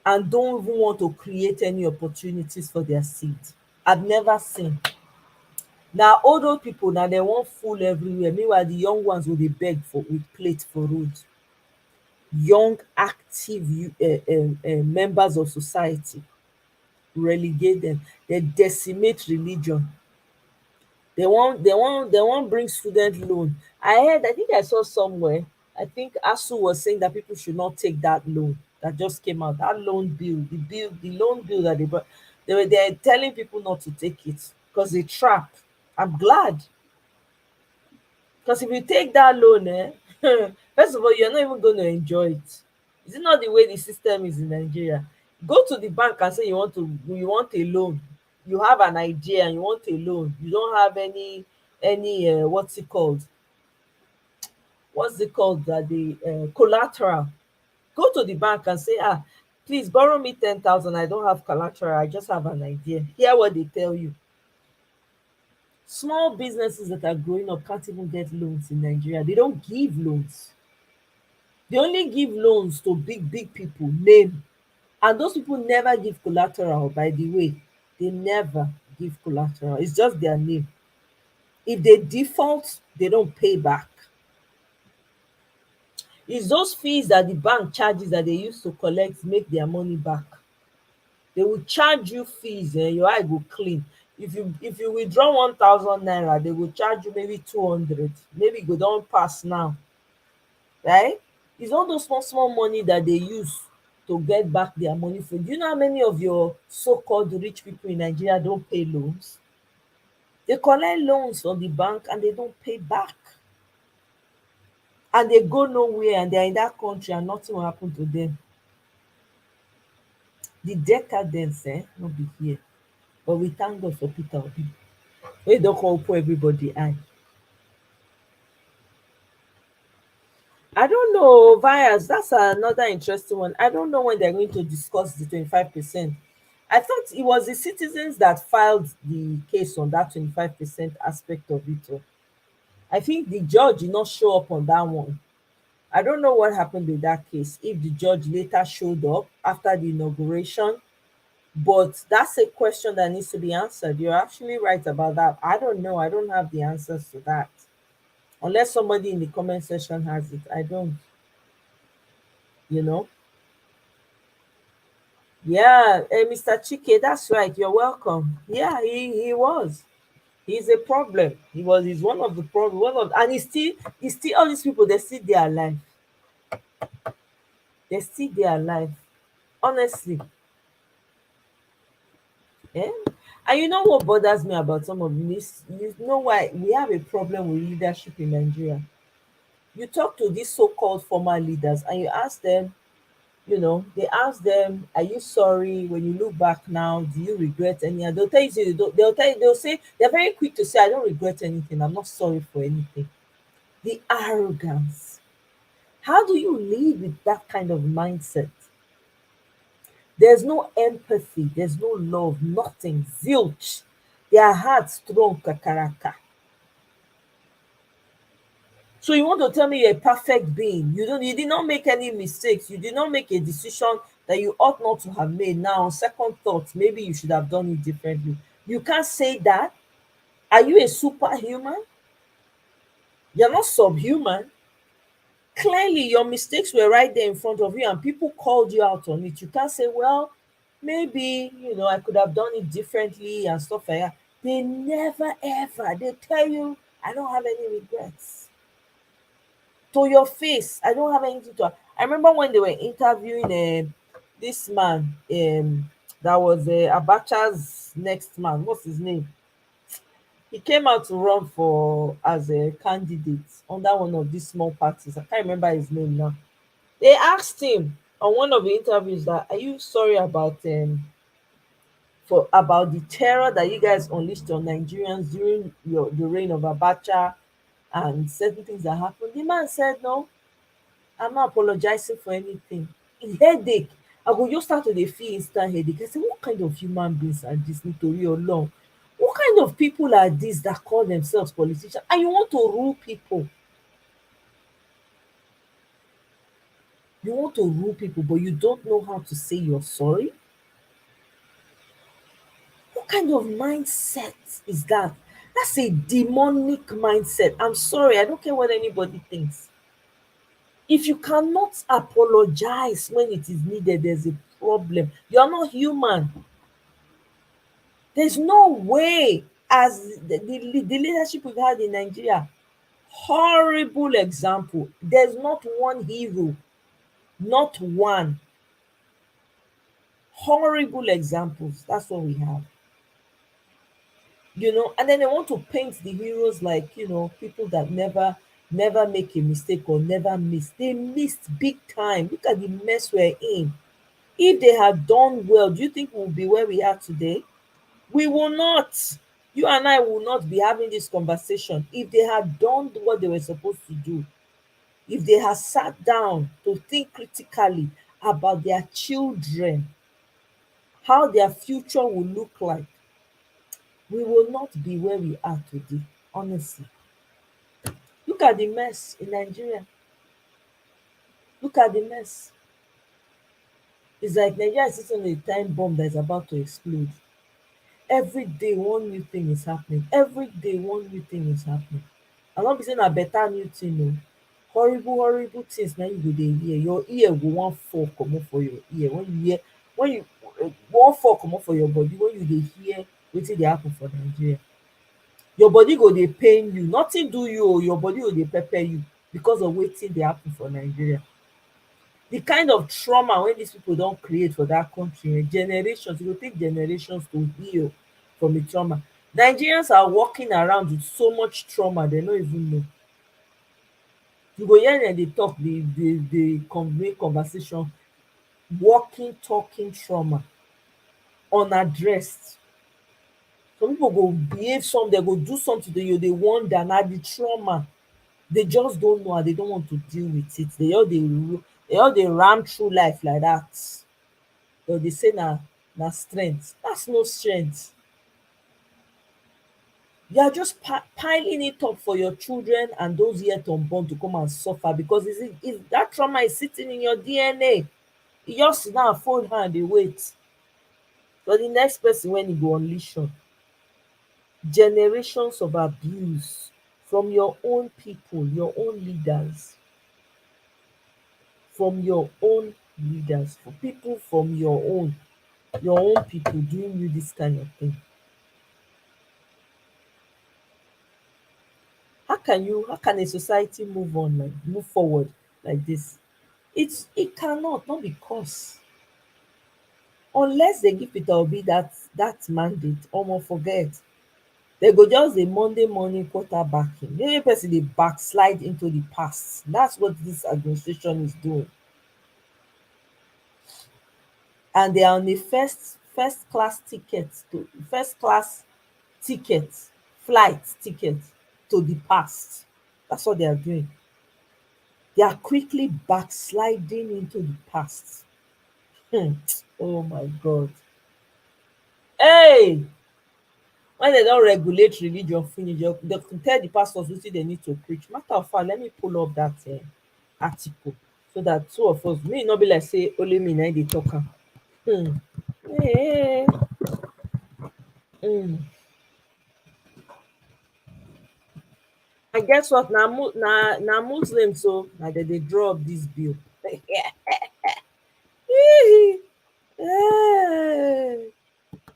and don't even want to create any opportunities for their seed. I've never seen. Now, old people, now they want food everywhere. Meanwhile, the young ones will be beg with plate for road. Young, active members of society, relegate them. They decimate religion. They want bring student loan. I think I saw somewhere. I think ASU was saying that people should not take that loan that just came out. That loan bill, the loan bill that they brought, they're telling people not to take it because they trap. I'm glad Because if you take that loan, first of all, you're not even going to enjoy it. Is it not the way the system is in Nigeria? Go to the bank and say you want a loan. You have an idea and you want a loan. You don't have any what's it called? What's it called? That the collateral. Go to the bank and say, please borrow me 10,000. I don't have collateral. I just have an idea. Hear what they tell you. Small businesses that are growing up can't even get loans in Nigeria. They don't give loans. They only give loans to big people, name. And those people never give collateral, by the way. They never give collateral. It's just their name. If they default, they don't pay back. It's those fees that the bank charges that they used to collect make their money back. They will charge you fees and your eye will clean. If you withdraw 1,000 naira, they will charge you maybe 200. Maybe go down pass now. Right? It's all those small money that they use to get back their money for. Do you know how many of your so-called rich people in Nigeria don't pay loans? They collect loans from the bank and they don't pay back. And they go nowhere and they're in that country and nothing will happen to them. The decadence, no be here. But we thank God for Peter Obi. We don't call for everybody eye. I don't know, Vias, that's another interesting one. I don't know when they're going to discuss the 25%. I thought it was the citizens that filed the case on that 25% aspect of it. I think the judge did not show up on that one. I don't know what happened with that case, if the judge later showed up after the inauguration, but that's a question that needs to be answered. You're actually right about that. I don't know. I don't have the answers to that. Unless somebody in the comment section has it. I don't. You know? Yeah, Mr. Chike, that's right. You're welcome. Yeah, he was. He's a problem. He's one of the problems. And he's still all these people, they're still there alive. They're still there alive. Honestly. Yeah. And you know what bothers me about some of this? You know why we have a problem with leadership in Nigeria? You talk to these so-called former leaders and you ask them, they ask them, are you sorry? When you look back now, do you regret any? And they'll tell you, they'll say, they're very quick to say, I don't regret anything. I'm not sorry for anything. The arrogance. How do you live with that kind of mindset? There's no empathy, there's no love, nothing, zilch. Their hearts strong, kakaraka. So you want to tell me you're a perfect being? You did not make any mistakes. You did not make a decision that you ought not to have made. Now, on second thoughts, maybe you should have done it differently. You can't say that. Are you a superhuman? You're not subhuman. Clearly, your mistakes were right there in front of you and people called you out on it. You can't say, well, maybe, I could have done it differently and stuff like that. They never, ever. They tell you, I don't have any regrets. To your face, I don't have anything to. I remember when they were interviewing this man, that was Abacha's next man. What's his name? He came out to run for as a candidate under one of these small parties. I can't remember his name now. They asked him on one of the interviews that, are you sorry about the terror that you guys unleashed on Nigerians during the reign of Abacha and certain things that happened? The man said, no, I'm not apologizing for anything. Headache. I go just start to dey feel instant headache. I say, what kind of human beings are this? Nítorí Ọlọ́run. What kind of people are these that call themselves politicians and you want to rule people? You want to rule people, but you don't know how to say you're sorry? What kind of mindset is that? That's a demonic mindset. I'm sorry, I don't care what anybody thinks. If you cannot apologize when it is needed, there's a problem. You're not human. There's no way, as the leadership we've had in Nigeria, horrible example. There's not one hero, not one. Horrible examples. That's what we have. And then they want to paint the heroes like, people that never make a mistake or never miss. They missed big time. Look at the mess we're in. If they had done well, do you think we'll be where we are today? We will not. You and I will not be having this conversation if they had done what they were supposed to do. If they had sat down to think critically about their children, how their future will look like, we will not be where we are today, honestly. Look at the mess in Nigeria. Look at the mess. It's like Nigeria is sitting on a time bomb that is about to explode. Every day, one new thing is happening. Every day, one new thing is happening. I'm not be saying a better new thing, no. Horrible things now you go dey hear. Your ear go wan fall comot for your ear when you wan fall comot for your body when you dey hear wetin dey happen for Nigeria. Your body go dey pain you. Nothing do you o, your body go dey pepper you because of wetin dey happen for Nigeria. The kind of trauma wey these people don create for that country, generations, e go take generations to heal from the trauma. Nigerians are walking around with so much trauma they no even know. You go hear dem dey talk, dey make conversation, walking, talking trauma, unaddressed. Some people go behave some, they go do something to you, dey wonder na the trauma. They just don't know and they don't want to deal with it. They all dey ram through life like that. But they say na strength. That's no strength. You are just piling it up for your children and those yet unborn to come and suffer because that trauma is sitting in your DNA. You just sit down, fold hand, dey wait for the next person when e go unleash on. Generations of abuse from your own people, your own leaders. From your own leaders, for people from your own people doing you this kind of thing. How can a society move forward like this? It cannot, not because unless they give Peter Obi that mandate, forget. They go just a Monday morning quarterbacking. The person they backslide into the past. That's what this administration is doing. And they are on the first class flight ticket to the past. That's what they are doing. They are quickly backsliding into the past. Oh my God. Hey, when they don't regulate religion finish, they can tell the pastors wetin they need to preach. Matter of fact, let me pull up that article so that two of us, me not be like say only me na dey talk am. Hey. And guess what? Now Muslims, so now they draw up this bill. Hey.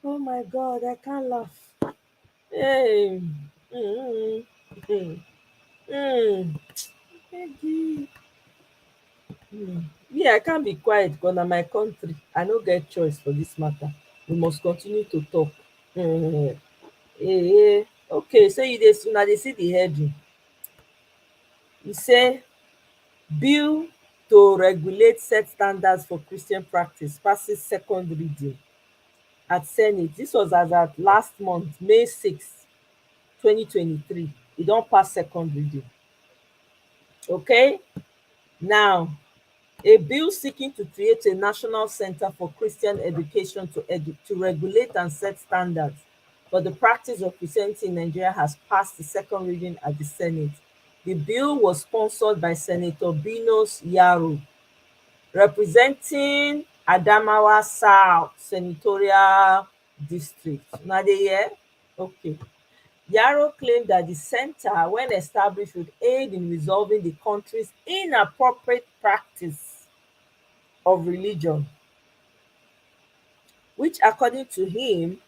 Oh my God, I can't laugh. Hey. Yeah, I can't be quiet because na my country. I no get choice for this matter. We must continue to talk. Okay, so now they see the heading. E say bill to regulate set standards for Christian practice passes second reading at Senate. This was as at last month, May 6th, 2023. E don pass second reading. Okay, now a bill seeking to create a national center for Christian education to regulate and set standards for the practice of Christianity in Nigeria has passed the second reading at the Senate. The bill was sponsored by Senator Binos Yaro, representing Adamawa South Senatorial District. Now they hear? Okay. Yaro claimed that the center, when established, would aid in resolving the country's inappropriate practice of religion, which, according to him,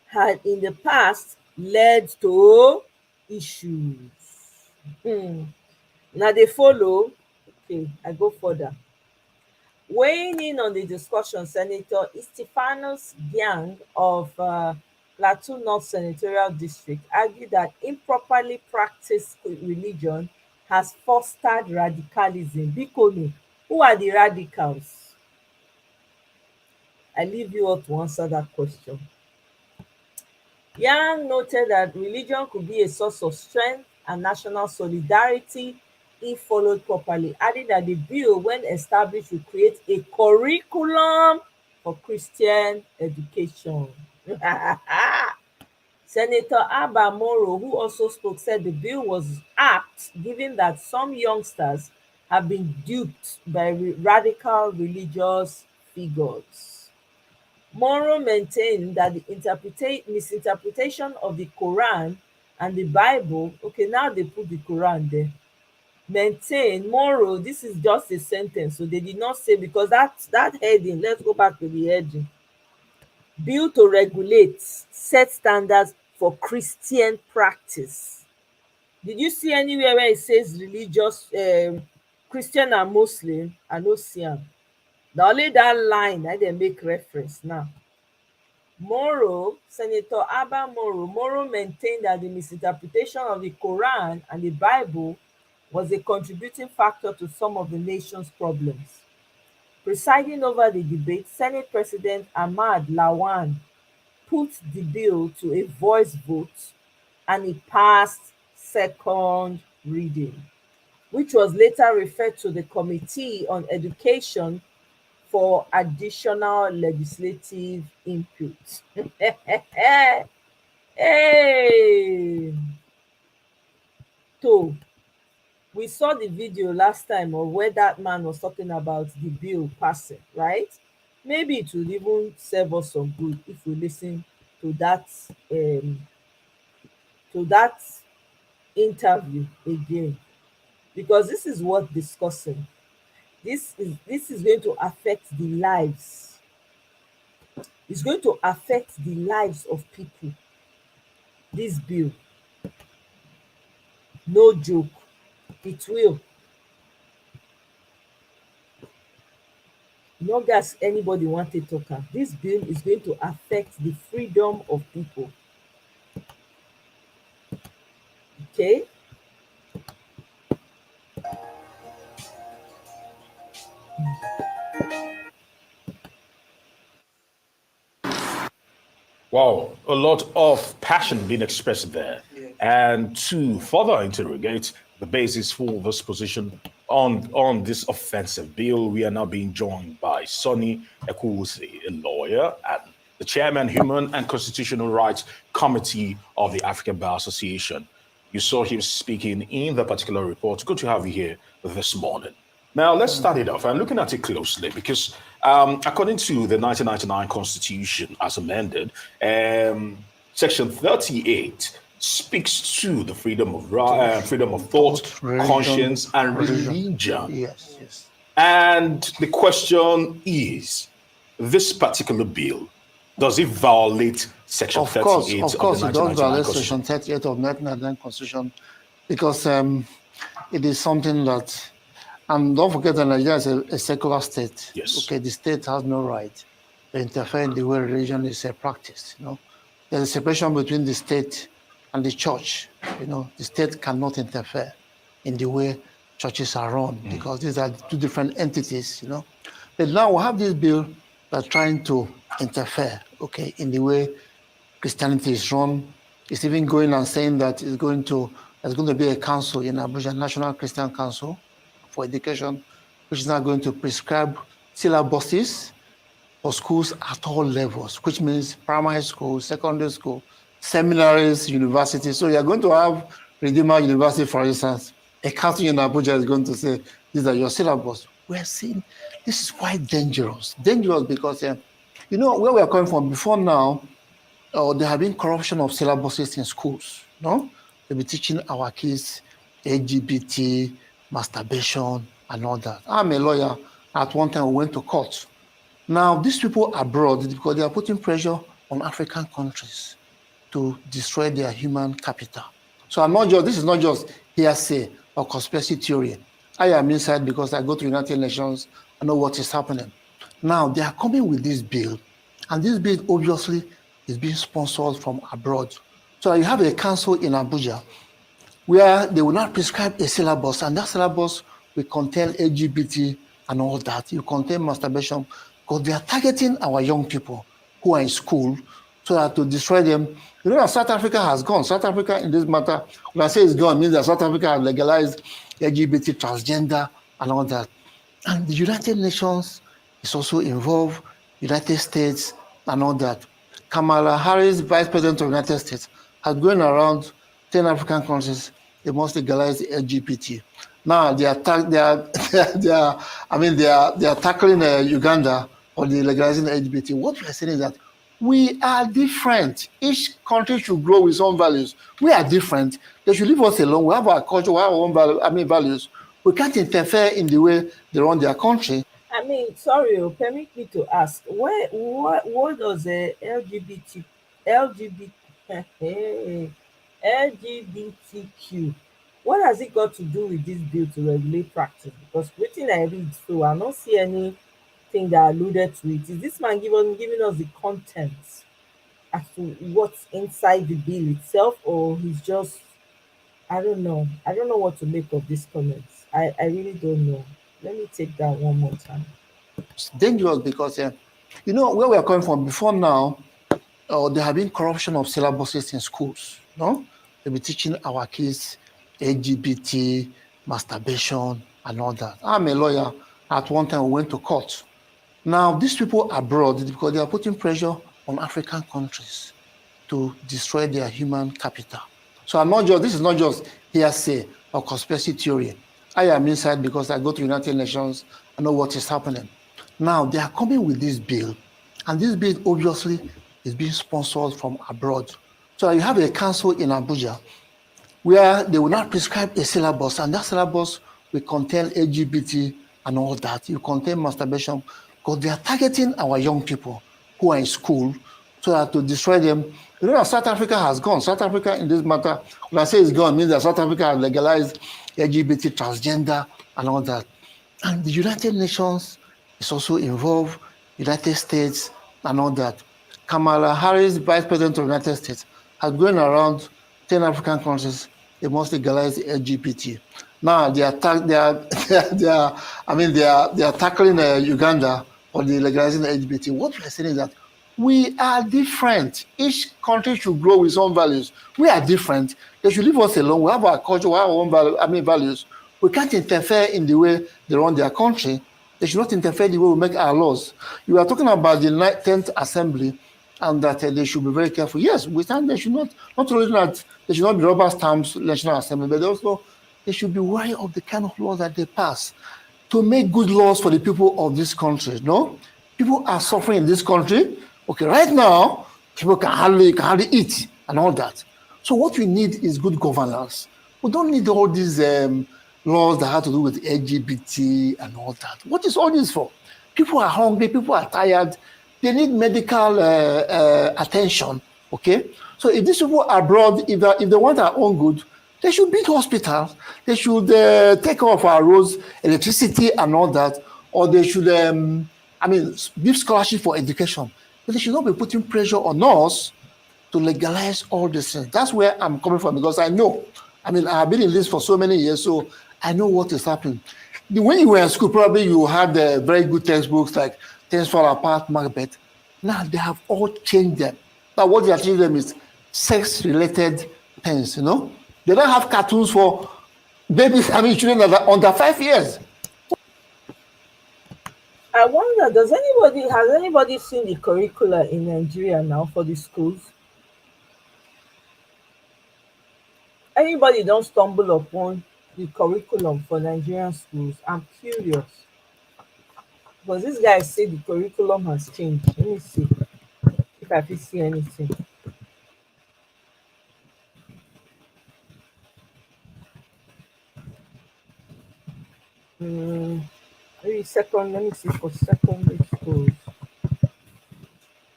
had in the past led to issues. Now they follow. Okay, I go further. Weighing in on the discussion, Senator Stephanos Gyang of Plateau North Senatorial District, argued that improperly practiced religion has fostered radicalism. Bikonu, who are the radicals? I leave you all to answer that question. Yang noted that religion could be a source of strength and national solidarity if followed properly, adding that the bill, when established, will create a curriculum for Christian education. Senator Abba Moro, who also spoke, said the bill was apt given that some youngsters have been duped by radical religious figures. Moro maintained that the misinterpretation of the Quran and the Bible, okay, now they put the Quran there, maintain Moro, this is just a sentence, so they did not say, because that heading, let's go back to the heading. Bill to regulate, set standards for Christian practice. Did you see anywhere where it says religious, Christian and Muslim? I no see am. Na only that line na dey make reference now. Moro, Senator Abba Moro maintained that the misinterpretation of the Quran and the Bible was a contributing factor to some of the nation's problems. Presiding over the debate, Senate President Ahmad Lawan put the bill to a voice vote and it passed second reading, which was later referred to the Committee on Education for additional legislative input. Hey! So, we saw the video last time of where that man was talking about the bill passing, right? Maybe it will even serve us some good if we listen to that interview again, because this is worth discussing. This is going to affect the lives. It's going to affect the lives of people. This bill, no joke, it will. No gas anybody want to talk am. This bill is going to affect the freedom of people. Okay? Wow, a lot of passion being expressed there. And to further interrogate the basis for this position on this offensive bill, we are now being joined by Sonny Ekuwusi, a lawyer and the chairman, Human and Constitutional Rights Committee of the African Bar Association. You saw him speaking in the particular report. Good to have you here this morning. Now, let's start it off. I'm looking at it closely because according to the 1999 Constitution as amended, Section 38 speaks to the freedom of thought, conscience, and religion. Yes, yes. And the question is, this particular bill, does it violate Section 38 of the course, it does 1999 violate Constitution? Section 38 of 1999 Constitution because it is something that, and don't forget that Nigeria is a secular state. Yes. Okay, the state has no right to interfere in the way religion is practiced. You know, there's a separation between the state and the church. You know, the state cannot interfere in the way churches are run because these are two different entities. You know, but now we have this bill that's trying to interfere, okay, in the way Christianity is run. It's even going and saying that there's going to be a council in Abuja, National Christian Council for Education, which is now going to prescribe syllabuses for schools at all levels, which means primary school, secondary school, seminaries, universities. So you're going to have Redeemer University, for instance, a council in Abuja is going to say, these are your syllabus. We're seeing this is quite dangerous. Dangerous because, you know, where we are coming from before now, there have been corruption of syllabuses in schools. No, they'll be teaching our kids LGBT, masturbation, and all that. I'm a lawyer. At one time, we went to court. Now, these people abroad, because they are putting pressure on African countries to destroy their human capital. So this is not just hearsay or conspiracy theory. I am inside because I go to United Nations, I know what is happening. Now, they are coming with this bill, and this bill obviously is being sponsored from abroad. So you have a council in Abuja where they will not prescribe a syllabus, and that syllabus will contain LGBT and all that. You contain masturbation, because they are targeting our young people who are in school so that to destroy them. You know that South Africa has gone. South Africa in this matter, when I say it's gone, it means that South Africa has legalized LGBT, transgender, and all that. And the United Nations is also involved, United States, and all that. Kamala Harris, Vice President of the United States, has going around 10 African countries. They must legalize the LGBT. Now they are tackling Uganda on the legalizing the LGBT. What we are saying is that we are different. Each country should grow with its own values. We are different. They should leave us alone. We have our culture, we have our own values. We can't interfere in the way they run their country. I mean, sorry, permit me to ask, what does a LGBTQ, what has it got to do with this bill to regulate practice? Because within I read, so I don't see anything that alluded to it. Is this man giving us the contents as to what's inside the bill itself, or he's just, I don't know. I don't know what to make of these comments. I really don't know. Let me take that one more time. It's dangerous because, you know, where we are coming from before now, there have been corruption of syllabuses in schools. No, they'll be teaching our kids LGBT, masturbation, and all that. I'm a lawyer. At one time, we went to court. Now, these people abroad, because they are putting pressure on African countries to destroy their human capital. So this is not just hearsay or conspiracy theory. I am inside because I go to United Nations, I know what is happening. Now, they are coming with this bill, and this bill obviously is being sponsored from abroad. So you have a council in Abuja where they will not prescribe a syllabus, and that syllabus will contain LGBT and all that. You contain masturbation, because they are targeting our young people who are in school so that to destroy them. You know that South Africa has gone. South Africa in this matter, when I say it's gone, it means that South Africa has legalized LGBT, transgender, and all that. And the United Nations is also involved, United States, and all that. Kamala Harris, Vice President of the United States, has going around 10 African countries. They must legalize the LGBT. Now they are tackling Uganda for the legalizing the LGBT. What we are saying is that we are different. Each country should grow with its own values. We are different. They should leave us alone. We have our culture, we have our own values. We can't interfere in the way they run their country. They should not interfere in the way we make our laws. You are talking about the 10th Assembly, and that they should be very careful. Yes, we stand. They should not only that they should not be rubber stamps, National Assembly, but also they should be wary of the kind of laws that they pass to make good laws for the people of this country. No, people are suffering in this country. Okay, right now, people can hardly eat and all that. So what we need is good governance. We don't need all these laws that have to do with LGBT and all that. What is all this for? People are hungry, people are tired, they need medical attention, okay? So if these people are abroad, if they want our own good, they should build hospitals, they should take care of our roads, electricity and all that, or they should, give scholarship for education. But they should not be putting pressure on us to legalize all these things. That's where I'm coming from, because I know. I've been in this for so many years, so I know what is happening. When you were in school, probably you had very good textbooks like Things Fall Apart, Macbeth. Now they have all changed them. Now what they are teaching them is sex-related things, you know? They don't have cartoons for babies, children that are under 5 years. I wonder, has anybody seen the curricula in Nigeria now for the schools? Anybody don't stumble upon the curriculum for Nigerian schools? I'm curious. Because these guys say the curriculum has changed. Let me see if I can see anything. Let me see for secondary schools.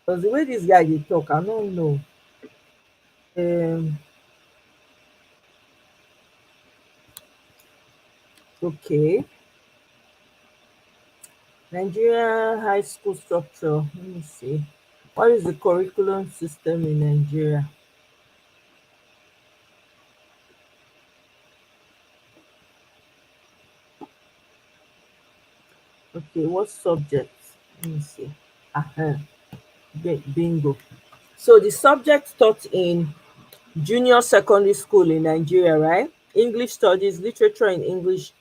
Because the way this guy they talk, I don't know. Okay. Nigeria high school structure. Let me see. What is the curriculum system in Nigeria? Okay, what subjects? Let me see. Uh-huh. Bingo. So the subjects taught in junior secondary school in Nigeria, right? English studies, literature in English,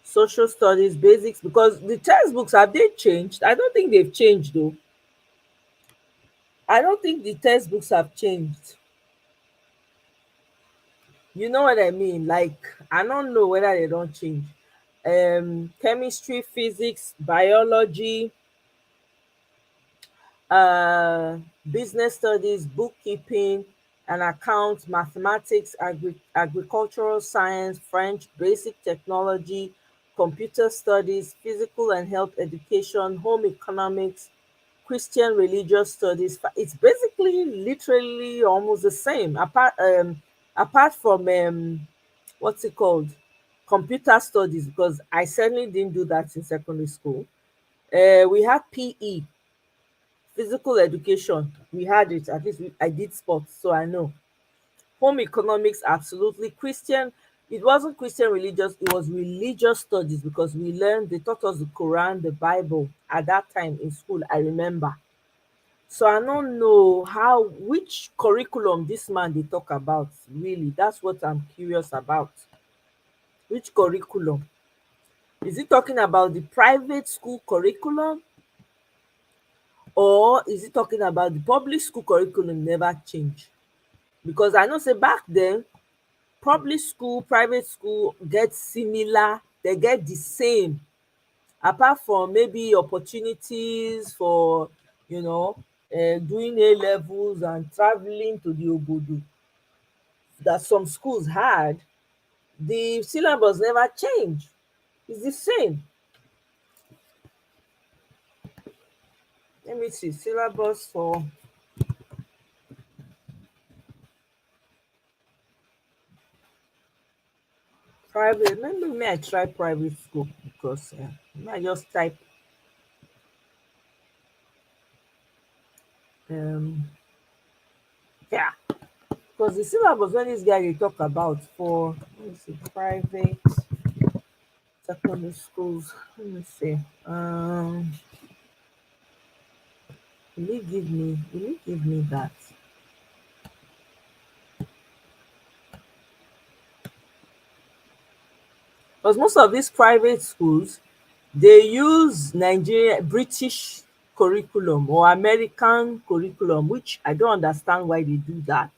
social studies, basics, because the textbooks, have they changed? I don't think they've changed though. I don't think the textbooks have changed. You know what I mean? Like, I don't know whether they don't change. Chemistry, physics, biology, uh, business studies, bookkeeping and accounts, mathematics, agricultural science, French, basic technology, computer studies, physical and health education, home economics, Christian religious studies. It's basically literally almost the same, apart from what's it called? Computer studies, because I certainly didn't do that in secondary school. We had PE, physical education. We had it, at least I did sports, so I know. Home economics, absolutely. Christian, it wasn't Christian religious, it was religious studies, because they taught us the Quran, the Bible at that time in school, I remember. So I don't know which curriculum this man they talk about, really. That's what I'm curious about. Which curriculum? Is he talking about the private school curriculum, or is he talking about the public school curriculum never change? Because I know say back then, public school, private school get similar, they get the same, apart from maybe opportunities for, doing A levels and traveling to the obodo that some schools had. The syllabus never change. It's the same. Let me see, syllabus for private. Maybe I try private school, because I just type yeah, because the syllabus when this guy dey talk about for, let me see, private secondary schools, let me see, will he give me that? Because most of these private schools, they use British curriculum or American curriculum, which I don't understand why they do that,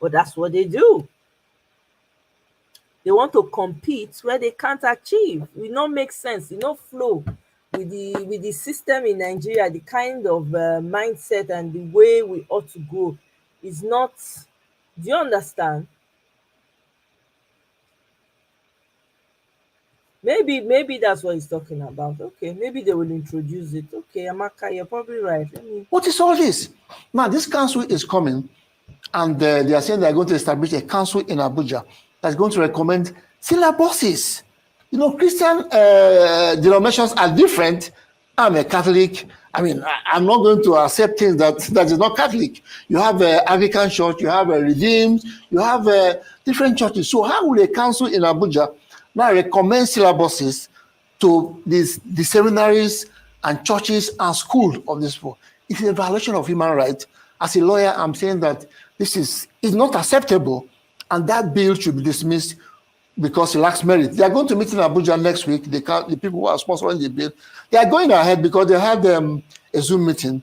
but that's what they do. They want to compete where they can't achieve. It no make sense, it no flow with the system in Nigeria, the kind of mindset and the way we ought to go is not. Do you understand? Maybe that's what he's talking about. Okay, maybe they will introduce it. Okay, Amaka, you're probably right. What is all this? Now, this council is coming, and they are saying they are going to establish a council in Abuja that's going to recommend syllabuses. You know, Christian denominations are different. I'm a Catholic. I mean, I'm not going to accept things that is not Catholic. You have Anglican church, you have Redeemed, you have different churches. So how will a council in Abuja now recommend syllabuses to the seminaries and churches and schools of this world? It's a violation of human rights. As a lawyer, I'm saying that this is not acceptable, and that bill should be dismissed because it lacks merit. They are going to meet in Abuja next week. The people who are sponsoring the bill, they are going ahead because they had a Zoom meeting.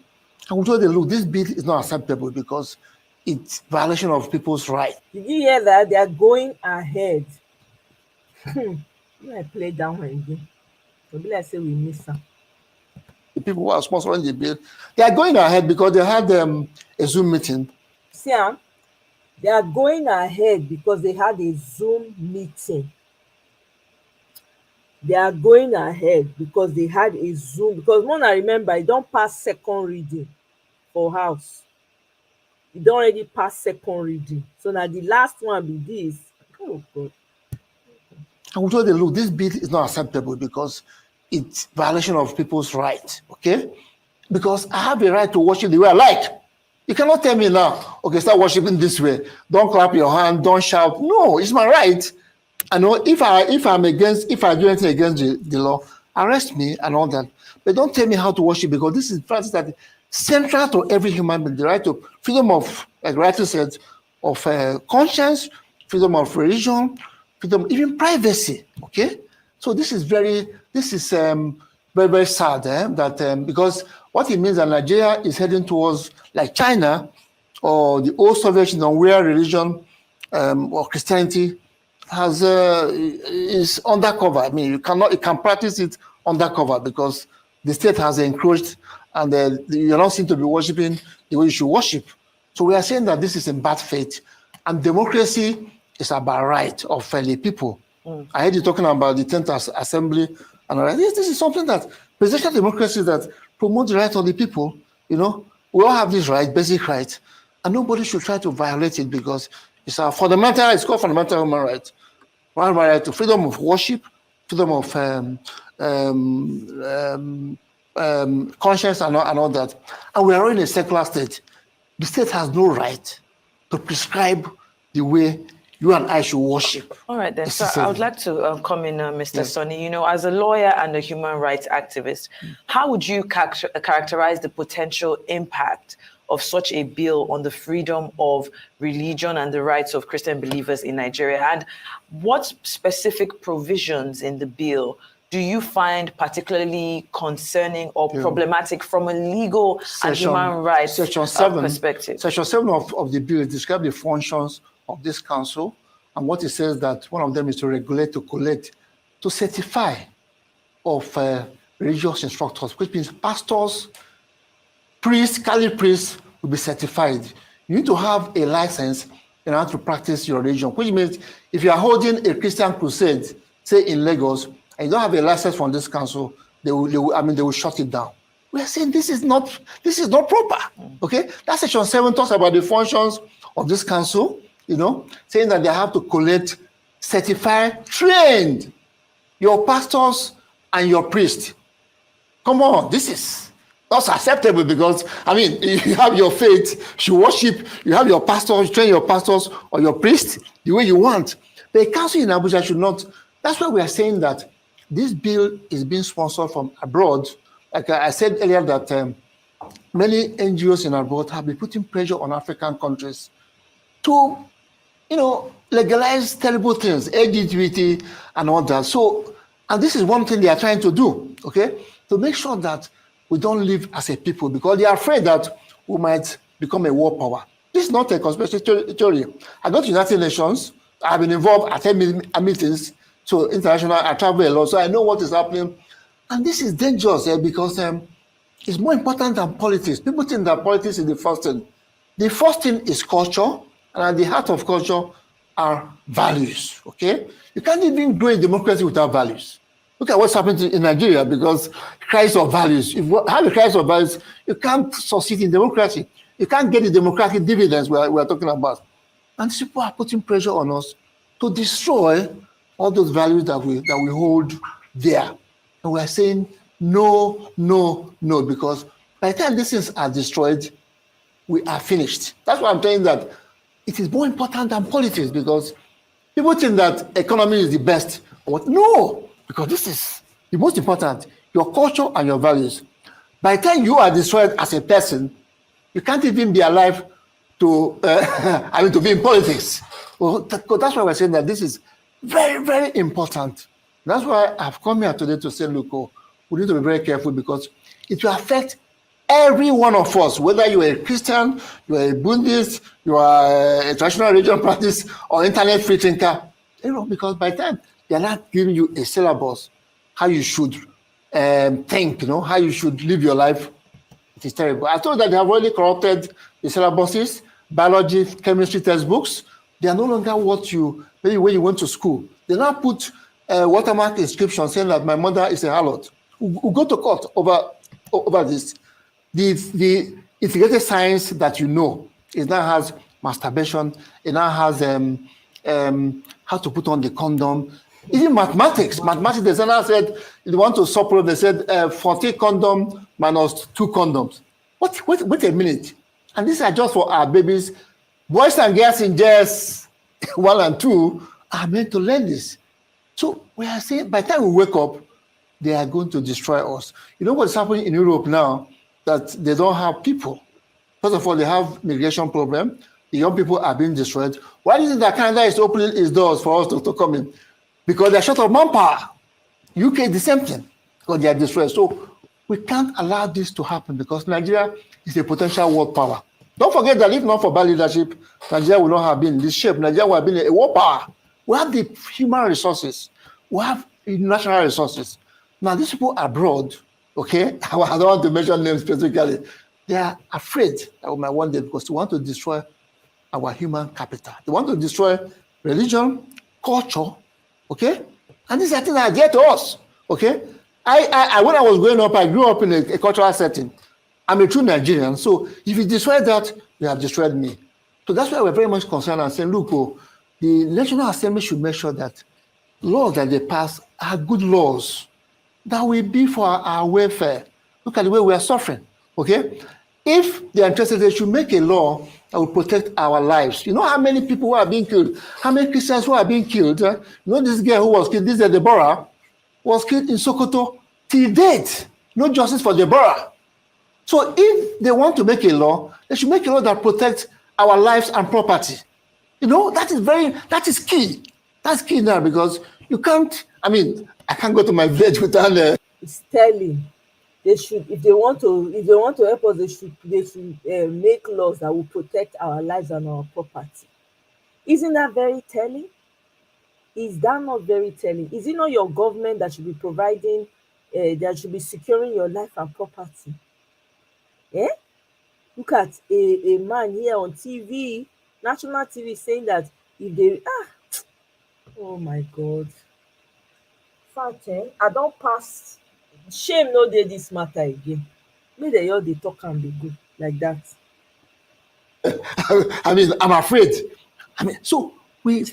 And we told them, look, this bill is not acceptable because it's violation of people's rights. Did you hear that? They are going ahead. I play down again. Maybe I say we miss them. The people who are sponsoring the bill, they are going ahead because they had a Zoom meeting. See, they are going ahead because they had a Zoom meeting. They are going ahead because they had a Zoom. Because when I remember, I don't pass second reading for House. You don't already pass second reading. So now the last one be this. Oh God. And we told them, look, this bill is not acceptable because it's violation of people's rights. Okay? because I have a right to worship the way I like. You cannot tell me now, okay, start worshiping this way. Don't clap your hand, don't shout. No, it's my right. I know if I do anything against the law, arrest me and all that. But don't tell me how to worship, because this is practice that central to every human being, the right to freedom of, like rightly said, of conscience, freedom of religion, freedom, even privacy. Okay, so this is very, very sad that because what it means that Nigeria is heading towards like China or the old Soviet Union, where religion or Christianity is undercover. I mean, you can practice it undercover because the state has encroached and you're not seen to be worshiping the way you should worship. So we are saying that this is in bad faith, and democracy is about right of fellow people. I heard you talking about the 10th Assembly, and this is something that presidential democracy that promotes the right of the people. You know, we all have this right, basic right, and nobody should try to violate it because it's our fundamental. It's called fundamental human right. One right to freedom of worship, freedom of conscience, and all that. And we are in a secular state. The state has no right to prescribe the way you and I should worship. All right, then. So I would like to come in, Mr. Sonny. You know, as a lawyer and a human rights activist, how would you characterize the potential impact of such a bill on the freedom of religion and the rights of Christian believers in Nigeria? And what specific provisions in the bill do you find particularly concerning or problematic from a legal and human rights perspective? Section 7 of the bill describes the functions of this council, and what it says that one of them is to regulate, to collect, to certify of religious instructors, which means pastors, priests, Catholic priests will be certified. You need to have a license in order to practice your religion, which means if you are holding a Christian crusade, say in Lagos, and you don't have a license from this council, they will shut it down. We are saying this is not proper. Okay, that section 7 talks about the functions of this council, you know, saying that they have to collect, certify, train your pastors and your priests. Come on, this is not acceptable because, I mean, you have your faith, you worship, you have your pastors, you train your pastors or your priests the way you want. The council in Abuja should not. That's why we are saying that this bill is being sponsored from abroad. Like I said earlier that many NGOs in abroad have been putting pressure on African countries to, you know, legalize terrible things, LGBT and all that. So, and this is one thing they are trying to do, okay? To make sure that we don't live as a people because they are afraid that we might become a world power. This is not a conspiracy theory. I go to United Nations. I've been involved at meetings. So international, I travel a lot, so I know what is happening. And this is dangerous because it's more important than politics. People think that politics is the first thing. The first thing is culture, and at the heart of culture are values, okay? You can't even grow a democracy without values. Look at what's happening in Nigeria because crisis of values. If you have a crisis of values, you can't succeed in democracy. You can't get the democratic dividends we are talking about. And people are putting pressure on us to destroy all those values that we hold there. And we're saying no, no, no, because by the time these things are destroyed, we are finished. That's why I'm saying that it is more important than politics because people think that economy is the best. No, because this is the most important, your culture and your values. By the time you are destroyed as a person, you can't even be alive to, to be in politics. Well, that's why we're saying that this is very, very important. That's why I've come here today to say, look, we need to be very careful because it will affect every one of us, whether you are a Christian, you are a Buddhist, you are a traditional religion practice, or internet free thinker. You know, because by the time they are not giving you a syllabus, how you should think, you know, how you should live your life, it is terrible. I thought that they have already corrupted the syllabuses, biology, chemistry textbooks. They are no longer what you, maybe when you went to school. They now put a watermark inscription saying that my mother is a harlot. We'll go to court over this. The integrated science that you know, it now has masturbation, it now has how to put on the condom, Even mathematics, the center said, they want to support, they said 40 condoms minus 2 condoms. Wait a minute. And these are just for our babies. Boys and girls in JS 1 and 2 are meant to learn this. So we are saying, by the time we wake up, they are going to destroy us. You know what's happening in Europe now? That they don't have people. First of all, they have migration problem. The young people are being destroyed. Why is it that Canada is opening its doors for us to come in? Because they're short of manpower. UK, the same thing, because they are destroyed. So we can't allow this to happen because Nigeria is a potential world power. Don't forget that if not for bad leadership, Nigeria would not have been in this shape. Nigeria would have been a world power. We have the human resources. We have natural resources. Now, these people abroad, okay, I don't want to mention names specifically, they are afraid that we might one day because they want to destroy our human capital. They want to destroy religion, culture, okay? And these are things that are dear to us, okay? I when I was growing up, I grew up in a cultural setting. I'm a true Nigerian, so if you destroy that, you have destroyed me. So that's why we're very much concerned and saying, look, the National Assembly should make sure that laws that they pass are good laws that will be for our welfare. Look at the way we are suffering, okay? If they are interested, they should make a law that will protect our lives. You know how many people who are being killed? How many Christians who are being killed? You know this girl who was killed, this is Deborah, was killed in Sokoto till date. No justice for Deborah. So if they want to make a law, they should make a law that protects our lives and property. You know, that is key. That's key now because you can't, I can't go to my village without It's telling. They should, if they want to help us, they should make laws that will protect our lives and our property. Isn't that very telling? Is that not very telling? Is it not your government that should be providing, that should be securing your life and property? Eh? Look at a man here on TV, national TV, saying that if they oh my God. Fact, I don't pass. Shame no dey this matter again. Make they all dey talk and be good like that. I'm afraid. So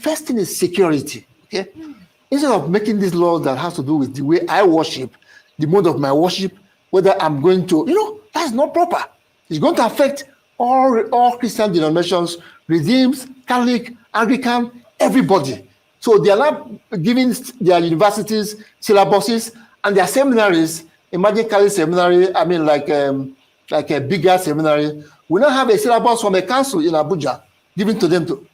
first thing is security. Okay, instead of making this law that has to do with the way I worship, the mode of my worship, whether I'm going to, that's not proper. It's going to affect all Christian denominations, Redeems, Catholic, Anglican, everybody. So they are not giving their universities syllabuses and their seminaries. Imagine Catholic seminary, like a bigger seminary. We now have a syllabus from a council in Abuja given to them to.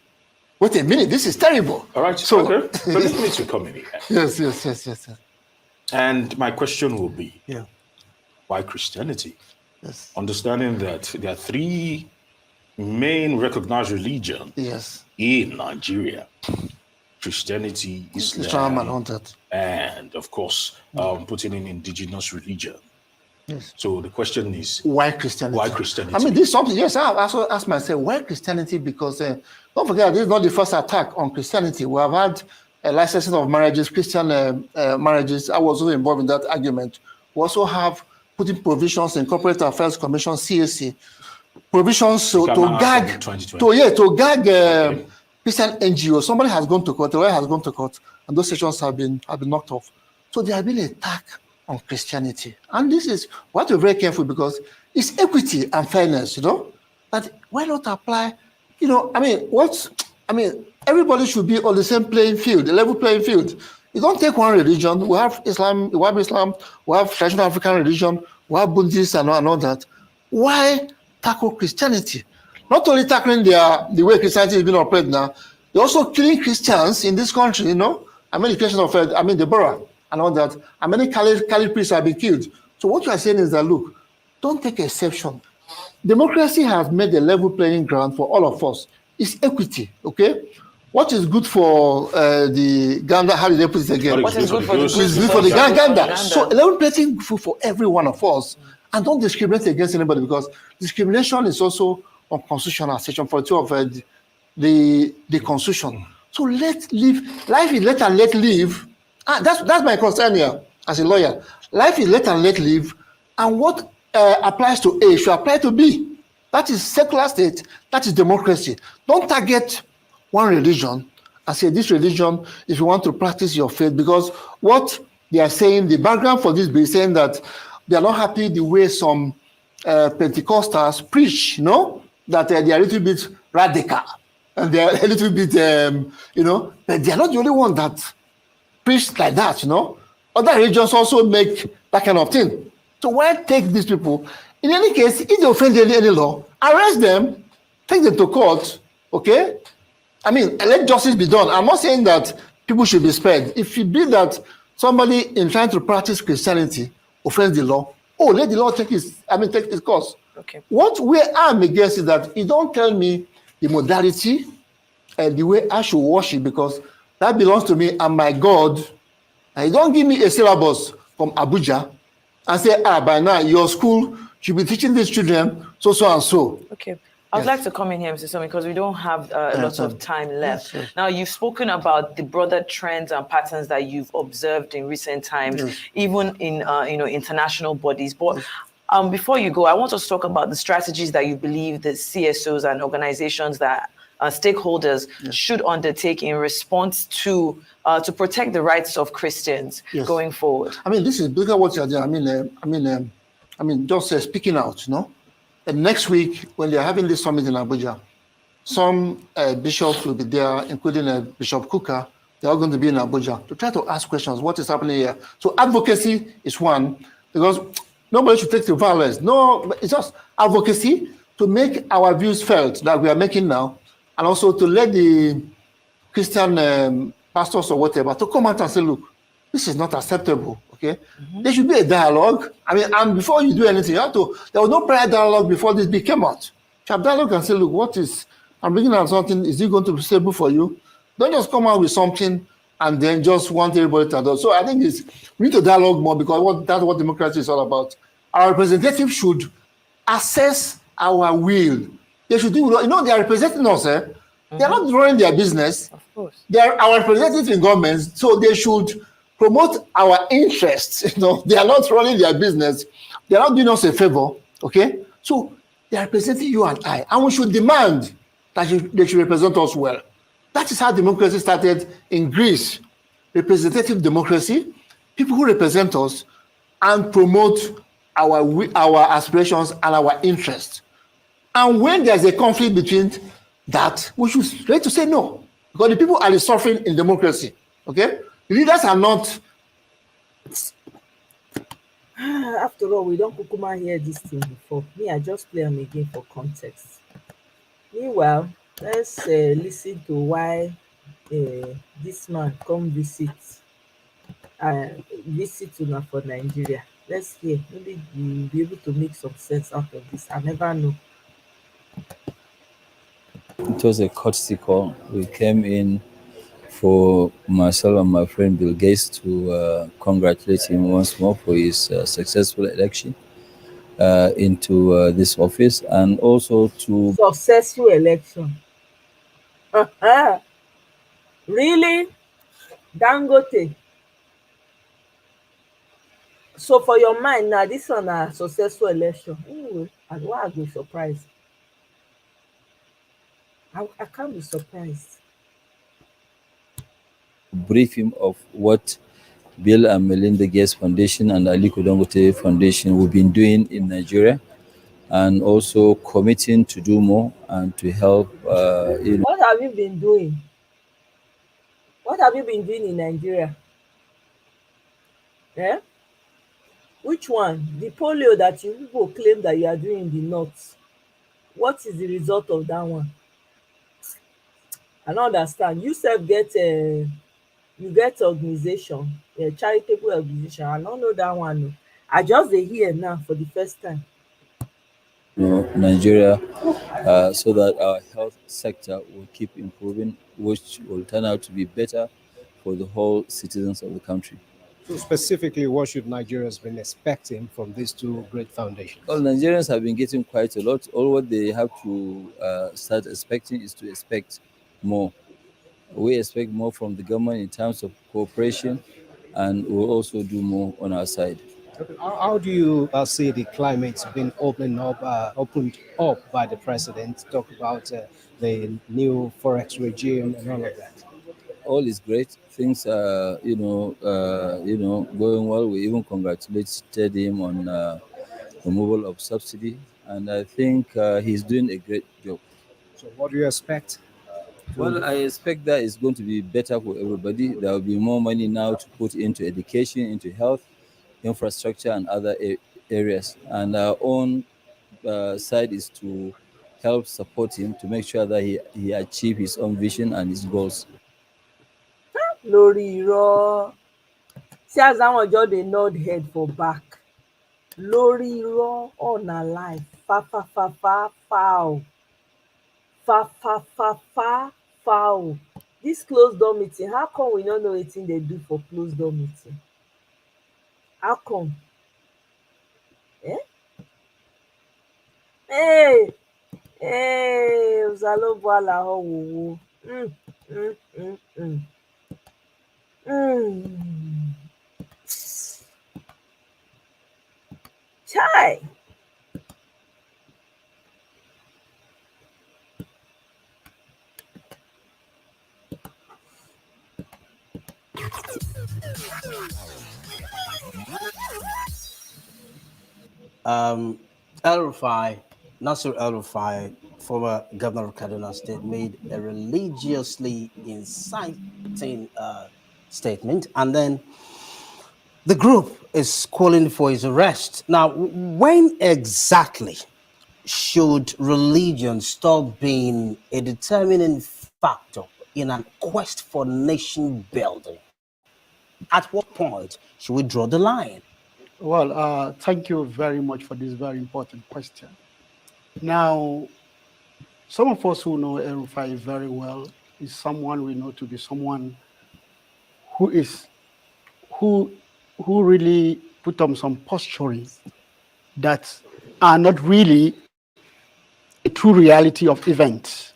Wait a minute, this is terrible. All right, so okay. Permit me to come in here. Yes. And my question will be, why Christianity? Yes. Understanding that there are 3 main recognized religions in Nigeria. Christianity, Islam, and of course, putting in indigenous religion. Yes. So the question is, why Christianity? Why Christianity? This is something, yes, I also asked myself, why Christianity? Because don't forget, this is not the first attack on Christianity. We have had a licensing of marriages, Christian marriages. I was also involved in that argument. We also have putting provisions in Corporate Affairs Commission, CAC, provisions to gag Christian NGO. Somebody has gone to court, a lawyer has gone to court, and those sessions have been knocked off. So there have been an attack on Christianity. And this is what we're very careful because it's equity and fairness, But why not apply, everybody should be on the same playing field, a level playing field. You don't take one religion. We have Islam, we have traditional African religion, we have Buddhists and all that. Why tackle Christianity? Not only tackling the way Christianity is being operated now, they're also killing Christians in this country, the case of Deborah and all that. And many Catholic priests have been killed. So what you are saying is that, look, don't take exception. Democracy has made a level playing ground for all of us. It's equity, okay? What is good for the Ganda? How did they put it again? What is good for the Ganda? So a level playing field for every one of us. And don't discriminate against anybody because discrimination is also unconstitutional, section 42 of the Constitution. So let live. Life is let and let live. That's my concern here as a lawyer. Life is let and let live. And what applies to A should apply to B. That is secular state. That is democracy. Don't target one religion I say this religion, if you want to practice your faith, because what they are saying, the background for this bill is saying that they are not happy the way some Pentecostals preach, you know, that they are a little bit radical and they are a little bit, you know, but they are not the only one that preach like that, you know. Other religions also make that kind of thing. So why take these people? In any case, if they offend any law, arrest them, take them to court, okay? I mean, let justice be done. I'm not saying that people should be spared. If you be that somebody in trying to practice Christianity offends the law, let the law take its course. Okay. What we am against is that you don't tell me the modality and the way I should worship, because that belongs to me and my God. And you don't give me a syllabus from Abuja and say, by now your school should be teaching these children so and so. Okay. I would like to come in here, Mr. Somi, because we don't have a lot of time left. Yes. Now, you've spoken about the broader trends and patterns that you've observed in recent times, even in international bodies. But before you go, I want us to talk about the strategies that you believe the CSOs and organizations that stakeholders should undertake in response to protect the rights of Christians going forward. I mean, this is bigger what you're doing. I mean, just speaking out, you know. And next week, when they're having this summit in Abuja, some bishops will be there, including Bishop Kuka. They're all going to be in Abuja to try to ask questions. What is happening here? So advocacy is one, because nobody should take to violence. No, it's just advocacy to make our views felt that we are making now, and also to let the Christian pastors or whatever to come out and say, look, this is not acceptable. Okay, there should be a dialogue. I mean, and before you do anything, you have to. There was no prior dialogue before this came out. You have dialogue and say, look, I'm bringing out something. Is it going to be stable for you? Don't just come out with something and then just want everybody to adopt. So I think we need to dialogue more, because that's what democracy is all about. Our representatives should assess our will. They should do. You know, they are representing us. They are not running their business. Of course, they are our representatives in government, so they should promote our interests. You know, they are not running their business. They are not doing us a favor. Okay, so they are representing you and I, and we should demand that they should represent us well. That is how democracy started in Greece. Representative democracy, people who represent us and promote our aspirations and our interests. And when there's a conflict between that, we should try to say no, because the people are suffering in democracy. Okay. Leaders are not. After all, we don't kukuma hear this thing before. Me, I just play them again for context. Meanwhile, let's listen to why this man come visit una for Nigeria. Let's hear. Maybe we'll be able to make some sense out of this. I never know. It was a courtesy call. We came in for myself and my friend Bill Gates to congratulate him once more for his successful election into this office, and also to... Successful election. Really? Dangote. So for your mind now, this one a successful election. Anyway, and why I be surprised? I can't be surprised. Brief him of what Bill and Melinda Gates Foundation and Aliko Dangote Foundation we've been doing in Nigeria, and also committing to do more and to help. What have you been doing? What have you been doing in Nigeria? Yeah? Which one? The polio that you people claim that you are doing in the north. What is the result of that one? I don't understand. You self get you get organization, a charitable organization. I don't know that one. I just dey hear now for the first time. Nigeria, so that our health sector will keep improving, which will turn out to be better for the whole citizens of the country. So specifically, what should Nigerians been expecting from these two great foundations? Well, Nigerians have been getting quite a lot. All what they have to start expecting is to expect more. We expect more from the government in terms of cooperation, and we'll also do more on our side. How do you see the climate being opened up by the president? Talk about the new forex regime and all of that. all is great. Things are, going well. We even congratulated him on removal of subsidy, and I think he's doing a great job. So what do you expect? Well, I expect that it's going to be better for everybody. There will be more money now to put into education, into health, infrastructure, and other areas. And our own side is to help support him to make sure that he achieve his own vision and his goals. Lórí irọ́, see as that one just dey nod head for back. Lórí irọ́, all na lie. Fa fa fa fa foul. Fa fa fa fa foul. This closed door meeting, how come we no know wetin dey do for closed door meeting? How come? Hey, Uzalobo alaho wowo. Chai. El-Rufai, Nasir El-Rufai, former governor of Kaduna State, made a religiously inciting statement, and then the group is calling for his arrest. Now, when exactly should religion stop being a determining factor in a quest for nation building? At what point should we draw the line? Well, thank you very much for this very important question. Now, some of us who know El-Rufai very well is someone we know to be someone who really put on some posturing that are not really a true reality of events.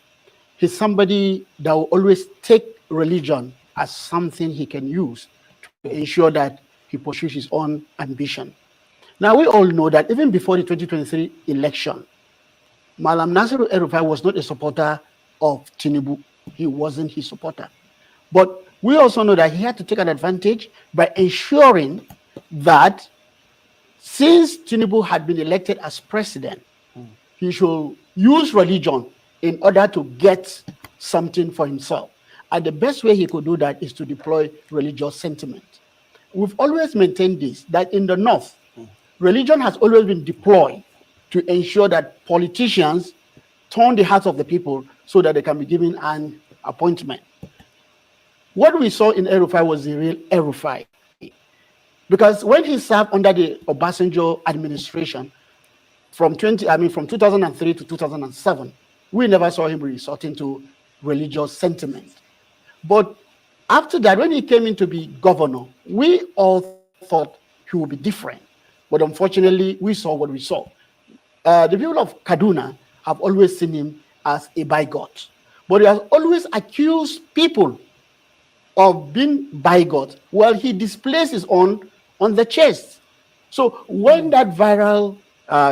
He's somebody that will always take religion as something he can use to ensure that he pursues his own ambition. Now, we all know that even before the 2023 election, Malam Nasir El-Rufai was not a supporter of Tinubu. He wasn't his supporter. But we also know that he had to take an advantage by ensuring that since Tinubu had been elected as president, he should use religion in order to get something for himself. And the best way he could do that is to deploy religious sentiment. We've always maintained this, that in the North, religion has always been deployed to ensure that politicians turn the hearts of the people so that they can be given an appointment. What we saw in El-Rufai was the real El-Rufai. Because when he served under the Obasanjo administration from 2003 to 2007, we never saw him resorting to religious sentiment. But after that, when he came in to be governor, we all thought he would be different. But unfortunately, we saw what we saw. The people of Kaduna have always seen him as a bigot. But he has always accused people of being bigot while he displays his own on the chest. So when that viral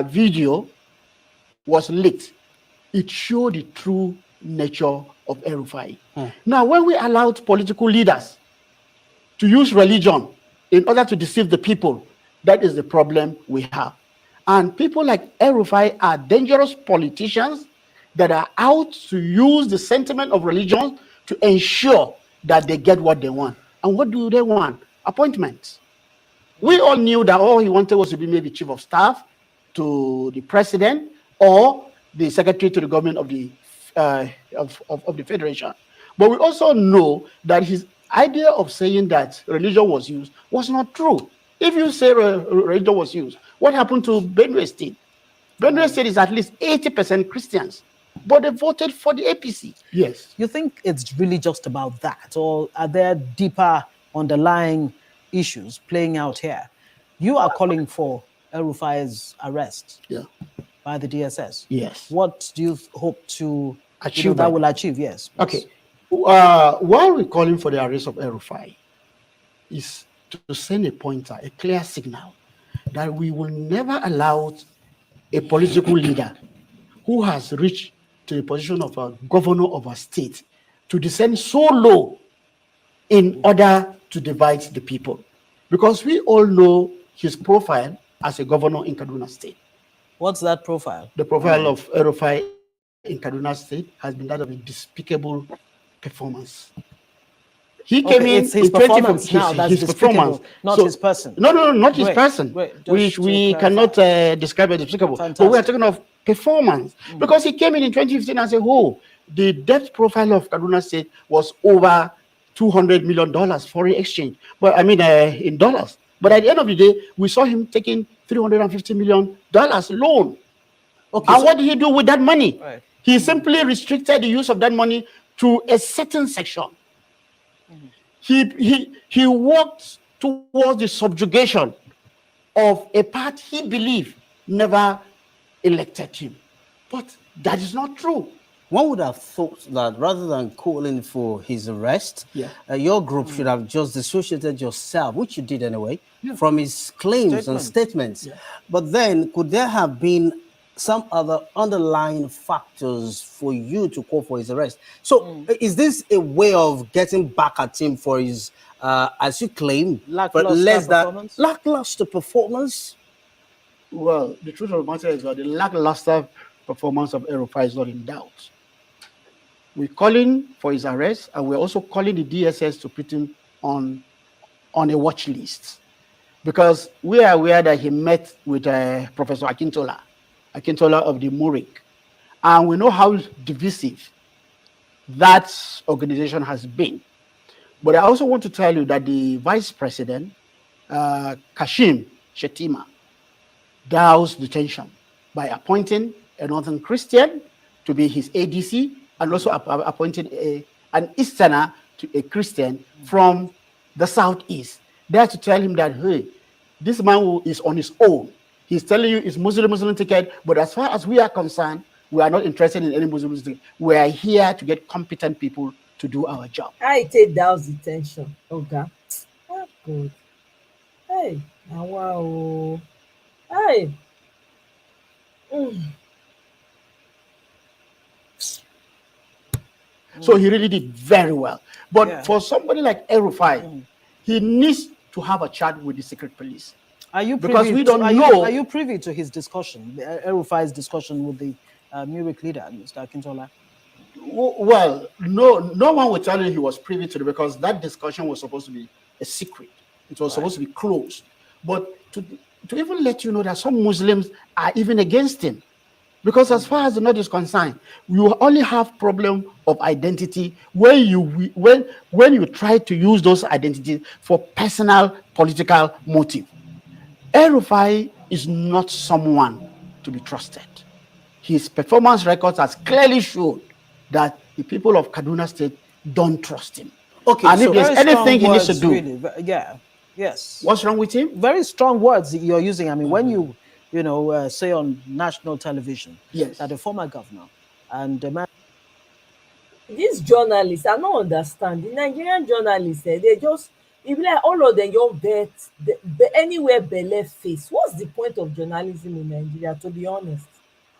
video was leaked, it showed the true nature of El-Rufai. Now, when we allowed political leaders to use religion in order to deceive the people, that is the problem we have. And people like El-Rufai are dangerous politicians that are out to use the sentiment of religion to ensure that they get what they want. And what do they want? Appointments. We all knew that all he wanted was to be maybe chief of staff to the president or the secretary to the government of the federation. But we also know that his idea of saying that religion was used was not true. If you say religion was used, what happened to Benue State? Benue State is at least 80% Christians, but they voted for the APC. Yes. You think it's really just about that, or are there deeper underlying issues playing out here? You are calling for El-Rufai's arrest by the DSS. Yes. What do you hope to achieve that will achieve? Yes. Okay. Why we're calling for the arrest of El-Rufai is to send a pointer, a clear signal that we will never allow a political leader who has reached to the position of a governor of a state to descend so low in order to divide the people. Because we all know his profile as a governor in Kaduna State. What's that profile? The profile of Erufai in Kaduna State has been that of a despicable performance. He came in it's his 2015. performance now that's his despicable, not his person. No, not his Great, person. great. We cannot describe it as despicable. But we are talking of performance. Because he came in 2015 as a whole. The debt profile of Kaduna State was over $200 million foreign exchange. But I mean, in dollars. But at the end of the day, we saw him taking $350 million loan. Okay, and what did he do with that money? Right. He simply restricted the use of that money to a certain section. He worked towards the subjugation of a part he believed never elected him. But that is not true. One would have thought that rather than calling for his arrest, your group should have just dissociated yourself, which you did anyway, from his claims and statements. But then, could there have been some other underlying factors for you to call for his arrest? So, is this a way of getting back at him for his, as you claim, lackluster performance? Well, the truth of the matter is that the lackluster performance of Erufai is not in doubt. We're calling for his arrest, and we're also calling the DSS to put him on a watch list, because we are aware that he met with Professor Akintola of the Murik, and we know how divisive that organization has been. But I also want to tell you that the Vice President, Kashim Shettima, doused the tension by appointing a Northern Christian to be his ADC, and also appointed an Easterner to a Christian from the Southeast. There to tell him that, hey, this man is on his own. He's telling you it's Muslim ticket, but as far as we are concerned, we are not interested in any Muslim ticket. We are here to get competent people to do our job. I take down the tension. Okay. Oh, good. Hey, wow. Hey. So he really did very well. But for somebody like Erufai, he needs to have a chat with the secret police. Are you because privy we don't to, know? Are you privy to his discussion, Erufai's discussion with the Murik leader, Mr. Akintola? Well, no one will tell you he was privy to it, because that discussion was supposed to be a secret. It was supposed to be closed. But to even let you know that some Muslims are even against him. Because as far as the North is concerned, you only have problem of identity when you try to use those identities for personal political motive. Erufai is not someone to be trusted. His performance records has clearly shown that the people of Kaduna State don't trust him. Okay, and so if there's anything he needs to do, really, yes. What's wrong with him? Very strong words you're using. I mean, when you say on national television that the former governor and the man. These journalists, I don't understand. The Nigerian journalists, they just, if like all of them, you bet anywhere belle face. What's the point of journalism in Nigeria, to be honest?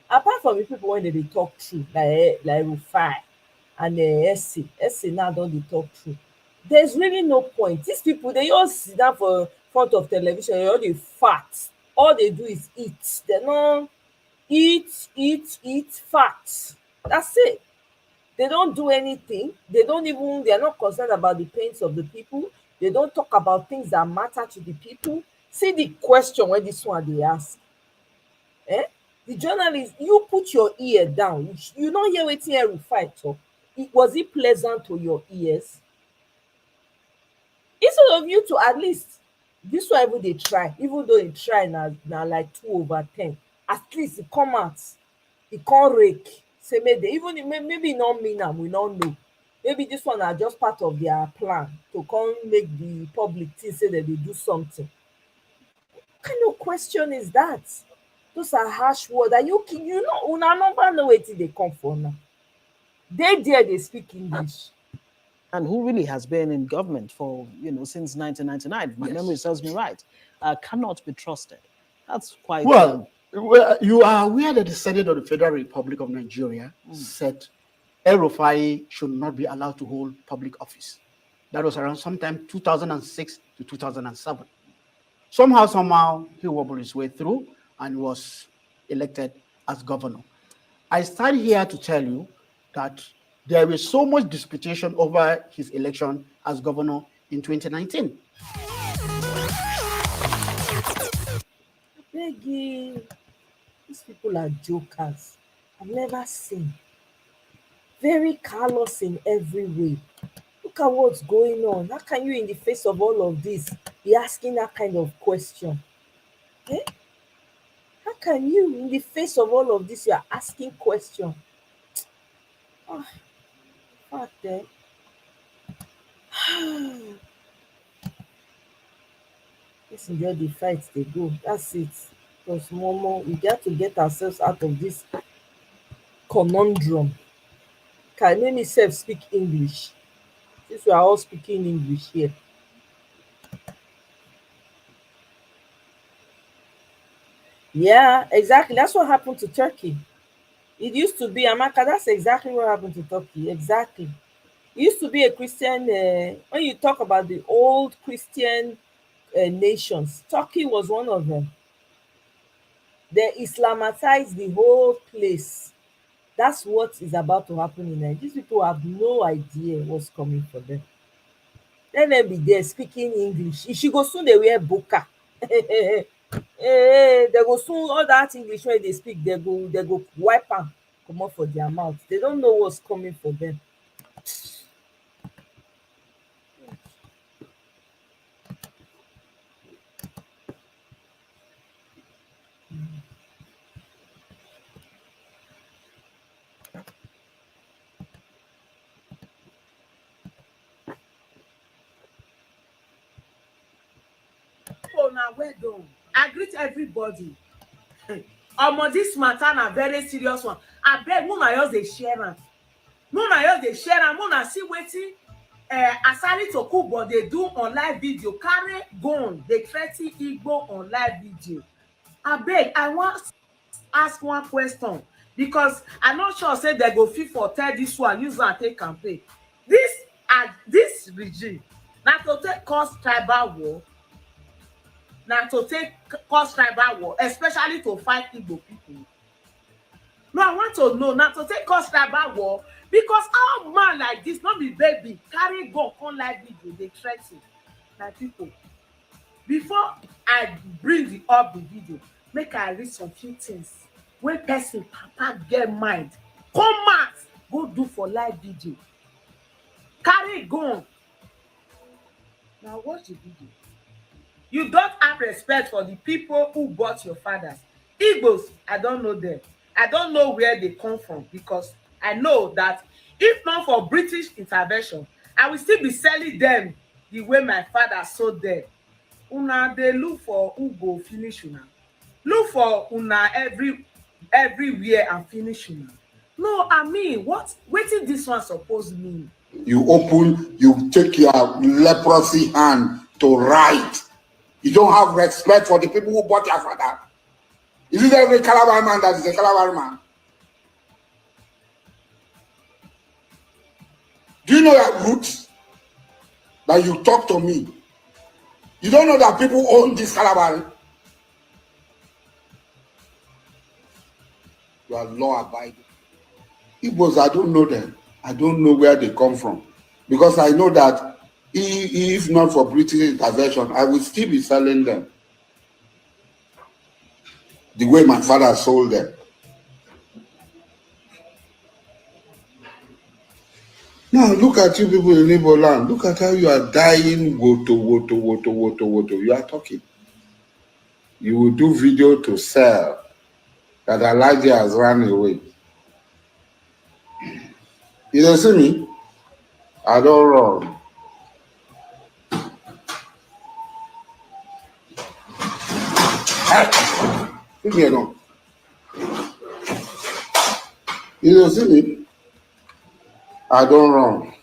Apart from the people when they talk true, like Rufai and SC now don't talk true. There's really no point. These people, they all sit down for front of television, they all they fat. All they do is eat. They don't eat, fat. That's it. They don't do anything. They're not concerned about the pains of the people. They don't talk about things that matter to the people. See the question when this one they ask. The journalist, you put your ear down. You don't hear what Rufai talk. Was it pleasant to your ears? Instead of you to at least, this one even they try, even though they try now like 2/10, at least it come out, it can't rake. Say maybe even maybe not mean them, we don't know. Maybe this one are just part of their plan to come make the public think say that they do something. What kind of question is that? Those are harsh words that you know, una never know where they come from now. They speak English. And who really has been in government for, since 1999, if my memory serves me right, cannot be trusted. That's quite... Well, you are aware that the Senate of the Federal Republic of Nigeria said Erufai should not be allowed to hold public office. That was around sometime 2006 to 2007. Somehow, he wobbled his way through and was elected as governor. I stand here to tell you that there is so much disputation over his election as governor in 2019. Peggy, these people are jokers. I've never seen. Very callous in every way. Look at what's going on. How can you, in the face of all of this, be asking that kind of question? Eh? How can you, in the face of all of this, you are asking question? Oh, fuck that. Let's enjoy the fight they go. That's it. Because Momo, we got to get ourselves out of this conundrum. Can let me self speak English? Since we are all speaking English here. Yeah, exactly. That's what happened to Turkey. It used to be, Amaka, that's exactly what happened to Turkey. Exactly. It used to be a Christian, when you talk about the old Christian nations, Turkey was one of them. They Islamatized the whole place. That's what is about to happen in Nigeria. These people have no idea what's coming for them. Let them be there speaking English. If she go soon, they wear burqa. They go soon, all that English when they speak, they go wipe am comot for their mouth. They don't know what's coming for them. Oh, now well done. I greet everybody. This matter na very serious one. Abeg, una just dey share am. Una see wetin Asari Tokunbo dey do on live video. Carry gun dey threa ten Igbo on live video. Abeg, I wan ask one question because I no sure say they go fit for tell this one use am take campaign. This regime na to take cause tribal war. Especially to fight Igbo people. No, I want to know, na to take cause tribal war, because how man like this, not be baby, carry gun on live video, they threa ten my people. Before I bring up the video, make I read some few things. When person papa get mind, come out, go do for live video. Carry gun. Now watch the video. You don't have respect for the people who bought your fathers. Igbos, I don't know them. I don't know where they come from, because I know that if not for British intervention, I will still be selling them the way my father sold them. Una dey look for who go finish una. Look for una everywhere and finish una. No, I mean, wetin this one suppose mean? You take your leprosy hand to write. You don't have respect for the people who bought your father. Is it every Calabar man that is a Calabar man? Do you know your roots? That you talk to me. You don't know that people own this Calabar. You are law abiding. Igbos, I don't know them. I don't know where they come from. Because I know that if not for British intervention, I would still be selling them the way my father sold them. Now look at you people in Igbo land. Look at how you are dying. Woto. You are talking. You will do video to sell that Elijah has run away. You don't see me? I don't run. Leave me alone. You don't see me? I don't run.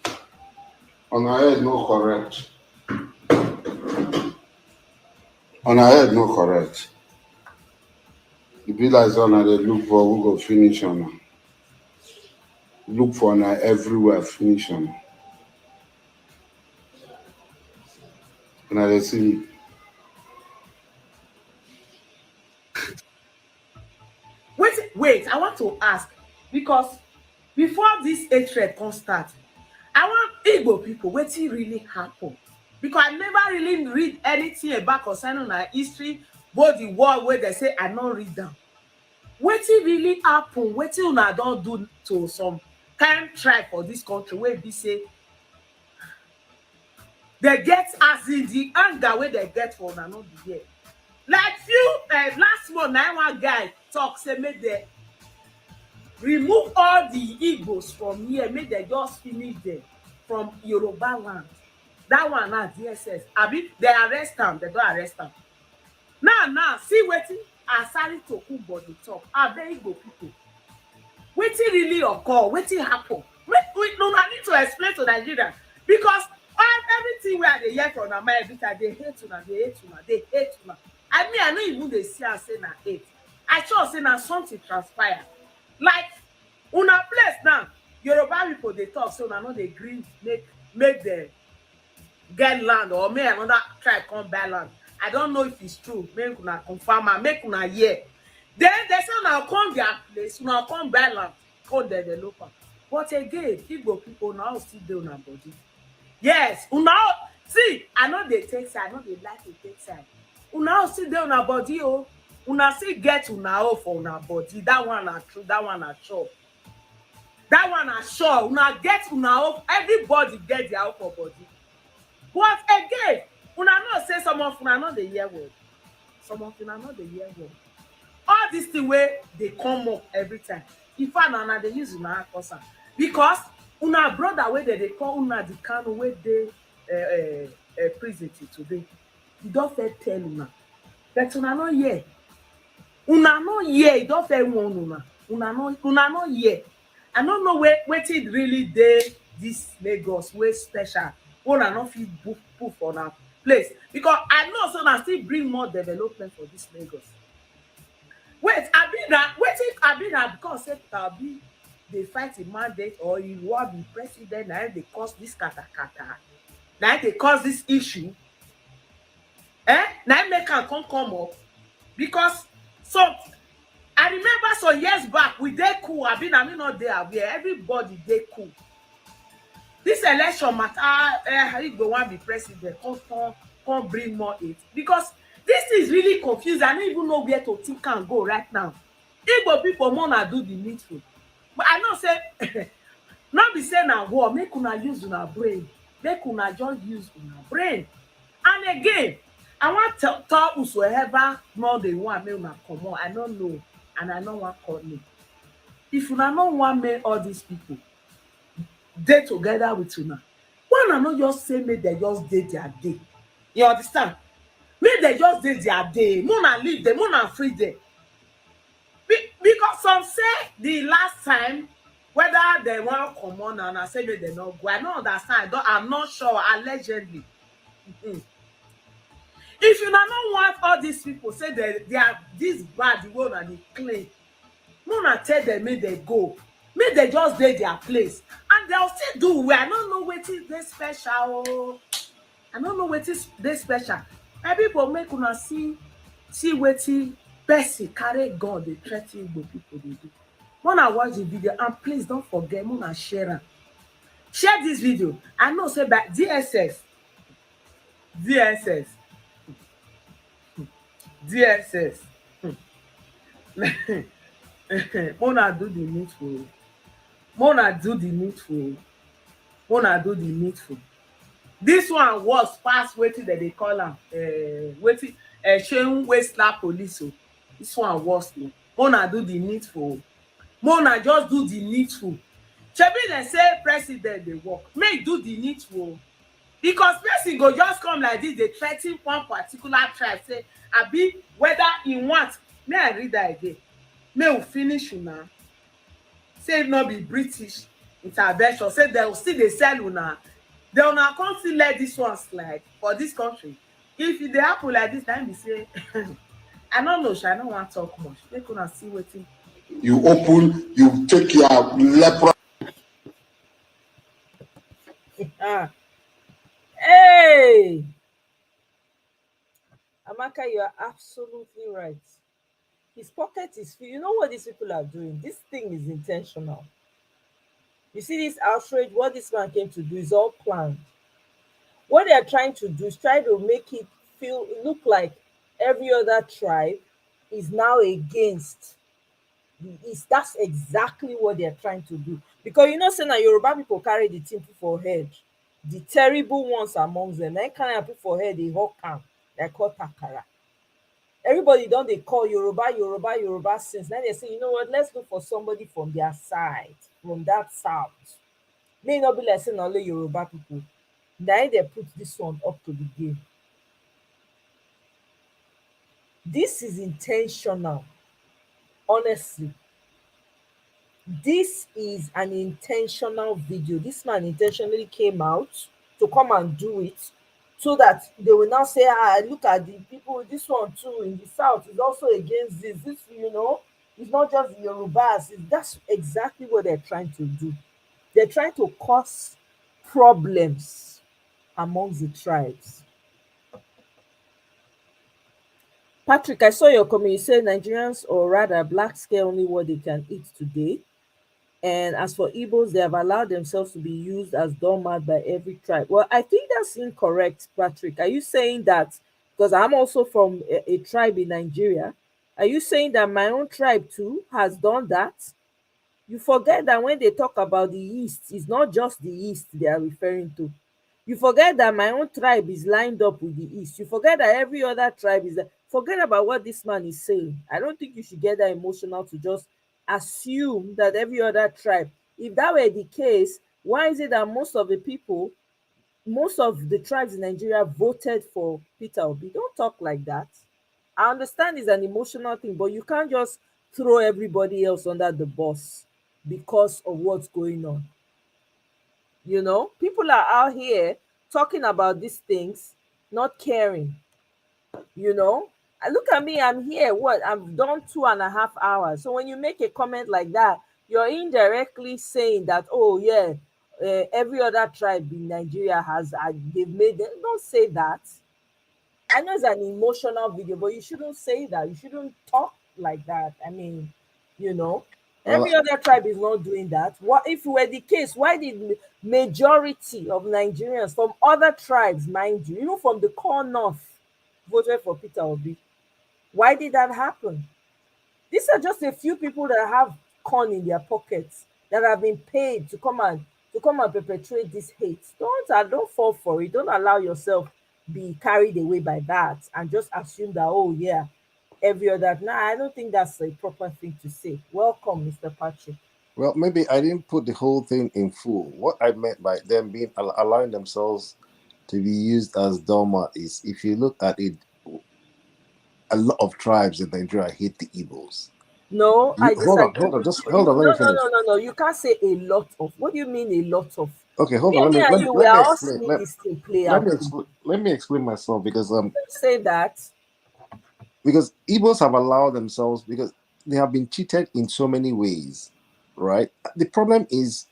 On our head, no correct. On our head, no correct. The be like on they look for who go finish on her. Look for her everywhere, finish on her. Una dey see me. Wait, I want to ask, because before this hatred can start, I want Igbo people, wetin really happen? Because I never really read anything about concerning our history, both the war where they say I not read them. Wetin really happen? Wetin una don do to some kind tribe for this country where be say they get as in the anger where they get for una no be here. Like few last month, one guy talk say make they remove all the Igbos from here, make they just finish them from Yoruba land. That one now DSS. Abi they arrest them, they don't arrest them. Now see wetin Asari Tokunbo dey talk. Abeg Igbo people, wetin really occur? Wetin happen? We no need to explain to Nigeria, because everything where they hear from Nama every time, they hate una, they hate una, they hate una. I mean, I know even they see and say na hate. I sure say na something transpire. Like una place now, Yoruba people they talk, so una no dey gree make them get land, or make another tribe come buy land. I don't know if it's true. Make una confirm and make una hear. Then they say now come their place, now come buy land, come develop am. But again, Igbo people now still dey una body. Yes, una see, I know they take side, I know they like to take side. Una still dey una body, oh. Una still get una own for una body. That one are true, that one are sure. That one are sure. Una get una own, everybody get their own for body. But again, una know say some of una know the hear word. Some of una know the hear word. All this thing way they come up every time. In fact, una they use una cause because una brother where they call una the Kanu where they prison today. You don't fair tell una. But una no hear. Una no hear. You don't fair warn una. Una no hear. I don't know where it really dey this Lagos way special. Una no fit book for that place, because I know so na still bring more development for this Lagos. Wait, I be that because say Tabi they fight a mandate or he want be president, now they cause this kata. Now they cause this issue. Now make can come up, because so I remember some years back we dey cool. I mean not there where everybody dey cool. This election matter, if they want to be president, come bring more aid. Because this is really confused. I don't even know where to think and go right now. Igbo people wanna do the needful. But I know say, not be saying na war, make una use una brain. Make una just use una brain. And again, I want to tell whosoever know they want me una come on. I don't know, and I don't want call me. If una no want me all these people, they together with una. Why not just say make they just day their day? You understand? Make they just day their day. Mona leave them, mona free them. Because some say the last time whether they want to come on and I say make they not go. I don't understand. I'm not sure. Allegedly. If you don't want all these people say they are this bad, the one and they claim, mona tell them make they go. Make they just dey their place, and they'll still do well. I don't know what is this special. I don't know what is this special. My people make una see wetin person carry gun dey threaten Igbo people dey do. Mona watch the video and please don't forget, mona share am. Share this video. I know say by DSS. Mona do the needful. Mona do the needful. This one was past waiting that they call them waiting shame waste slap police. This one was no. Mona do the needful. Mona just do the needful. Shebi they say president they work. May do the needful. Because person go just come like this, they threaten one particular tribe. Say, Abi, whether he wants. May I read that again? May we finish now. Say if not be British intervention, say they will still they sell una. They will not come still let this one slide for this country. If they happen like this, time be say, I don't know, I don't want to talk much. They couldn't see waiting. You open, you take your leper. Hey, Amaka, you are absolutely right. His pocket is full. You know what these people are doing? This thing is intentional. You see this outrage, what this man came to do is all planned. What they are trying to do is try to make it look like every other tribe is now against the East. That's exactly what they are trying to do. Because you know, say now Yoruba people carry the thing put for head. The terrible ones amongst them, they carry am put for head, they hawk am like hot akara. Everybody don dey call Yoruba, Yoruba, Yoruba since. Now they say, you know what, let's look for somebody from their side, from that south. May not be like say na only Yoruba people. Na im dey put this one up to the game. This is intentional. Honestly, this is an intentional video. This man intentionally came out to come and do it so that they will now say, look at the people, this one too in the south is also against this. This, you know, it's not just the Yorubas. That's exactly what they're trying to do. They're trying to cause problems amongst the tribes. Patrick, I saw your comment. You said Nigerians, or rather blacks, care only what they can eat today. And as for Igbos, they have allowed themselves to be used as doormat by every tribe. Well, I think that's incorrect, Patrick. Are you saying that, because I'm also from a tribe in Nigeria, are you saying that my own tribe too has done that? You forget that when they talk about the East, it's not just the East they are referring to. You forget that my own tribe is lined up with the East. You forget that every other tribe is there. Forget about what this man is saying. I don't think you should get that emotional to just assume that every other tribe. If that were the case, why is it that most of the tribes in Nigeria voted for Peter Obi? Don't talk like that. I understand it's an emotional thing, but you can't just throw everybody else under the bus because of what's going on. You know, people are out here talking about these things, not caring. You know, look at me, I'm here. What? I've done 2.5 hours. So when you make a comment like that, you're indirectly saying that, oh, yeah, every other tribe in Nigeria has, they've made them. Don't say that. I know it's an emotional video, but you shouldn't say that. You shouldn't talk like that. I mean, you know, every other tribe is not doing that. What if it were the case? Why did majority of Nigerians from other tribes, mind you, even from the core north, voted for Peter Obi? Why did that happen? These are just a few people that have corn in their pockets that have been paid to come and perpetrate this hate. Don't fall for it. Don't allow yourself be carried away by that and just assume that, oh yeah, every other. Nah, I don't think that's a proper thing to say. Welcome, Mr. Patrick. Well, maybe I didn't put the whole thing in full. What I meant by them being allowing themselves to be used as doormat is, if you look at it, a lot of tribes in Nigeria hate the Igbos. No, I disagree. Hold on, just hold on. Let me finish. No. You can't say a lot of. What do you mean a lot of? Okay, hold on. We are all seeing this thing play out. Let me explain myself because say that because Igbos have allowed themselves because they have been cheated in so many ways, right? The problem is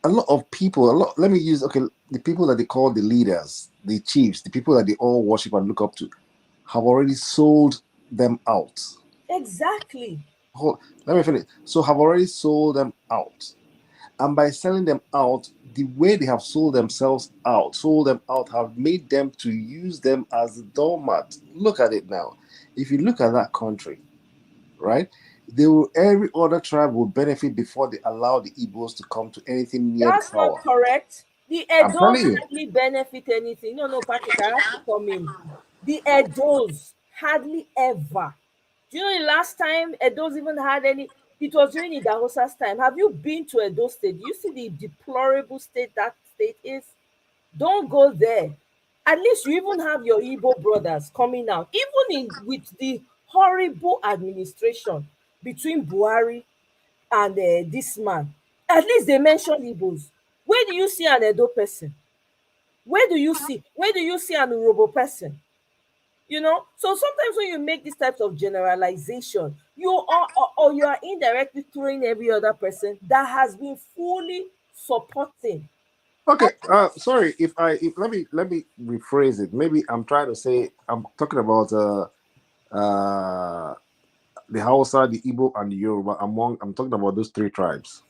a lot of people. Let me use the people that they call the leaders, the chiefs, the people that they all worship and look up to, have already sold them out. Exactly. Let me finish. So have already sold them out. And by selling them out, the way they have sold them out, have made them to use them as a doormat. Look at it now. If you look at that country, right, every other tribe will benefit before they allow the Igbos to come to anything near That's the power. not correct. The Edos hardly benefit anything. No, Patrick, I have to come in. The Edos hardly ever. Do you know the last time Edos even had any? It was during Idahosa's time. Have you been to Edo State? Do you see the deplorable state that state is? Don't go there. At least you even have your Igbo brothers coming out, even with the horrible administration between Buhari and this man. At least they mention Igbos. Where do you see an Edo person? Where do you see an Urobo person? You know, so sometimes when you make these types of generalization, you are indirectly throwing every other person that has been fully supporting Okay, sorry if let me rephrase it. Maybe I'm trying to say I'm talking about the Hausa, the Igbo, and the Yoruba. I'm talking about those three tribes.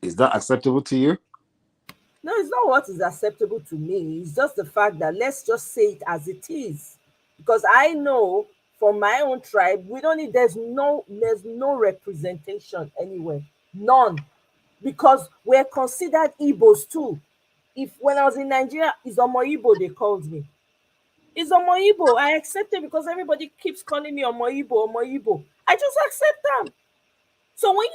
Is that acceptable to you? No, it's not what is acceptable to me. It's just the fact that let's just say it as it is. Because I know for my own tribe, we don't need there's no representation anywhere. None. Because we're considered Igbos too. If when I was in Nigeria, it's Omo Igbo they called me. It's Omo Igbo. I accept it because everybody keeps calling me Omo Igbo, Omo Igbo. I just accept them. So when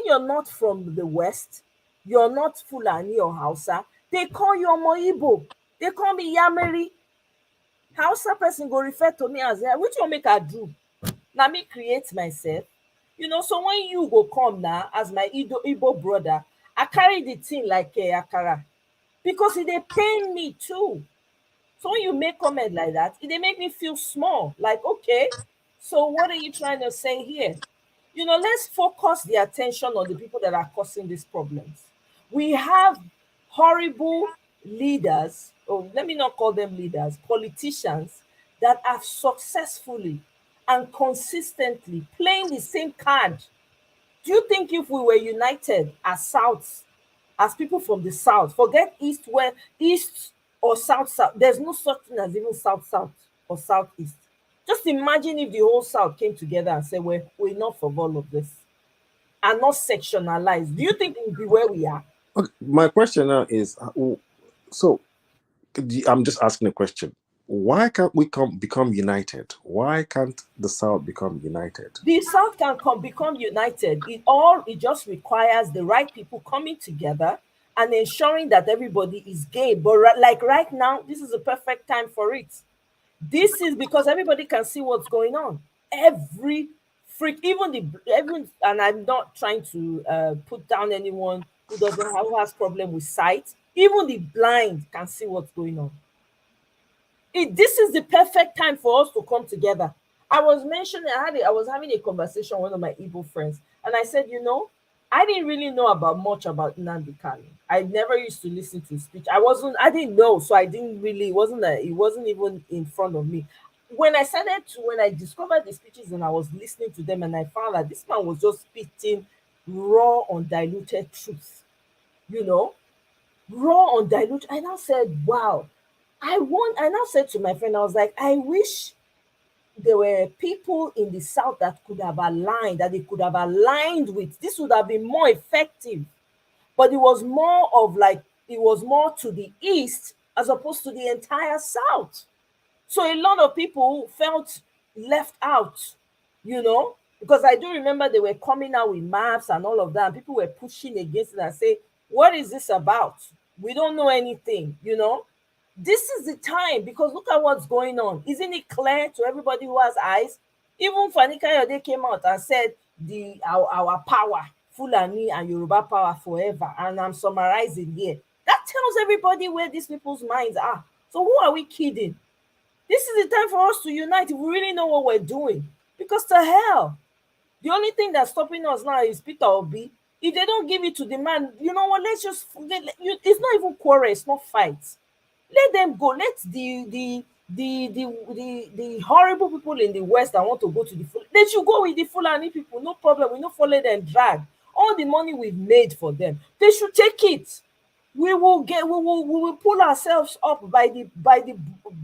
you're not from the West, you're not Fulani or Hausa, they call you Omo Igbo. They call me Yameri. Hausa person go refer to me as which one make I do? Now me create myself. So when you go come now as my Igbo brother, I carry the thing like a akara because it dey pain me too. So when you make comment like that, it dey make me feel small. Like, okay, so what are you trying to say here? Let's focus the attention on the people that are causing these problems. We have horrible leaders, or let me not call them leaders, politicians that have successfully and consistently playing the same card. Do you think if we were united as South, as people from the South, forget East, where East or South, there's no such thing as even South or Southeast. Just imagine if the whole South came together and said, we're enough of all of this and not sectionalized. Do you think it would be where we are? Okay, my question now is, so I'm just asking a question. Why can't we become united? Why can't the South become united? The South can become united. It just requires the right people coming together and ensuring that everybody is game. But like right now, this is a perfect time for it. This is because everybody can see what's going on. Every freak, and I'm not trying to put down anyone who has problem with sight. Even the blind can see what's going on. This is the perfect time for us to come together. I was mentioning, I was having a conversation with one of my Igbo friends, and I said, I didn't really know much about Nnamdi Kanu. I never used to listen to his speech. I didn't know, so I didn't really, it wasn't even in front of me. When I discovered the speeches and I was listening to them, and I found that this man was just spitting raw, undiluted truth, raw, undiluted. I now said, wow. I now said to my friend, I was like, I wish there were people in the South that they could have aligned with. This would have been more effective. But it was more to the east as opposed to the entire South. So a lot of people felt left out, because I do remember they were coming out with maps and all of that. And people were pushing against it and say, what is this about? We don't know anything, This is the time, because look at what's going on. Isn't it clear to everybody who has eyes? Even Fani Kayode came out and said our power, Fulani and Yoruba power forever. And I'm summarizing here. That tells everybody where these people's minds are. So who are we kidding? This is the time for us to unite if we really know what we're doing. Because to hell, the only thing that's stopping us now is Peter Obi. If they don't give it to the man, you know what? Let's just forget. It's not even quarrel. It's not fight. Let them go. Let the horrible people in the West that want to go to the Fulani, they should go with the Fulani people. No problem. We don't follow them drag. All the money we've made for them, they should take it. We will pull ourselves up by the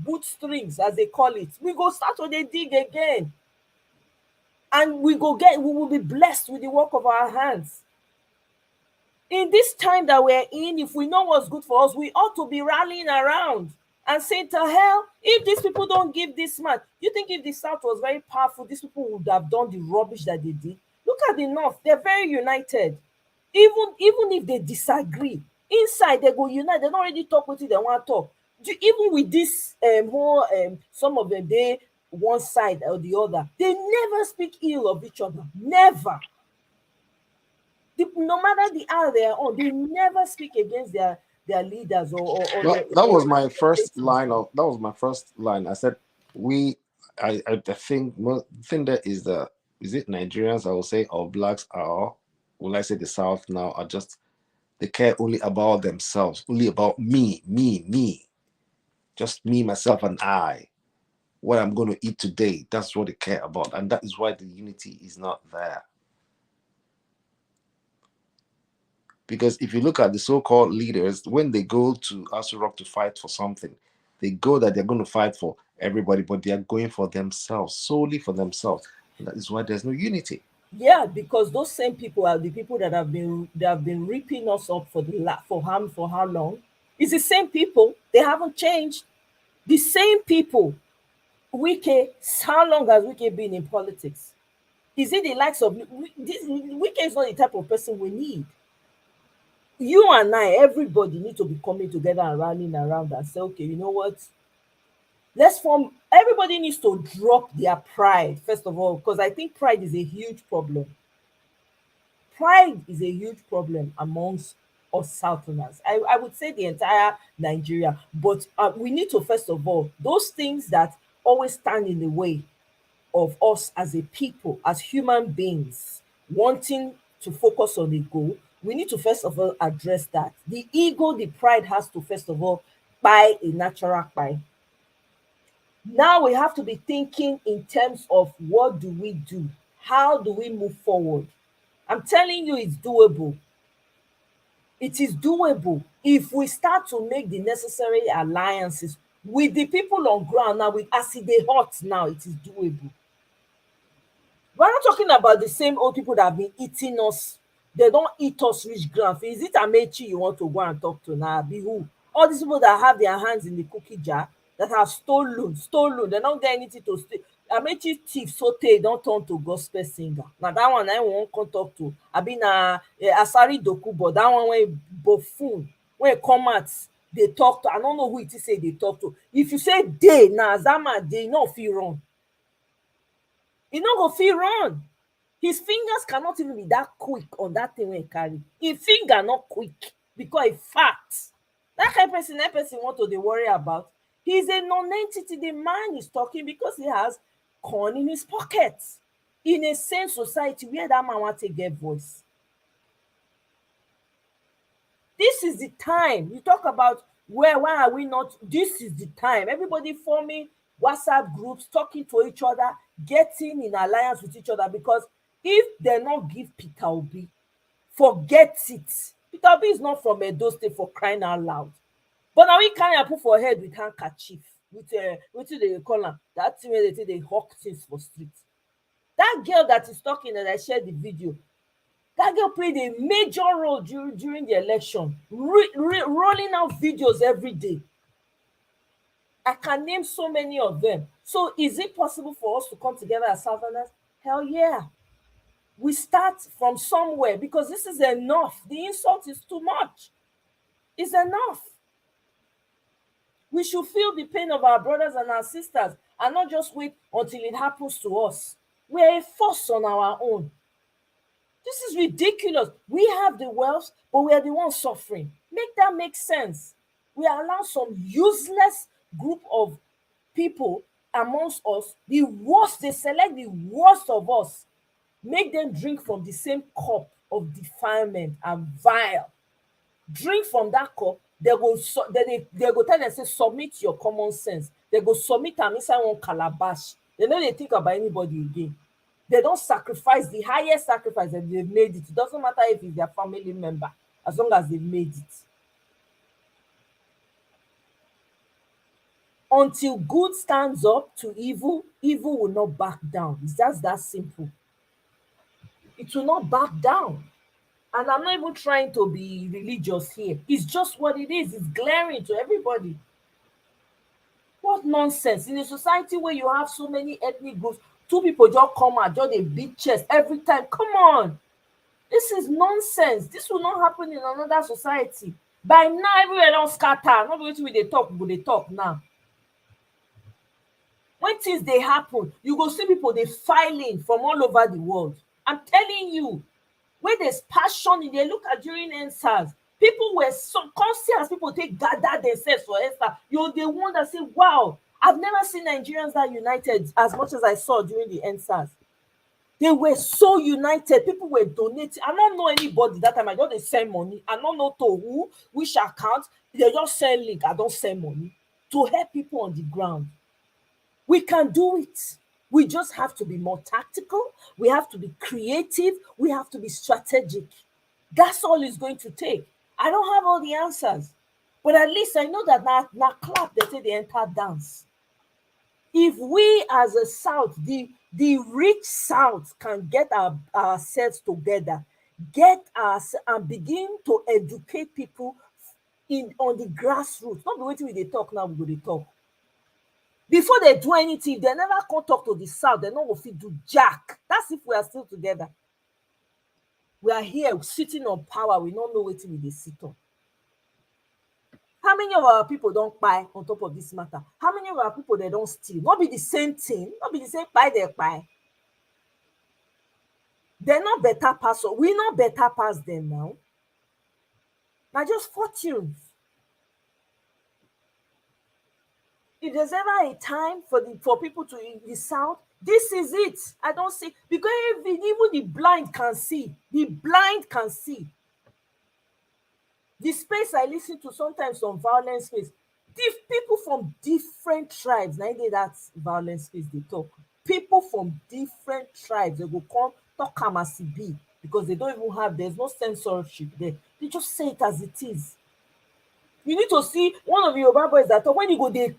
bootstrings, as they call it. We go start to dig again, and we will be blessed with the work of our hands. In this time that we're in, if we know what's good for us, we ought to be rallying around and saying, to hell, if these people don't give this man, you think if the South was very powerful, these people would have done the rubbish that they did? Look at the North. They're very united. Even if they disagree, inside they go unite. They don't already talk with it, they want to talk. Even with this some of them, they one side or the other, they never speak ill of each other. Never. No matter the hour they are on, they never speak against their leaders that was my first line. I said I think that is it Nigerians, I will say, or blacks are, will I say the South now, are just They care only about themselves, only about me. Just me, myself, and I. What I'm going to eat today, that's what they care about. And that is why the unity is not there. Because if you look at the so-called leaders, when they go to Aso Rock to fight for something, they go that they're going to fight for everybody, but they are going for themselves, solely for themselves. And that is why there's no unity. Yeah, because those same people are the people that have been ripping us up for for how long? It's the same people. They haven't changed. The same people. Wike, how long has Wike been in politics? Is it the likes of Wike is not the type of person we need. You and I, everybody need to be coming together and rallying around and say, okay, you know what? Let's form. Everybody needs to drop their pride, first of all, because I think pride is a huge problem. Pride is a huge problem amongst us Southerners. I would say the entire Nigeria, but we need to, first of all, those things that always stand in the way of us as a people, as human beings, wanting to focus on a goal, we need to first of all address that. The ego, the pride has to first of all buy a natural buy. Now we have to be thinking in terms of what do we do? How do we move forward? I'm telling you, it's doable. It is doable if we start to make the necessary alliances with the people on ground now. With as e dey hot now, it is doable. We're not talking about the same old people that have been eating us. They don't eat us reach ground. Is it Amechi you want to go and talk to now? Be who? All these people that have their hands in the cookie jar, that have stolen. They don't get anything to steal. Amechi thief sote don't turn to gospel singer. Now that one I won't come talk to. I been Asari Dokubo, that one when buffoon, when come out, they talk to. I don't know who it is say they talk to. If you say they, now Zama they no feel wrong. He no go fit run. His fingers cannot even be that quick on that thing wey he carry. His finger not quick because he fat. That kind of person want to dey worry about. He's a non-entity. The man is talking because he has corn in his pocket. In a sane society where that man want to get voice. This is the time. You talk about why are we not? This is the time. Everybody forming WhatsApp groups, talking to each other, getting in alliance with each other, because if they not give Peter Obi, forget it. Peter Obi is not from Edo State, for crying out loud. But now we can't put for head with handkerchief, with what do they call them? That thing where they say they hawk things for street. That girl that is talking, and I shared the video, that girl played a major role during the election, rolling out videos every day. I can name so many of them. So is it possible for us to come together as Southerners? Hell yeah. We start from somewhere, because this is enough. The insult is too much. It's enough. We should feel the pain of our brothers and our sisters and not just wait until it happens to us. We are a force on our own. This is ridiculous. We have the wealth, but we are the ones suffering. Make that make sense. We allow some useless group of people amongst us, the worst, they select the worst of us, make them drink from the same cup of defilement and vile. Drink from that cup, they go tell them, say, submit your common sense. They go submit them inside one calabash. They know they think about anybody again. They don't sacrifice the highest sacrifice, and they've made it. It doesn't matter if it's their family member, as long as they've made it. Until good stands up to evil, evil will not back down. It's just that simple. It will not back down. And I'm not even trying to be religious here. It's just what it is. It's glaring to everybody. What nonsense. In a society where you have so many ethnic groups, two people just come out, just a big chest every time. Come on. This is nonsense. This will not happen in another society. By now, everywhere don't scatter. Not waiting with they talk, but they talk now. When things they happen, you go see people they filing from all over the world. I'm telling you, where there's passion in there, look at during NSAS. People were so conscious, people take gather themselves for NSAS. You're the one that say, wow, I've never seen Nigerians that united as much as I saw during the NSAS. They were so united. People were donating. I don't know anybody that time. I just dey send money. I don't know to who, which account. They just send link. I don't send money to help people on the ground. We can do it. We just have to be more tactical. We have to be creative. We have to be strategic. That's all it's going to take. I don't have all the answers, but at least I know that now clap, they say they enter dance. If we as a South, the rich South can get ourselves together, get us and begin to educate people on the grassroots. Not be waiting with they talk now, we go dey talk. Before they do anything, if they never come talk to the South, they no go fit do jack. That's if we are still together. We are here sitting on power. We don't know wetin we dey sit on. How many of our people don't buy on top of this matter? How many of our people they don't steal? Not be the same thing. Not be the same buy they buy. They're not better pass. We not better pass them now. Now just fortunes. If there's ever a time for people to in the South, this is it. I don't see, because even the blind can see. The blind can see. The space I listen to sometimes on violence space, people from different tribes, now they that violence space they talk. People from different tribes, they go come talk Kamasi because they don't even have, there's no censorship there. They just say it as it is. You need to see one of your Yoruba boys that talk, when you go, they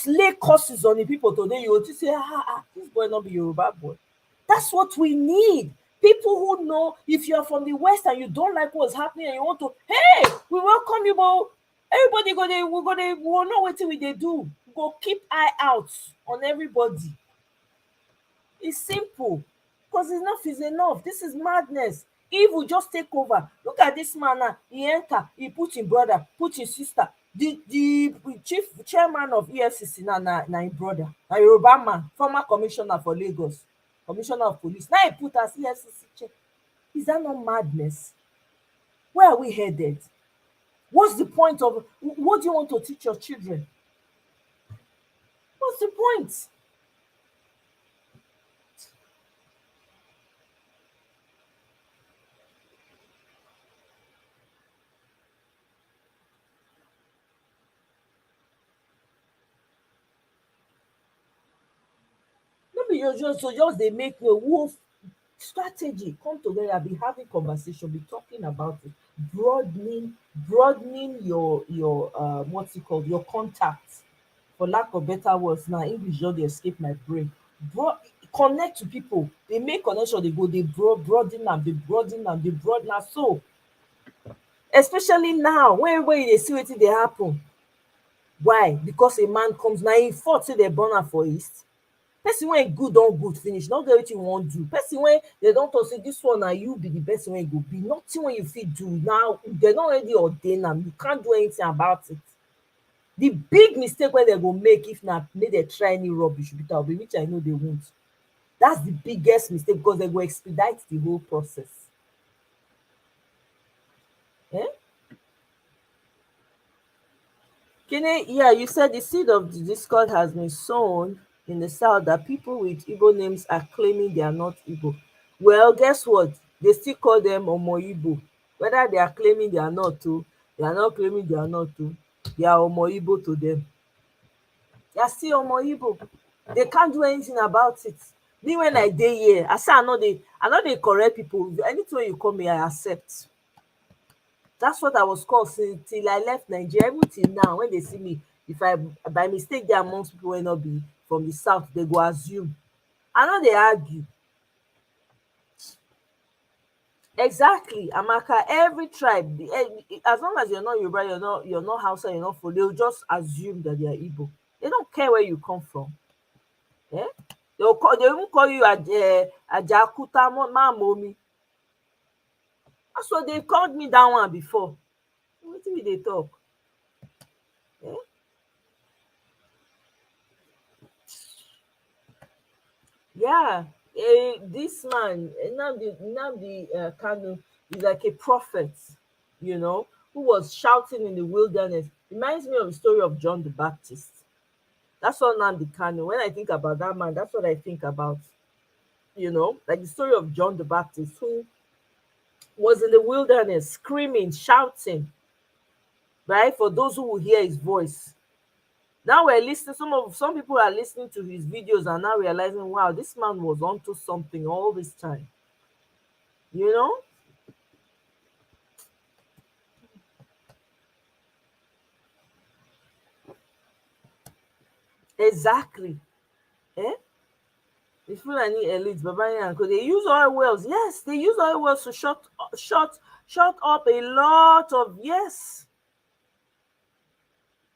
lay curses on the people today, you will just say, this boy not be Yoruba boy. That's what we need. People who know, if you're from the West and you don't like what's happening and you want to, hey, we welcome you, but everybody we will know what they do. Go keep eye out on everybody. It's simple. Because enough is enough. This is madness. Evil just take over. Look at this man now. He enter, he put his brother, put his sister. The chairman of EFCC now his brother. A Yoruba man, former commissioner for Lagos, commissioner of police. Now he put as EFCC chair. Is that not madness? Where are we headed? What's the point of, what do you want to teach your children? What's the point? You just they make a wolf strategy, come together, be having conversation, be talking about it, broadening your what's it called, your contacts, for lack of better words. Now English just dey escape my brain. Connect to people, they make connection, they go, they broaden am, so especially now when everybody dey see wetin dey happen. Why? Because a man comes now, he fought say they burn am for east. Person wey good don good finish, not get wetin you wan do. Person wey they don talk say this one na you be the best wey go be, nothing wey you fit do now. They don already ordain am, you can't do anything about it. The big mistake wey they go make if na make they try any rubbish with that, which I know they won't. That's the biggest mistake, because they go expedite the whole process. Kene, yeah, you said the seed of the discord has been sown in the South, that people with Igbo names are claiming they are not Igbo. Well, guess what? They still call them Omo Igbo. Whether they are claiming they are not too, they are not claiming they are not too, they are Omo Igbo to them. They are still Omo Igbo. They can't do anything about it. Me, when I dey here, I say I know they correct people. Anything you call me, I accept. That's what I was called till I left Nigeria. Even till now, when they see me, if I by mistake they amongst people will not be from the South, they go assume. I know they argue. Exactly, Amaka. Every tribe, as long as you're not Yoruba, you're not Hausa, you're not Fulani, they'll just assume that they are Igbo. They don't care where you come from. Yeah, they even call you Ajakuta Mamomi. That's what they called me that one before. What do they talk? Yeah? Yeah, this man, Nnamdi Kanu, is like a prophet, who was shouting in the wilderness. Reminds me of the story of John the Baptist. That's what Nnamdi Kanu. When I think about that man, that's what I think about. like the story of John the Baptist, who was in the wilderness screaming, shouting, right? For those who will hear his voice. Now we're listening, some people are listening to his videos and now realizing, wow, this man was onto something all this time. You know? Exactly. Eh? The Fulani elites, Babani and Co, they use oil wells. Yes, they use oil wells to shut up a lot of, yes.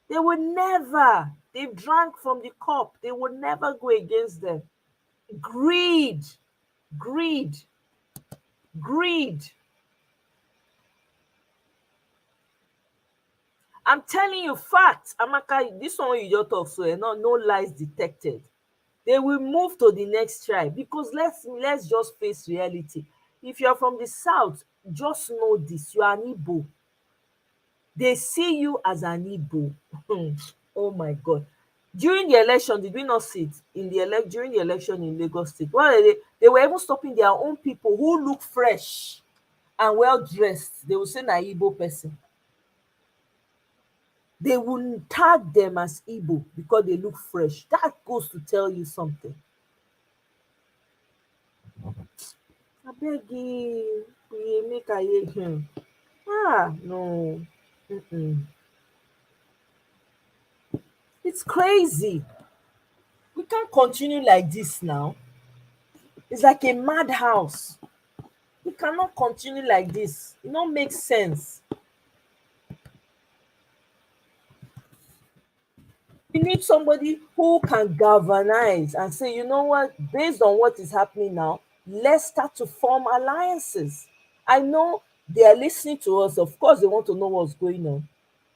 They would never, they've drank from the cup. They would never go against them. Greed, greed, greed. I'm telling you, facts. Amaka, this one you just talk, so no lies detected. They will move to the next tribe because let's just face reality. If you're from the south, just know this: you are an Igbo. They see you as an Igbo. Oh my God! During the election, did we not see it in the during the election in Lagos State? Well, they were even stopping their own people who look fresh and well dressed. They will say na Igbo person. They will tag them as Igbo because they look fresh. That goes to tell you something. Abeg make I hear him. No. It's crazy. We can't continue like this now. It's like a madhouse. We cannot continue like this. It don't make sense. We need somebody who can galvanize and say, you know what, based on what is happening now, let's start to form alliances. I know they are listening to us. Of course, they want to know what's going on.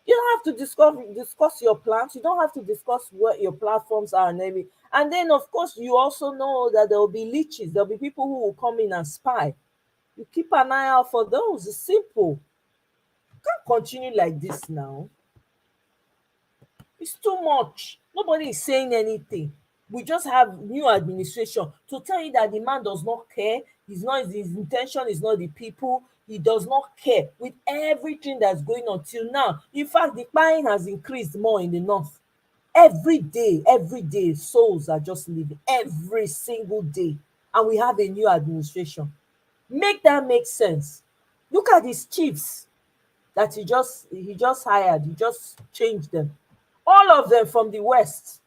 You don't have to discuss your plans. You don't have to discuss what your platforms are and everything. And then, of course, you also know that there will be leeches. There will be people who will come in and spy. You keep an eye out for those. It's simple. You can't continue like this now. It's too much. Nobody is saying anything. We just have new administration to tell you that the man does not care. His intention is not the people. He does not care with everything that's going on till now. In fact, the buying has increased more in the north. Every day, souls are just living every single day. And we have a new administration. Make that make sense. Look at his chiefs that he just hired. He just changed them. All of them from the west.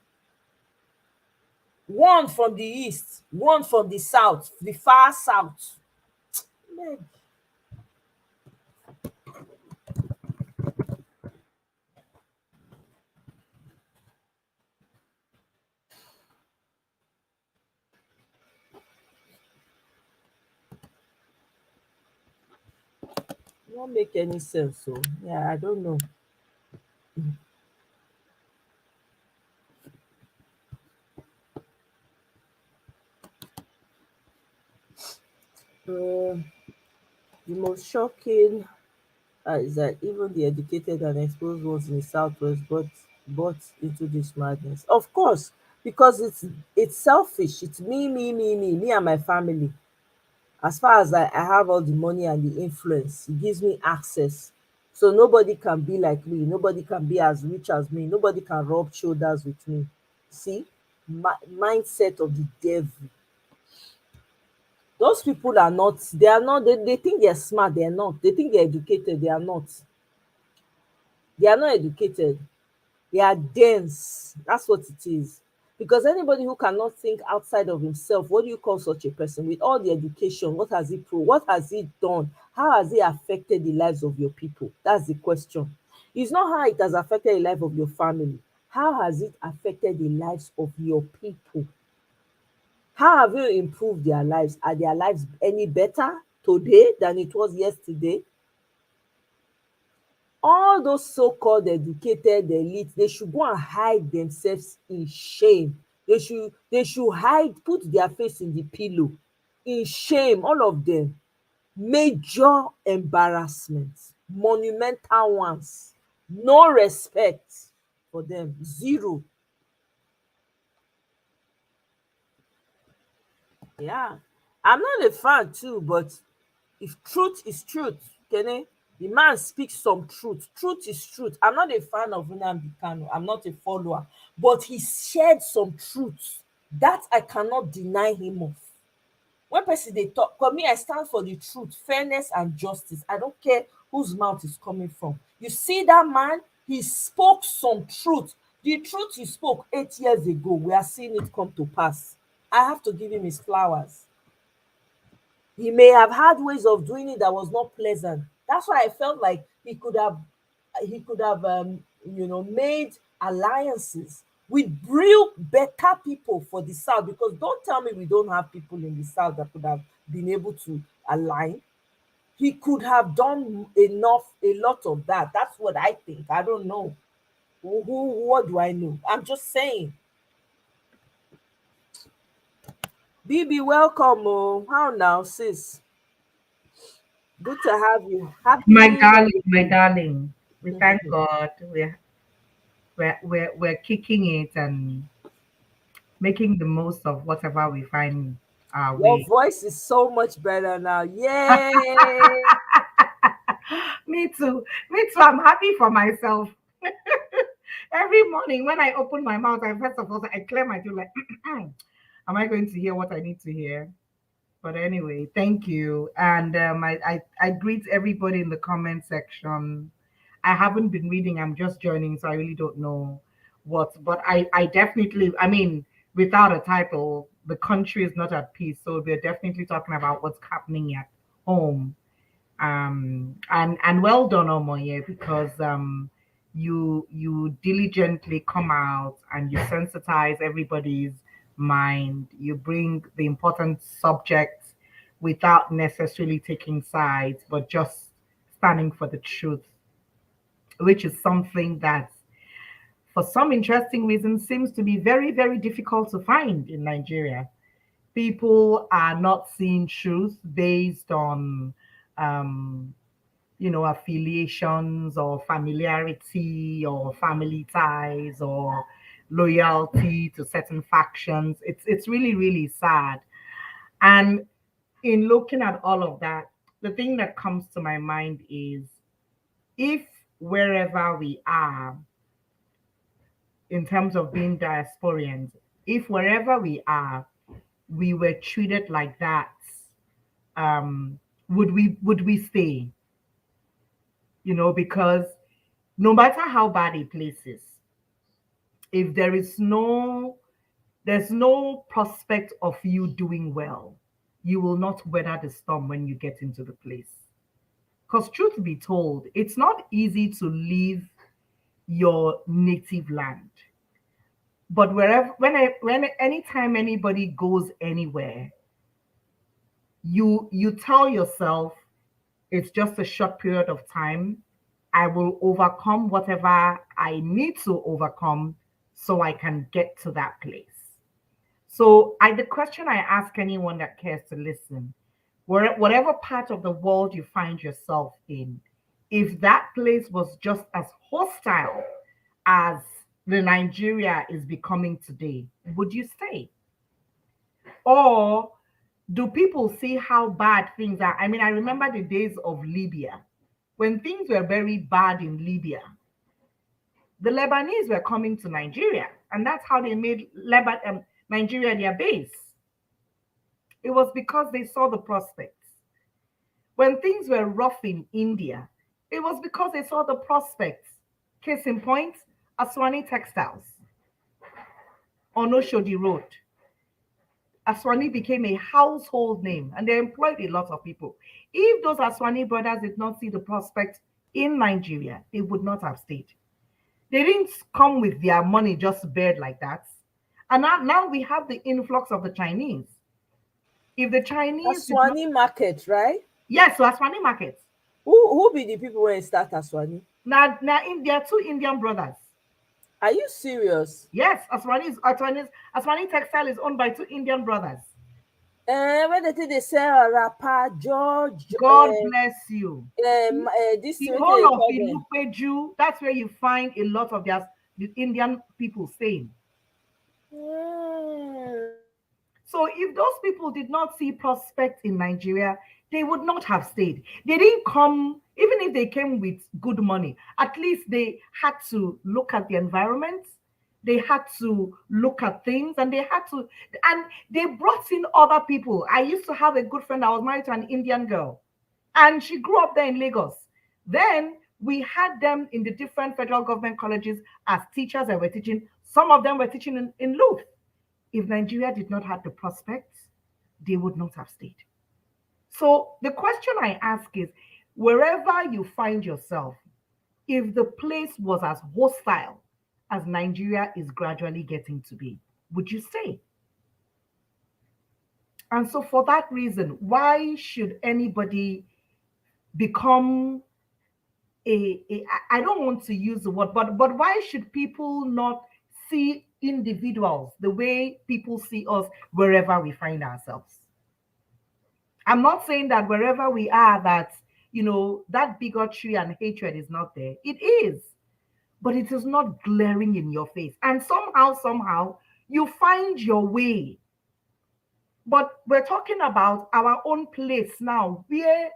One from the east, one from the south, the far south. Man. It won't make any sense. So yeah, I don't know. The most shocking is that even the educated and exposed ones in the southwest bought into this madness. Of course, because it's selfish. It's me and my family. As far as I have all the money and the influence, it gives me access. So nobody can be like me. Nobody can be as rich as me. Nobody can rub shoulders with me. See, mindset of the devil. Those people are not. They are not. They think they're smart. They are not. They think they're educated. They are not. They are not educated. They are dense. That's what it is. Because anybody who cannot think outside of himself, what do you call such a person? With all the education, what has he proved? What has he done? How has he affected the lives of your people? That's the question. It's not how it has affected the life of your family. How has it affected the lives of your people? How have you improved their lives? Are their lives any better today than it was yesterday? All those so-called educated elites, they should go and hide themselves in shame. They should hide, put their face in the pillow in shame, all of them. Major embarrassments, monumental ones. No respect for them, zero. Yeah. I'm not a fan too, but if truth is truth, Kenny, the man speaks some truth. Truth is truth. I'm not a fan of Nnamdi Kanu. I'm not a follower, but he shared some truth that I cannot deny him of. When person they talk, for me, I stand for the truth, fairness, and justice. I don't care whose mouth is coming from. You see that man, he spoke some truth. The truth he spoke 8 years ago, we are seeing it come to pass. I have to give him his flowers. He may have had ways of doing it that was not pleasant. That's why I felt like he could have made alliances with real better people for the South. Because don't tell me we don't have people in the South that could have been able to align. He could have done enough, a lot of that. That's what I think. I don't know. What do I know? I'm just saying. BB, welcome. Oh, how now, sis? Good to have you. My Happy darling, my Wednesday. darling. We thank God. We're kicking it and making the most of whatever we find our Your way. voice is so much better now. Yay! Me too. Me too. I'm happy for myself. Every morning when I open my mouth, I first of all I clear my throat like, am I going to hear what I need to hear? But anyway, thank you. And I greet everybody in the comment section. I haven't been reading, I'm just joining, so I really don't know what. But I definitely, I mean, without a title, the country is not at peace. So we're definitely talking about what's happening at home. And well done, Omoye, because you diligently come out and you sensitize everybody's mind. You bring the important subjects without necessarily taking sides, but just standing for the truth, which is something that, for some interesting reasons, seems to be very, very difficult to find in Nigeria. People are not seeing truth based on affiliations or familiarity or family ties or loyalty to certain factions. It's really, really sad. And in looking at all of that, the thing that comes to my mind is, if wherever we are, in terms of being diasporians, if wherever we are, we were treated like that, would we stay? Because no matter how bad a place is, if there's no prospect of you doing well, you will not weather the storm when you get into the place. Because truth be told, it's not easy to leave your native land. But anytime anybody goes anywhere, you tell yourself, it's just a short period of time. I will overcome whatever I need to overcome so I can get to that place. So the question I ask anyone that cares to listen, whatever part of the world you find yourself in, if that place was just as hostile as the Nigeria is becoming today, would you stay? Or do people see how bad things are? I mean, I remember the days of Libya. When things were very bad in Libya, the Lebanese were coming to Nigeria, and that's how they made Nigeria their base. It was because they saw the prospects. When things were rough in India, it was because they saw the prospects. Case in point, Aswani Textiles on Oshodi Road. Aswani became a household name, and they employed a lot of people. If those Aswani brothers did not see the prospect in Nigeria, they would not have stayed. They didn't come with their money just bared like that. And now we have the influx of the Chinese. If the Chinese Aswani market, right? Yes, so Aswani market. Who be the people when start Aswani? Now there are two Indian brothers. Are you serious? Yes, Aswani Textile is owned by two Indian brothers. When they sell rapper George. God bless you. This the whole of Ilupeju, that's where you find a lot of the Indian people staying. So if those people did not see prospect in Nigeria, they would not have stayed. They didn't come, even if they came with good money, at least they had to look at the environment. They had to look at things, and they brought in other people. I used to have a good friend. I was married to an Indian girl, and she grew up there in Lagos. Then we had them in the different federal government colleges as teachers that were teaching. Some of them were teaching in Louth. If Nigeria did not have the prospects, they would not have stayed. So the question I ask is, wherever you find yourself, if the place was as hostile as Nigeria is gradually getting to be, would you stay? And so for that reason, why should anybody become I don't want to use the word, but why should people not see individuals the way people see us wherever we find ourselves? I'm not saying that wherever we are that, that bigotry and hatred is not there. It is, but it is not glaring in your face. And somehow, you find your way. But we're talking about our own place now, where,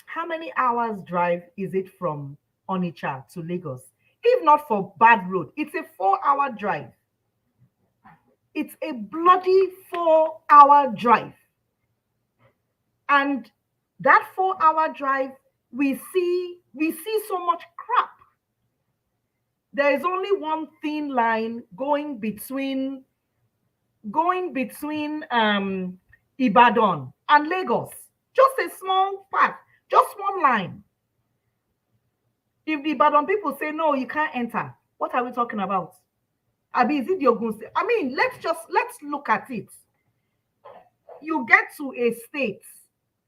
how many hours drive is it from Onitsha to Lagos? If not for bad road, it's a 4-hour drive. It's a bloody 4-hour drive. And that 4-hour drive, we see so much crap. There is only one thin line going between Ibadan and Lagos. Just a small path, just one line. If the Ibadan people say, no, you can't enter, what are we talking about? Abi, is it the Ogun State? Let's look at it. You get to a state,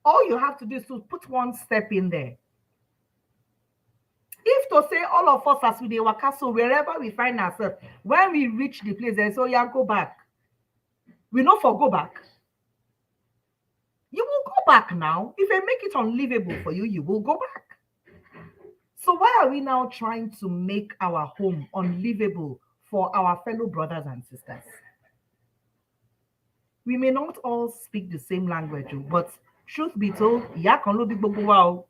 all you have to do is to put one step in there. If to say all of us as we dey waka, so wherever we find ourselves, when we reach the place, they say, oh yeah, go back. We know for go back. You will go back now. If I make it unlivable for you, you will go back. So why are we now trying to make our home unlivable for our fellow brothers and sisters? We may not all speak the same language, but truth be told, ìyá kan ló bí gbogbo wa o.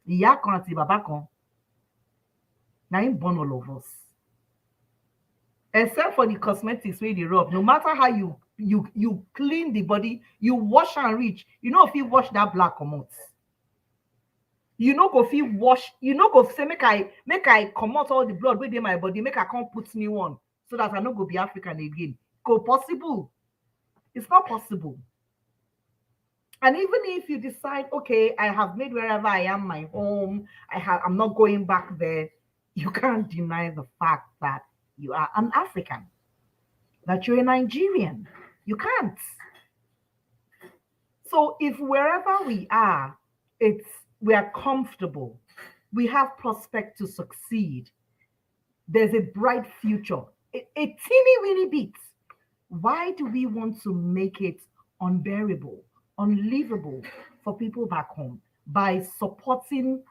Ìyá kan àti bàbá kan. Now him born all of us. Except for the cosmetics wey dey rub, no matter how you clean the body, you wash and reach, if you wash that black comot. You know go fit wash, go say make I comot all the blood wey dey my body, make I come put new one so that I no go be African again. Go possible? It's not possible. And even if you decide, okay, I have made wherever I am my home, I'm not going back there, you can't deny the fact that you are an African, that you're a Nigerian. You can't. So if wherever we are, we are comfortable, we have prospect to succeed, there's a bright future, a teeny weeny bit, why do we want to make it unbearable, unlivable for people back home by supporting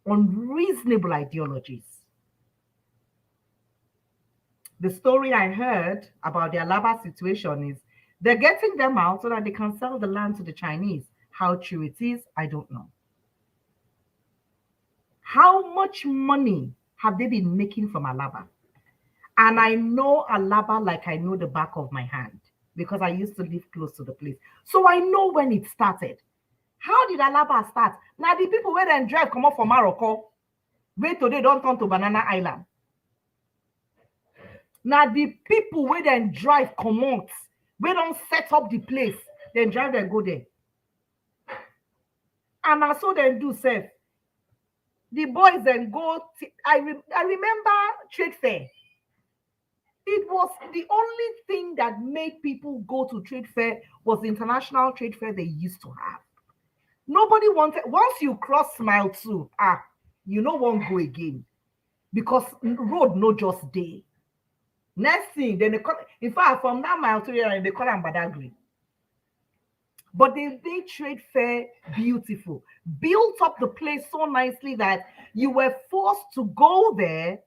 unreasonable ideologies? The story I heard about the Alaba situation is they're getting them out so that they can sell the land to the Chinese. How true it is, I don't know. How much money have they been making from Alaba? And I know Alaba like I know the back of my hand because I used to live close to the place. So I know when it started. How did Alaba start? Now the people where they drive come up from Morocco, wait till they don't turn to Banana Island. Now the people where they drive come out, we don't set up the place, then drive and go there. And I saw them do safe. The boys then go. I remember trade fair. It was the only thing that made people go to trade fair was the international trade fair they used to have. Nobody wanted. Once you cross Mile 2, you no won't go again because road no just day. Next thing, then they call. In fact, from that Mile 2 area, they call them Badagry. But they made trade fair beautiful, built up the place so nicely that you were forced to go there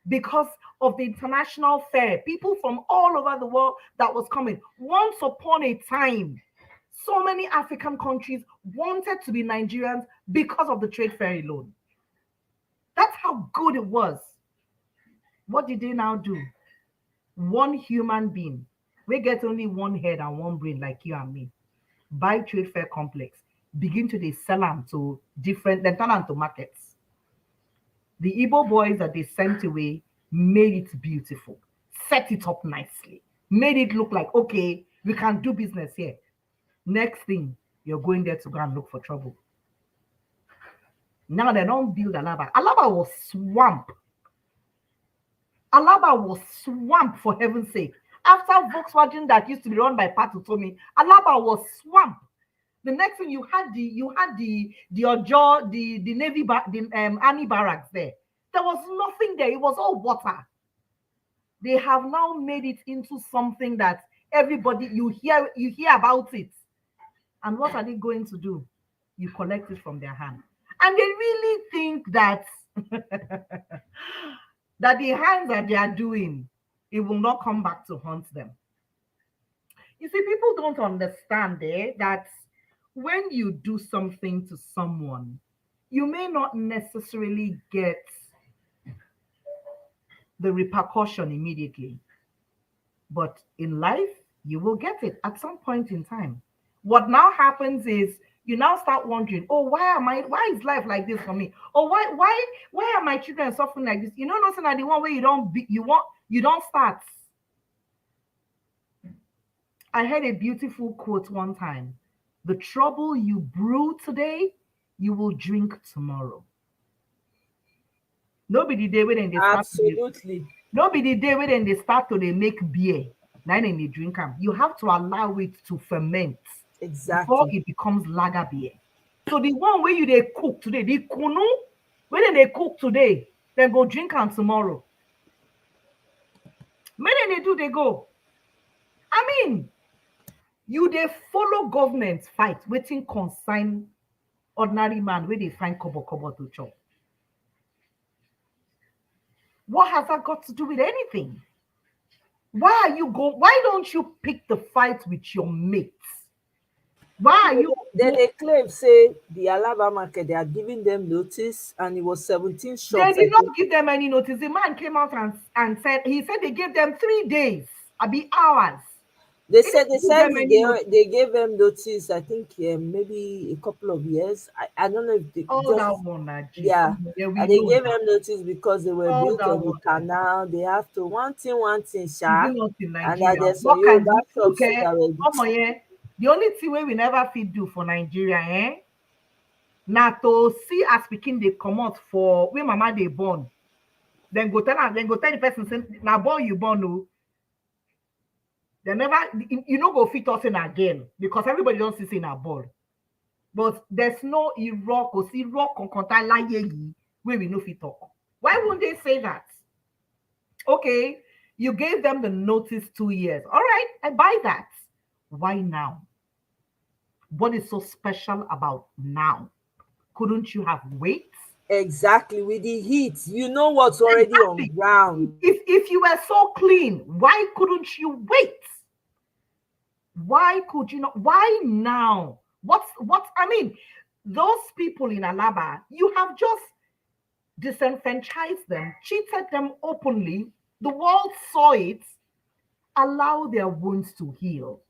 because of the international fair. People from all over the world that was coming. Once upon a time, so many African countries wanted to be Nigerians because of the trade fair alone. That's how good it was. What did they now do? One human being, we get only one head and one brain like you and me, buy trade fair complex, begin to they sell them to different, then turn them to markets. The Igbo boys that they sent away made it beautiful, set it up nicely, made it look like, okay, we can do business here. Next thing, you're going there to go and look for trouble. Now they don't build Alaba. Alaba was swamp. Alaba was swamp, for heaven's sake. After Volkswagen that used to be run by Pat Utomi, Alaba was swamp. The next thing you had the Ojo, the Navy, Army barracks there. There was nothing there. It was all water. They have now made it into something that everybody you hear about it. And what are they going to do? You collect it from their hand. And they really think that that the hands that they are doing, it will not come back to haunt them. You see, people don't understand that when you do something to someone, you may not necessarily get the repercussion immediately. But in life, you will get it at some point in time. What now happens is you now start wondering, oh, why is life like this for me? Or why are my children suffering like this? You know, nothing like the one where you don't start. I heard a beautiful quote one time. The trouble you brew today, you will drink tomorrow. Nobody there when they start. Absolutely. Nobody there when they start to they make beer. Now they drink them. You have to allow it to ferment. Exactly. Before it becomes lager beer. So the one where they cook today, the kunu, when they cook today, then go drink them tomorrow. When they do, they go. I mean, they follow government fight, waiting consign ordinary man where they find kobo to chop. What has that got to do with anything? Why don't you pick the fight with your mates? Why are you? Then they claim, say, the Alaba market, they are giving them notice, and it was 17 shops. They did not give them any notice. The man came out and said, he said they gave them 3 days, hours. They said they gave them notice, I think maybe a couple of years. I don't know if they and they gave them notice because they were built on the canal. They have to one thing, sha. And that there's some Yoruba shops that were the only thing we never fit do for Nigeria, now to see us speaking they come out for when mama they born. Then go tell the person say, now born you born no. They never go fit us in again because everybody don't see in a ball. But there's no Iraq or see rock on contact where we know fit talk. Why wouldn't they say that? Okay, you gave them the notice 2 years. All right, I buy that. Why now? What is so special about now? Couldn't you have waited? Exactly, with the heat. You know what's already on ground. If you were so clean, why couldn't you wait? Why could you not? Why now? I mean, those people in Alaba, you have just disenfranchised them, cheated them openly. The world saw it. Allow their wounds to heal.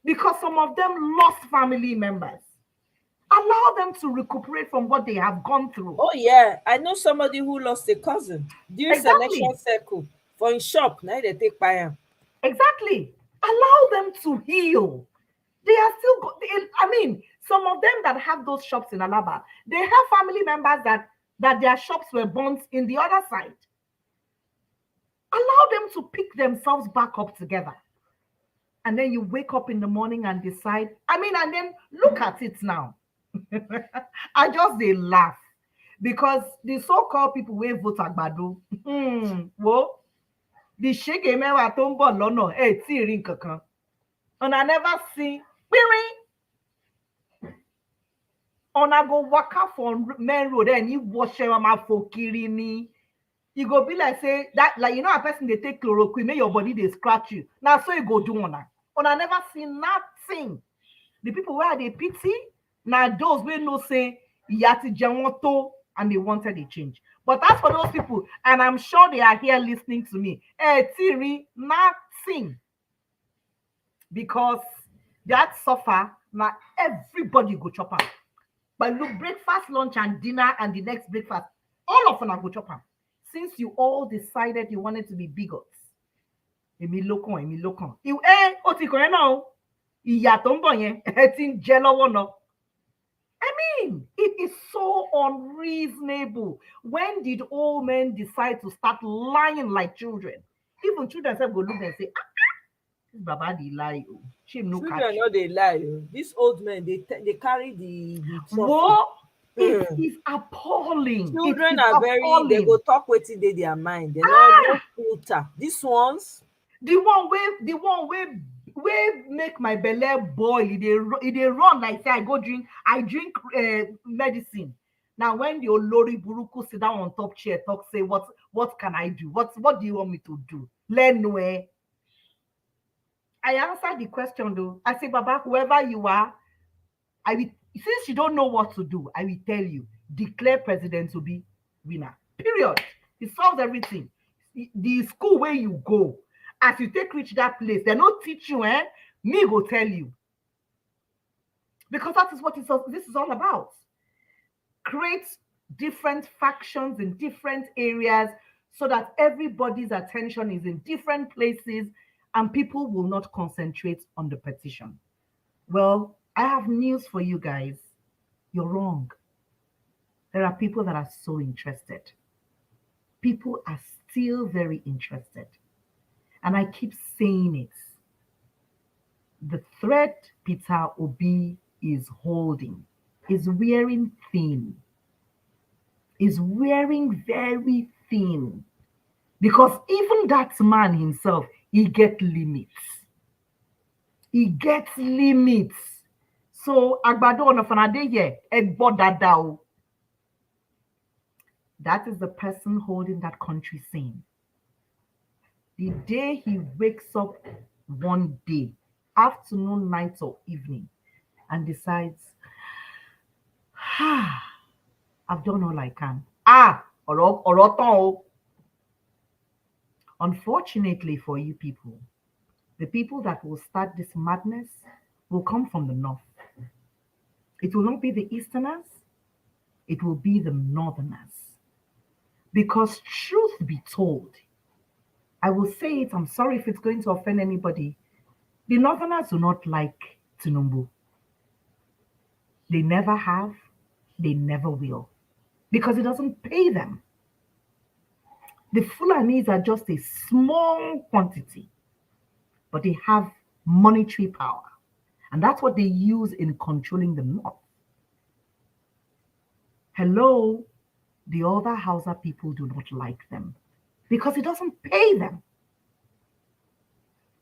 Because some of them lost family members. Allow them to recuperate from what they have gone through. Oh, yeah. I know somebody who lost a cousin during selection circle for in shop. Now they take by him. Exactly. Allow them to heal. They are still, some of them that have those shops in Alaba, they have family members that their shops were burnt in the other side. Allow them to pick themselves back up together. And then you wake up in the morning and decide, and then look at it now. I just they laugh because the so-called people will vote Agbado. Well, the shake mewa tombo lono ti rin kankan. And I never see on I go waka for main road and you wash my for kirini. You go be like say that, like you know, a person they take chloroquine, make your body they scratch you. Now so you go do on I never seen nothing. The people where they pity, now those we know say yati jamoto and they wanted a change. But as for those people, and I'm sure they are here listening to me, Thierry, nothing. Because that suffer, now everybody go chop up. But look, breakfast, lunch, and dinner, and the next breakfast, all of them are go chop up. Since you all decided you wanted to be bigots. Èmi lókàn. Ó ti kàn ẹ́ náà o. Ìyà tó ń bọ̀ yẹn, ẹ ti ń jẹ lọ́wọ́ náà. I mean, it is so unreasonable. When did old men decide to start lying like children? Even children say go look and say, this Baba dey lie. Children no dey lie. These old men, they carry the What? It is appalling. Children are appalling. They go talk wetin dey their mind. They no filter. These ones, the one wey make my belle boil, e dey run like say I drink medicine. Now when the Olori Buruku sit down on top chair, talk say what can I do? What do you want me to do? Learn where. I answered the question though. I say, Baba, whoever you are, since you don't know what to do, I will tell you, declare President to be winner. Period. It solves everything. The school where you go, as you reach that place, they don't teach you, me go tell you. Because that is what this is all about. Create different factions in different areas so that everybody's attention is in different places and people will not concentrate on the petition. Well, I have news for you guys. You're wrong. There are people that are so interested. People are still very interested. And I keep saying it. The thread Peter Obi is holding is wearing thin. Is wearing very thin. Because even that man himself, he gets limits. He gets limits. So, Agbado Onafanadeye, Egbo Dadao. That is the person holding that country sane. The day he wakes up one day, afternoon, night, or evening, and decides, I've done all I can. Unfortunately for you people, the people that will start this madness will come from the north. It will not be the Easterners, it will be the Northerners. Because truth be told, I will say it, I'm sorry if it's going to offend anybody, the Northerners do not like Tinubu. They never have, they never will. Because it doesn't pay them. The Fulanis are just a small quantity, but they have monetary power. And that's what they use in controlling the North. Hello, the other Hausa people do not like them because it doesn't pay them.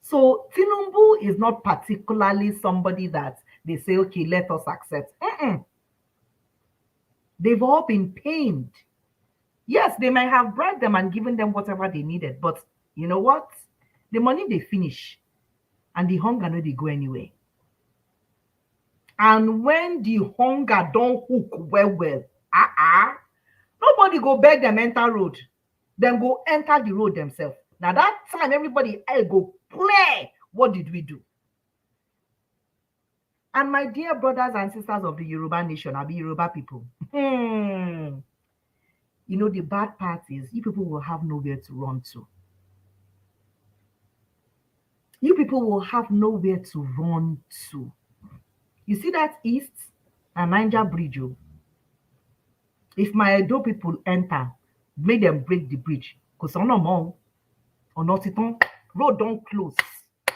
So Tinubu is not particularly somebody that they say, okay, let us accept. They've all been pained. Yes, they might have bribed them and given them whatever they needed, but you know what? The money they finish and the hunger no they go anywhere. And when the hunger don't hook well, nobody go beg them enter road. Then go enter the road themselves. Now that time, everybody go play. What did we do? And my dear brothers and sisters of the Yoruba nation, I be Yoruba people. You know, the bad part is you people will have nowhere to run to. You people will have nowhere to run to. You see that east and Niger Bridge. If my Edo people enter, make them break the bridge. Because on no more, on not it on road don't close.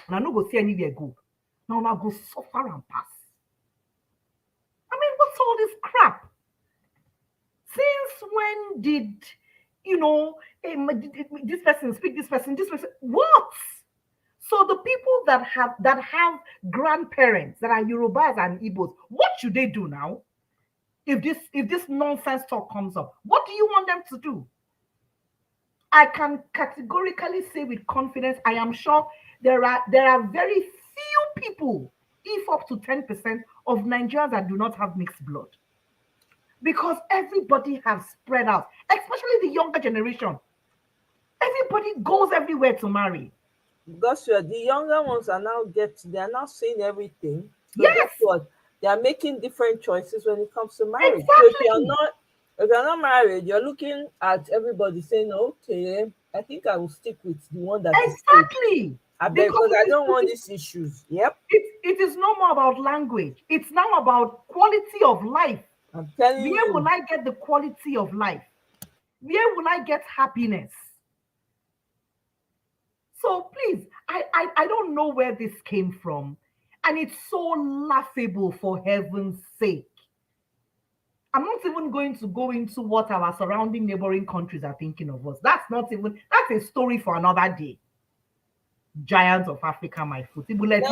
And I no go see anywhere go. Now I go suffer and pass. I mean, what's all this crap? Since when did, you know, this person speak, this person, what? So the people that have grandparents that are Yorubas and Igbos, what should they do now? If this nonsense talk comes up, what do you want them to do? I can categorically say with confidence, I am sure there are very few people, if up to 10% of Nigerians that do not have mixed blood. Because everybody has spread out, especially the younger generation. Everybody goes everywhere to marry. Because the younger ones are now they are now seeing everything. So Yes. guess what? They are making different choices when it comes to marriage. Exactly. So if you're not married, you're looking at everybody saying, okay, I think I will stick with the one that is exactly. Because I don't want these issues. Yep. It is no more about language. It's now about quality of life. I'm telling you. Where will I get the quality of life? Where will I get happiness? So please, I don't know where this came from. And it's so laughable, for heaven's sake. I'm not even going to go into what our surrounding neighboring countries are thinking of us. That's a story for another day. Giants of Africa, my foot. Let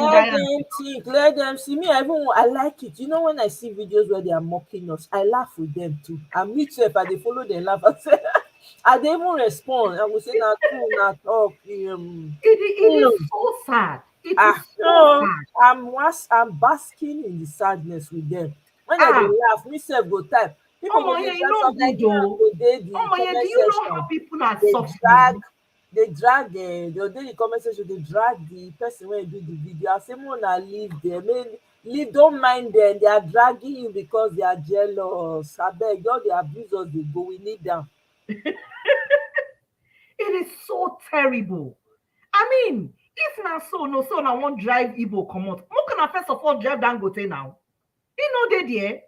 them see me. I like it. You know, when I see videos where they are mocking us, I laugh with them too. And me too, if they follow them, laugh. I they even respond. I will say not true, not talk. It is so sad. It is so sad. I'm basking in the sadness with them. When they laugh, me self go type. People go do you know how people are suffering? They drag they'll do the comment section, they drag the person when you do the video. I say, Mona, leave them. Don't mind them. They are dragging you because they are jealous. I beg, all the abusers they go, we need them. It is so terrible. I mean, if not so, I won't drive Igbo come out. How can I first of all drive Dangote now? You know they there.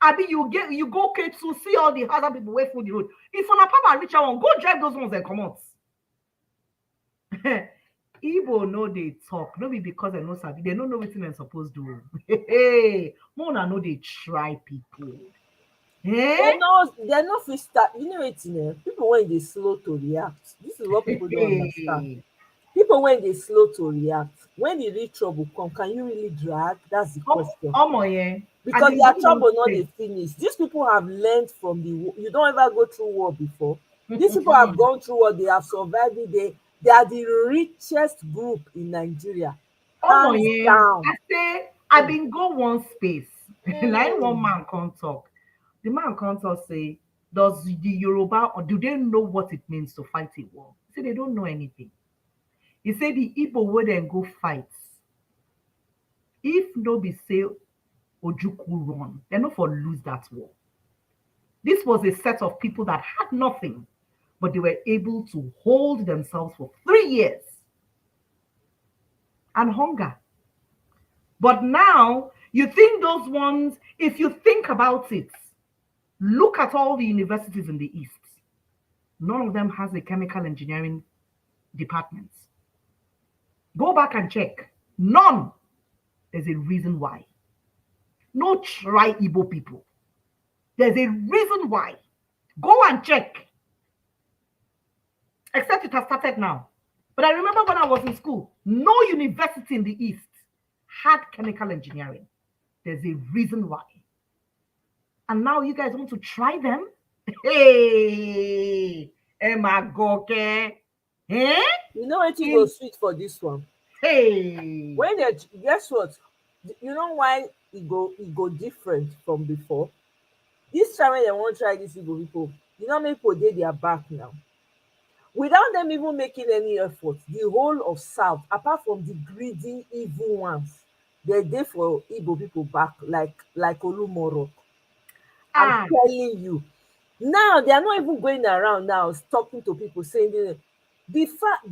Abi, you go to see all the other people wait for the road. If on a papa reach out, go drive those ones and come out. Igbo know they talk, no be because they know sabi, they don't know what they're supposed to do. Hey, Mona know they try people. They're not fit start. You know it, people when they slow to react. This is what people don't understand. People when they slow to react, when the real trouble come, can you really drag? That's the question. Because their trouble not they finish. These people have learned from you don't ever go through war before. These people have gone through war, they have survived it. They are the richest group in Nigeria. Hands down. I say I've been go one space. Like one man can't talk. The man can't talk say, does the Yoruba or do they know what it means to fight a war? He said they don't know anything. He said the Igbo would then go fight. If no be say Ojukwu run, they're not for lose that war. This was a set of people that had nothing, but they were able to hold themselves for 3 years. And hunger. But now, you think those ones, if you think about it, look at all the universities in the East. None of them has a chemical engineering department. Go back and check. None. There's a reason why. No try Igbo people. There's a reason why. Go and check. Except it has started now. But I remember when I was in school, no university in the East had chemical engineering. There's a reason why. And now you guys want to try them? Hey, Emagoke. Eh? You know what you go sweet for this one? Hey. When they guess what? You know why it go different from before? This time when they won't try this Igbo people, you know many people they are back now. Without them even making any effort, the whole of South, apart from the greedy, evil ones, they're there for Igbo people back, like Olumoro. I'm telling you. Now they are not even going around now talking to people saying the fact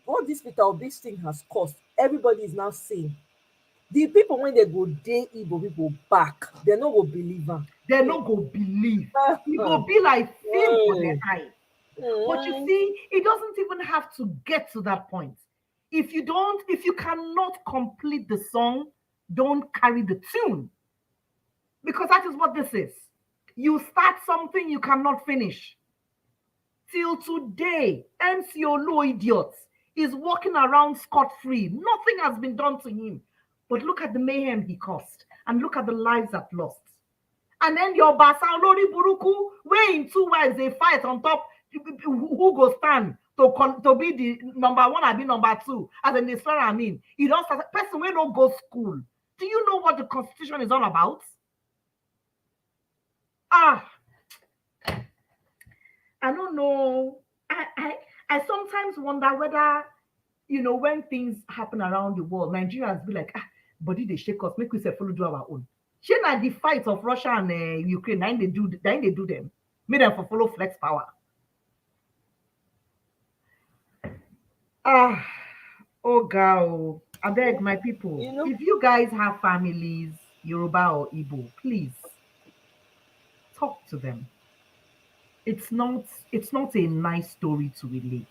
what this Peter Obi's thing has cost, everybody is now saying. The people when they go day Igbo people back, they're not gonna believe them. They're not gonna believe. It go be like film for their eyes. But you see, it doesn't even have to get to that point. If you cannot complete the song, don't carry the tune. Because that is what this is. You start something you cannot finish. Till today, MC Olu idiot is walking around scot-free. Nothing has been done to him. But look at the mayhem he caused. And look at the lives that lost. And then your Basa Lori Buruku, where in 2 wives they fight on top who go stand to be the number one and be number two, as in this I mean, you don't start person will not go school. Do you know what the Constitution is all about? I don't know. I sometimes wonder whether, you know, when things happen around the world, Nigerians be like, body they shake us, make we say follow do our own. She not the fight of Russia and Ukraine, then they do them, make them for follow flex power. Oh God, I beg my people, if you guys have families, Yoruba or Igbo, please talk to them. It's not a nice story to relate.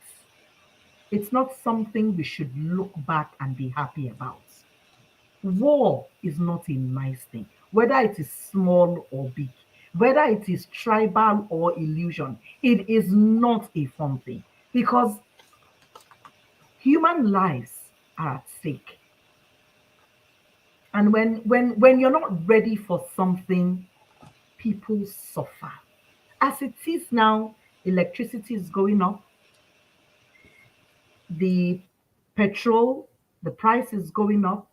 It's not something we should look back and be happy about. War is not a nice thing, whether it is small or big, whether it is tribal or illusion. It is not a fun thing because human lives are at stake. And when you're not ready for something, people suffer. As it is now, electricity is going up. The petrol, the price is going up.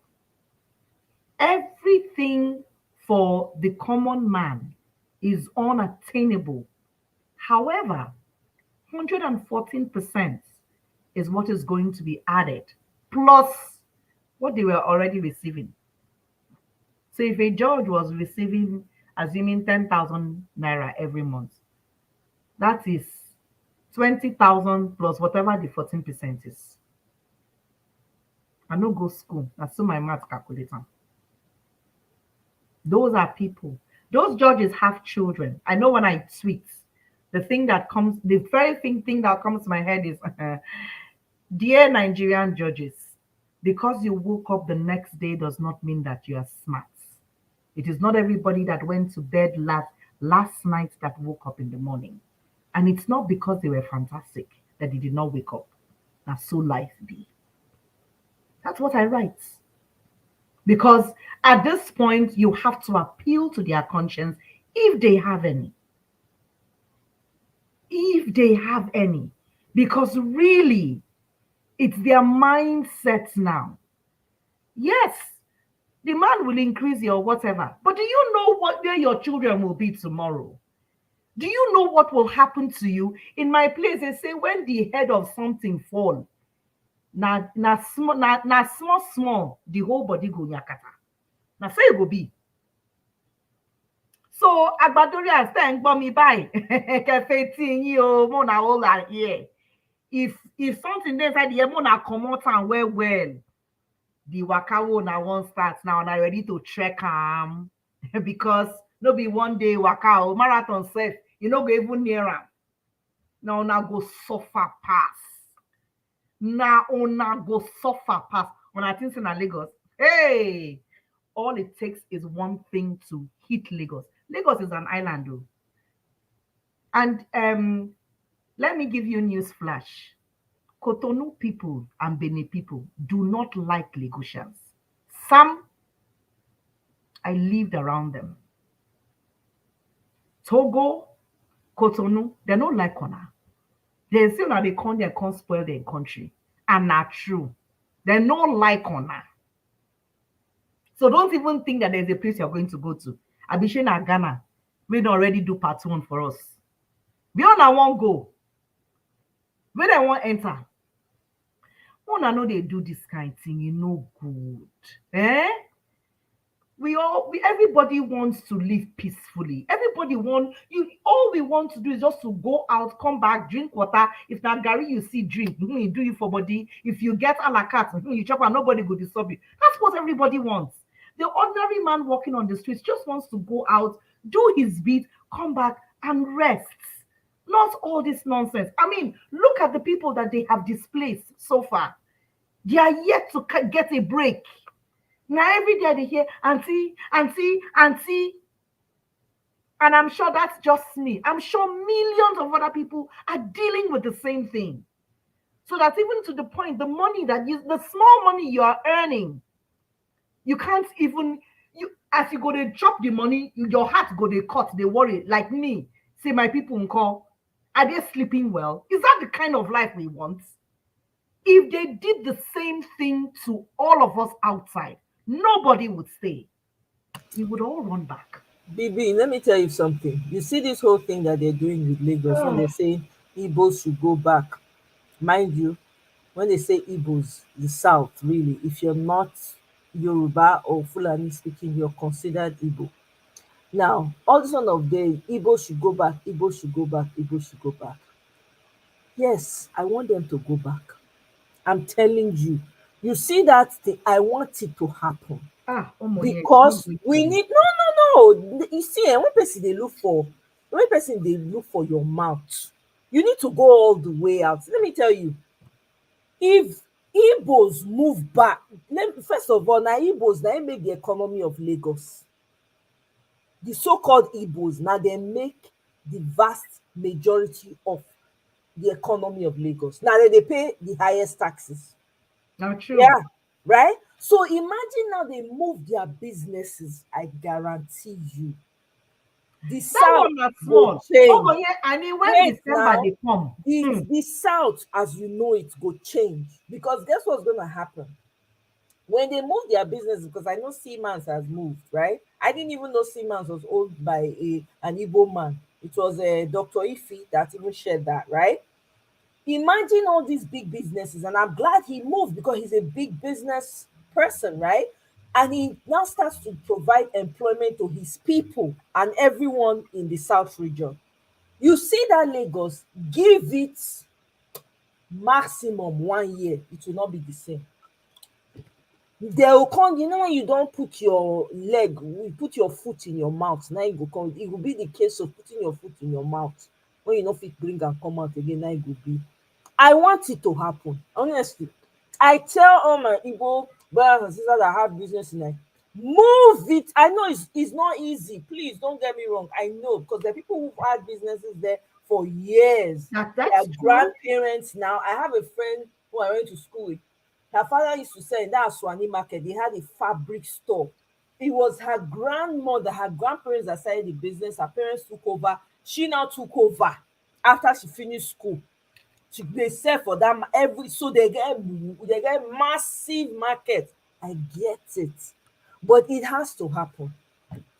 Everything for the common man is unattainable. However, 114% is what is going to be added, plus what they were already receiving. So if a judge was receiving, assuming 10,000 naira every month, that is 20,000 plus whatever the 14% is. I no go school. That's so my math calculator. Those are people. Those judges have children. I know when I tweet, the very thing that comes to my head is, dear Nigerian judges, because you woke up the next day does not mean that you are smart. It is not everybody that went to bed last night that woke up in the morning. And it's not because they were fantastic that they did not wake up. That's so life be. That's what I write. Because at this point, you have to appeal to their conscience if they have any. If they have any. Because really, it's their mindset now. Yes, the man will increase your whatever. But do you know where your children will be tomorrow? Do you know what will happen to you? In my place, they say when the head of something fall, na small, the whole body go nyakata. Now say it will be. So Agbadoria stand by me by mona all are here. If something inside the mona come out and well, the wakawo na one start now and I ready to trek because no be one day wakao marathon safe, you know go even near am. Now go suffer pass. Now go suffer pass. When I think in Lagos, hey, all it takes is one thing to hit Lagos. Lagos is an island, though. And let me give you a news flash. Cotonou people and Benin people do not like Lagosians. Some, I lived around them. Togo, Cotonou, they don't like Kona. They say now they can't spoil their country. And not true. They don't like Kona. So don't even think that there's a place you're going to go to. Abishena Ghana, we don't already do part 1 for us. Beyond I won't go. When I won't enter. When I know they do this kind of thing, you know good. Everybody wants to live peacefully. Everybody all we want to do is just to go out, come back, drink water. If that Gary you see drink, you do it for body. If you get a la carte, you chop and nobody will disturb you. That's what everybody wants. The ordinary man walking on the streets just wants to go out, do his bit, come back and rest. Not all this nonsense. I mean, look at the people that they have displaced so far. They are yet to get a break. Now every day they hear, auntie. And I'm sure that's just me. I'm sure millions of other people are dealing with the same thing. So that even to the point, the small money you are earning, you can't even, as you go to chop the money, your heart go to cut, they worry. Like me, say my people call, Are they sleeping well? Is that the kind of life we want? If they did the same thing to all of us outside, nobody would stay. We would all run back. BB, let me tell you something. You see this whole thing that they're doing with Lagos when Oh. they're saying Igbos should go back. Mind you, when they say Igbos, the South, really, if you're not Yoruba or Fulani speaking, you're considered Igbo. Now, all this one of the Igbo should go back, Igbo should go back, Igbo should go back. Yes, I want them to go back. I'm telling you. You see that thing, I want it to happen. Because we need no. You see, when person they look for your mouth, you need to go all the way out. Let me tell you, if Igbos move back, first of all, now Igbos now make the economy of Lagos. The so-called Igbos now they make the vast majority of the economy of Lagos. Now they pay the highest taxes. Not true. Yeah, right? So imagine now they move their businesses, I guarantee you. The That South one not go small. change. Oh, yeah, and then when Wait December now, they come. the South, as you know, it go change. Because guess what's gonna happen? When they move their business, because I know Siemens has moved, right? I didn't even know Siemens was owned by an Igbo man. It was Dr. Ife that even shared that, right? Imagine all these big businesses, and I'm glad he moved because he's a big business person, right? And he now starts to provide employment to his people and everyone in the South region. You see that Lagos, give it maximum 1 year, it will not be the same. They will come, you know, when you don't put your leg, you put your foot in your mouth, now you go come. It will be the case of putting your foot in your mouth. When you know fit bring and come out again, now it will be. I want it to happen, honestly. I tell all my Igbo brothers and sisters that have business in Nigeria, move it. I know it's not easy. Please don't get me wrong. I know because there are people who've had businesses there for years. That's Their true. grandparents now. I have a friend who I went to school with. Her father used to sell in that Swani market. They had a fabric store. It was her grandmother, her grandparents that started the business. Her parents took over. She now took over after she finished school. They sell for them so they get massive market. I get it, but it has to happen.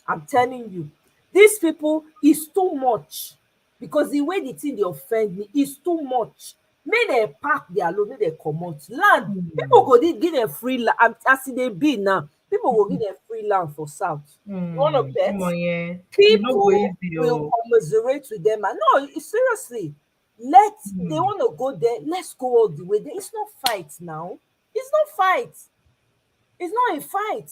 I'm telling you, these people is too much because the way the thing they offend me is too much. Make dem pack their load, make dem comot land. People go give them free land as e dey be now. People go give them free land for south. You wanna bet? Come on, yeah. It's not go People easy, will oh. commiserate with them. And no, seriously, they want to go there. Let's go all the way there. It's not fight now. It's not fight. It's not a fight.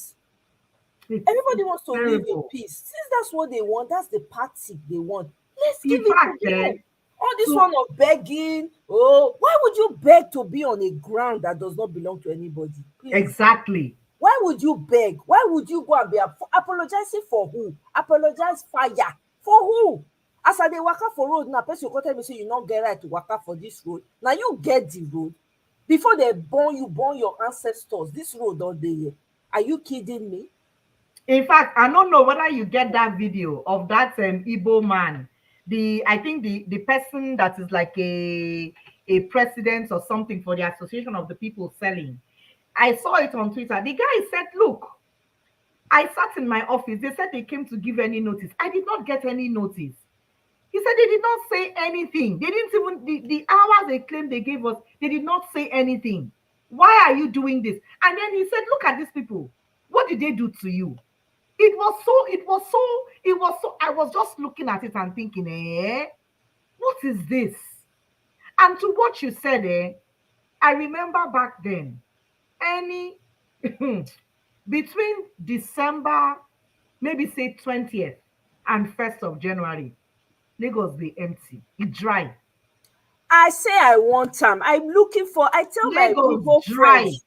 Everybody wants to live in terrible. peace. Since that's what they want, that's the party they want. Let's In give it fact, to them. All this so- one of begging. Oh, why would you beg to be on a ground that does not belong to anybody? Please. Exactly. Why would you beg? Why would you go and be apologizing for who? Apologize fire for who? As I dey waka for road now, person go tell me say you no get right to waka for this road. Now you get the road. Before they born you, born your ancestors. This road don dey here. Are you kidding me? In fact, I don't know whether you get that video of that Igbo man. I think the person that is like a president or something for the Association of the People Selling. I saw it on Twitter. The guy said, look, I sat in my office. They said they came to give any notice. I did not get any notice. He said they did not say anything. They didn't even, the hours they claimed they gave us, they did not say anything. Why are you doing this? And then he said, look at these people. What did they do to you? It was so, I was just looking at it and thinking, what is this? And to what you said, I remember back then, between December, maybe say 20th and 1st of January, Lagos be empty, it dry. I say I want time. I'm looking for, I tell my people friends,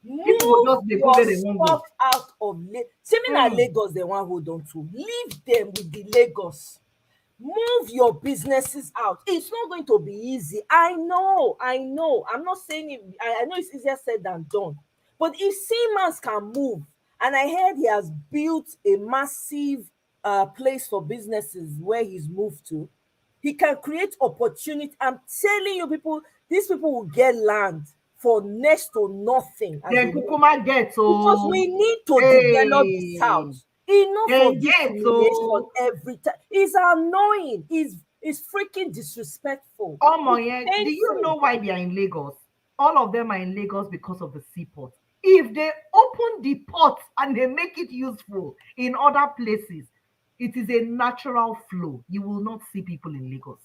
move your stuff out of Lagos. See me na Lagos, the one hold on to. Leave them with the Lagos. Move your businesses out. It's not going to be easy. I know. I'm not saying it. I know it's easier said than done. But if Siemens can move, and I heard he has built a massive place for businesses where he's moved to, He can create opportunity. I'm telling you, people, these people will get land for next to nothing. Then Kukuma get because we need to develop the South. Enough of discrimination every time. It's annoying. It's freaking disrespectful. Oh my, do you know why they are in Lagos? All of them are in Lagos because of the seaport. If they open the port and they make it useful in other places, it is a natural flow. You will not see people in Lagos.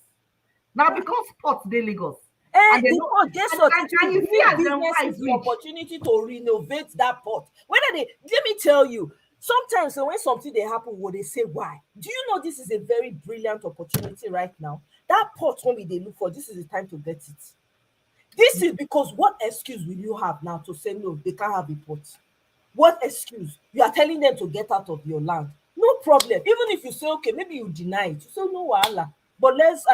Now, because ports, they Lagos. And you see as businesses the opportunity to renovate that port. Let me tell you, sometimes when something they happen, will they say why? Do you know this is a very brilliant opportunity right now? That port when they look for, this is the time to get it. This is because what excuse will you have now to say no, they can't have a port? What excuse? You are telling them to get out of your land. No problem. Even if you say, okay, maybe you deny it. You say, no, Allah. But let's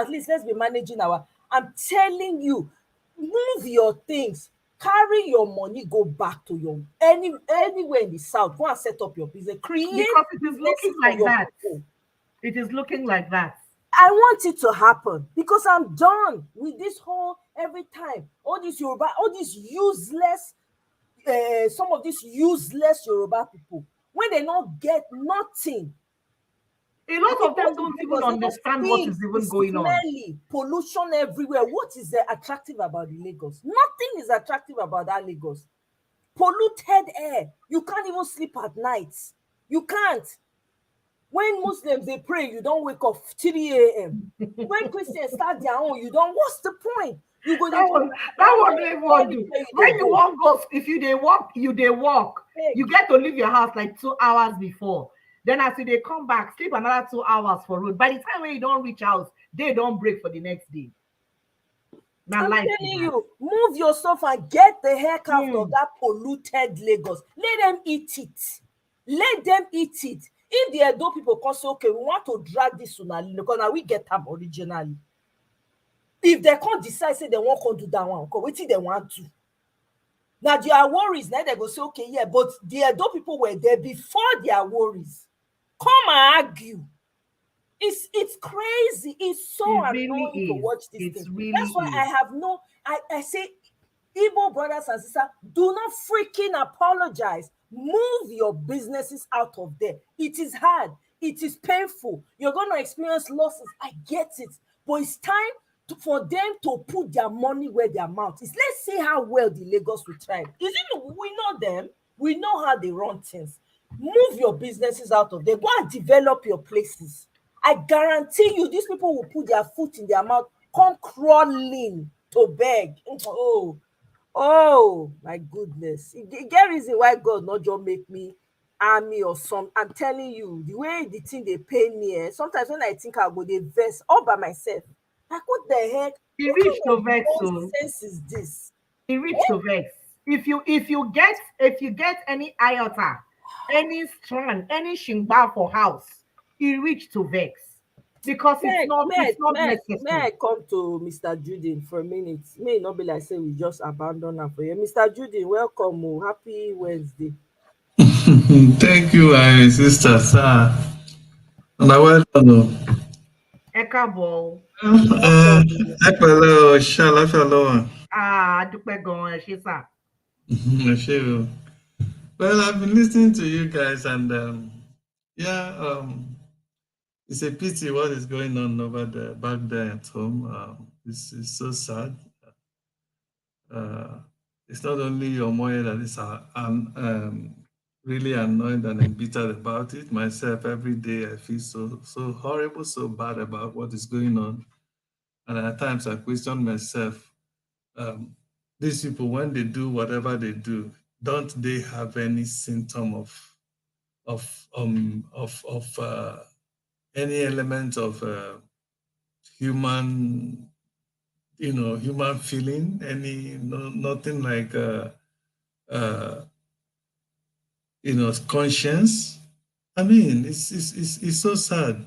be managing our. I'm telling you, move your things. Carry your money, go back to your anywhere in the South. Go and set up your business. Create because it is looking like that. People. It is looking like that. I want it to happen because I'm done with this whole every time. All these Yoruba, all these useless, some of these useless Yoruba people, when they don't get nothing. A lot of them don't even understand what is even going on. Pollution everywhere. What is attractive about the Lagos? Nothing is attractive about that Lagos. Polluted air. You can't even sleep at night. You can't. When Muslims they pray, you don't wake up 3 a.m. When Christians start their own, you don't. What's the point? You go that one they won't do. When you want go, if you they walk, you walk. You get to leave your house like 2 hours before. Then as they come back, sleep another 2 hours for road. By the time when you don't reach house, they don't break for the next day. Now, I'm telling you, move yourself and get the heck out of that polluted Lagos. Let them eat it. Let them eat it. If the Edo people come say, okay, we want to drag this tsunami because now we get them originally. If they can't decide, say they won't come do that one, what they want to. Now their worries, now they go say, okay, yeah, but the Edo people were there before their worries. Come and argue. It's crazy. It's so annoying to watch this thing. Really that's why I have no. I say, Igbo brothers and sisters, do not freaking apologize. Move your businesses out of there. It is hard. It is painful. You're going to experience losses. I get it. But it's time for them to put their money where their mouth is. Let's see how well the Lagos will thrive. We know them. We know how they run things. Move your businesses out of there. Go and develop your places. I guarantee you, these people will put their foot in their mouth, come crawling to beg. Oh my goodness. Get reason why God not just make me army or some. I'm telling you, the way the thing they pay me, sometimes when I think I'll go they vex all by myself. Like what the heck? He reached to vex. What sense is this? He reached to vex. If you get any iota, any strand, any shingba for house, he reached to vex. Because it's not necessary. May I come to Mr. Judin for a minute? May not be like say we just abandon her for you. Mr. Judin, welcome. Happy Wednesday. Thank you, my sister, sir. And I well done. Ekabo. Hello, hello. Dupe gan, sir. Well, I've been listening to you guys, and it's a pity what is going on over there, back there at home. It's so sad. It's not only your mother that is really annoyed and embittered about it. Myself, every day I feel so horrible, so bad about what is going on. And at times I question myself, these people, when they do whatever they do, don't they have any symptom of any element of human, human feeling? Nothing like conscience. I mean, it's so sad.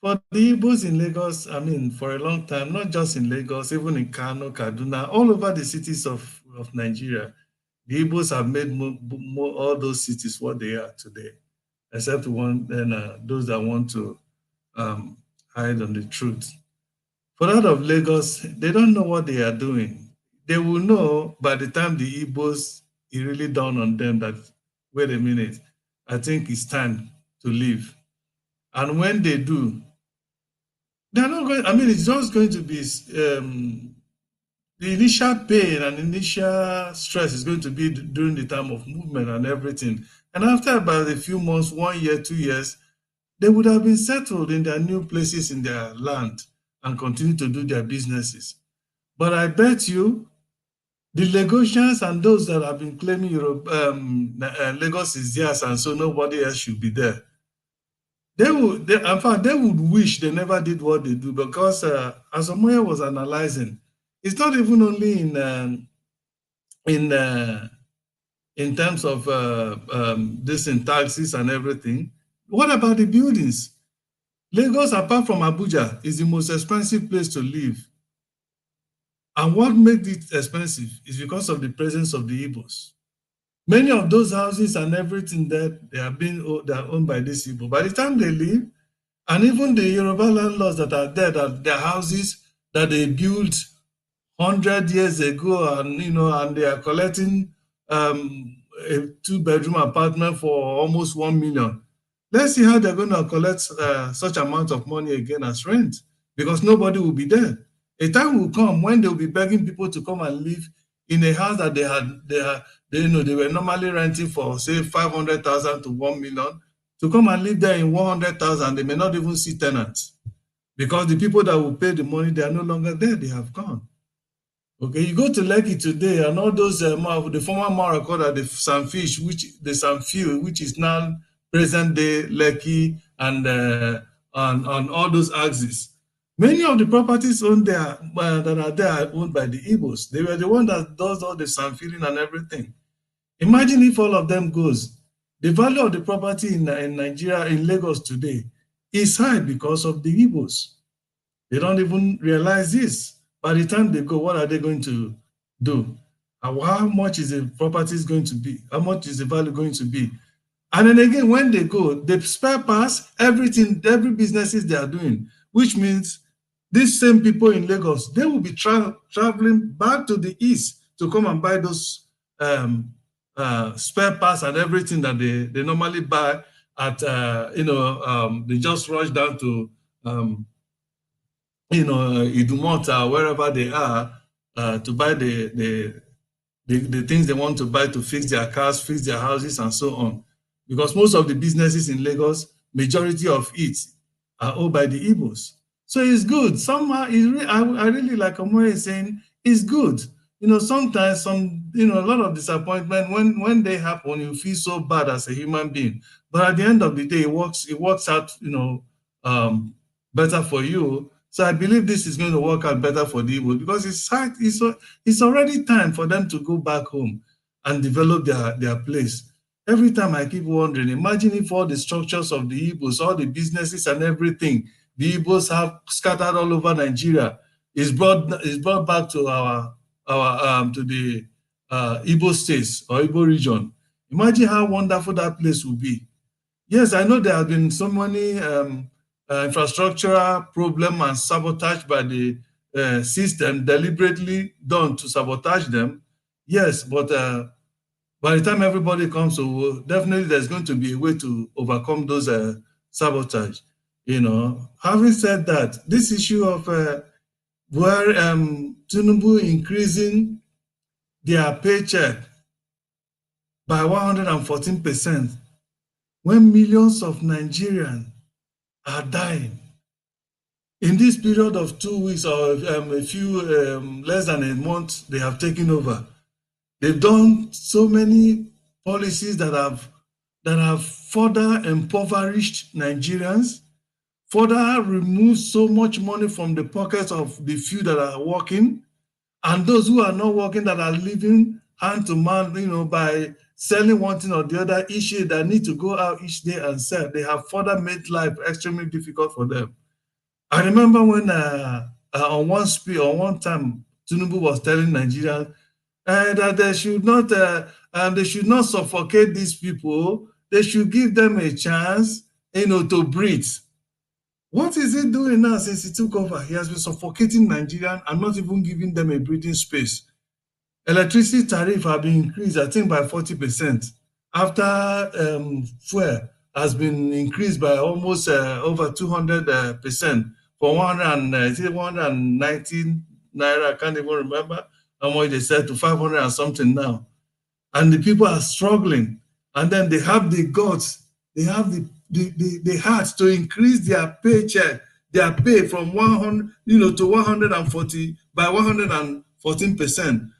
For the Igbos in Lagos, I mean, for a long time, not just in Lagos, even in Kano, Kaduna, all over the cities of Nigeria, the Igbos have made all those cities what they are today, except those that want to hide on the truth. For that of Lagos, they don't know what they are doing. They will know by the time the Igbos, it really dawned on them that, wait a minute, I think it's time to leave. And when they do, they're not going, I mean, it's just going to be, the initial pain and initial stress is going to be during the time of movement and everything. And after about a few months, 1 year, 2 years, they would have been settled in their new places in their land and continue to do their businesses. But I bet you the Lagosians and those that have been claiming Lagos is theirs and so nobody else should be there, in fact, they would wish they never did what they do, because as Omoye was analyzing, it's not even only in terms of this in taxes and everything. What about the buildings? Lagos, apart from Abuja, is the most expensive place to live. And what makes it expensive is because of the presence of the Igbos. Many of those houses and everything that they are owned by these people. By the time they leave, and even the Yoruba landlords that are there, that their houses that they built 100 years ago, and and they are collecting a 2-bedroom apartment for almost 1 million. Let's see how they're going to collect such amount of money again as rent, because nobody will be there. A time will come when they'll be begging people to come and live in a house that they were normally renting for, say, 500,000 to 1 million, to come and live there in 100,000. They may not even see tenants, because the people that will pay the money, they are no longer there. They have gone. Okay, you go to Lekki today, and all those the former Maracoda, the Sanfish, which is now present day Lekki, and on all those axes. Many of the properties owned there that are there are owned by the Igbos. They were the one that does all the sandfilling and everything. Imagine if all of them goes. The value of the property in Nigeria, in Lagos today, is high because of the Igbos. They don't even realize this. By the time they go, what are they going to do? How much is the property going to be? How much is the value going to be? And then again, when they go, they spare parts, everything, every businesses they are doing, which means these same people in Lagos, they will be traveling back to the east to come and buy those spare parts and everything that they normally buy at, they just rush down to, Idumota, wherever they are, to buy the things they want to buy to fix their cars, fix their houses, and so on. Because most of the businesses in Lagos, majority of it are owned by the Igbos. So it's good. Somehow, I really like Omoye saying, it's good. Sometimes a lot of disappointment, when they happen, you feel so bad as a human being. But at the end of the day, it works out, better for you. So I believe this is going to work out better for the Igbos, because it's already time for them to go back home and develop their place. Every time I keep wondering, imagine if all the structures of the Igbos, all the businesses and everything the Igbos have scattered all over Nigeria is brought back to to the Igbo states or Igbo region. Imagine how wonderful that place will be. Yes, I know there have been so many infrastructural problem and sabotage by the system, deliberately done to sabotage them. Yes, but by the time everybody comes, so definitely there's going to be a way to overcome those sabotage. Having said that, this issue of where Tinubu increasing their paycheck by 114%, when millions of Nigerians are dying. In this period of 2 weeks or a few less than a month, they have taken over. They've done so many policies that have further impoverished Nigerians, further removed so much money from the pockets of the few that are working, and those who are not working, that are living hand to mouth, by selling one thing or the other each day, that need to go out each day and sell. They have further made life extremely difficult for them. I remember when on one time, Tinubu was telling Nigerians that they should not suffocate these people. They should give them a chance, to breathe. What is he doing now since he took over? He has been suffocating Nigerians and not even giving them a breathing space. Electricity tariff have been increased, I think, by 40%. After fuel has been increased by almost over 200%, from 119 naira, I can't even remember how much they said, to 500 and something now. And the people are struggling. And then they have the guts, they have the heart to increase their paycheck, their pay from 100, to 140 by 114%.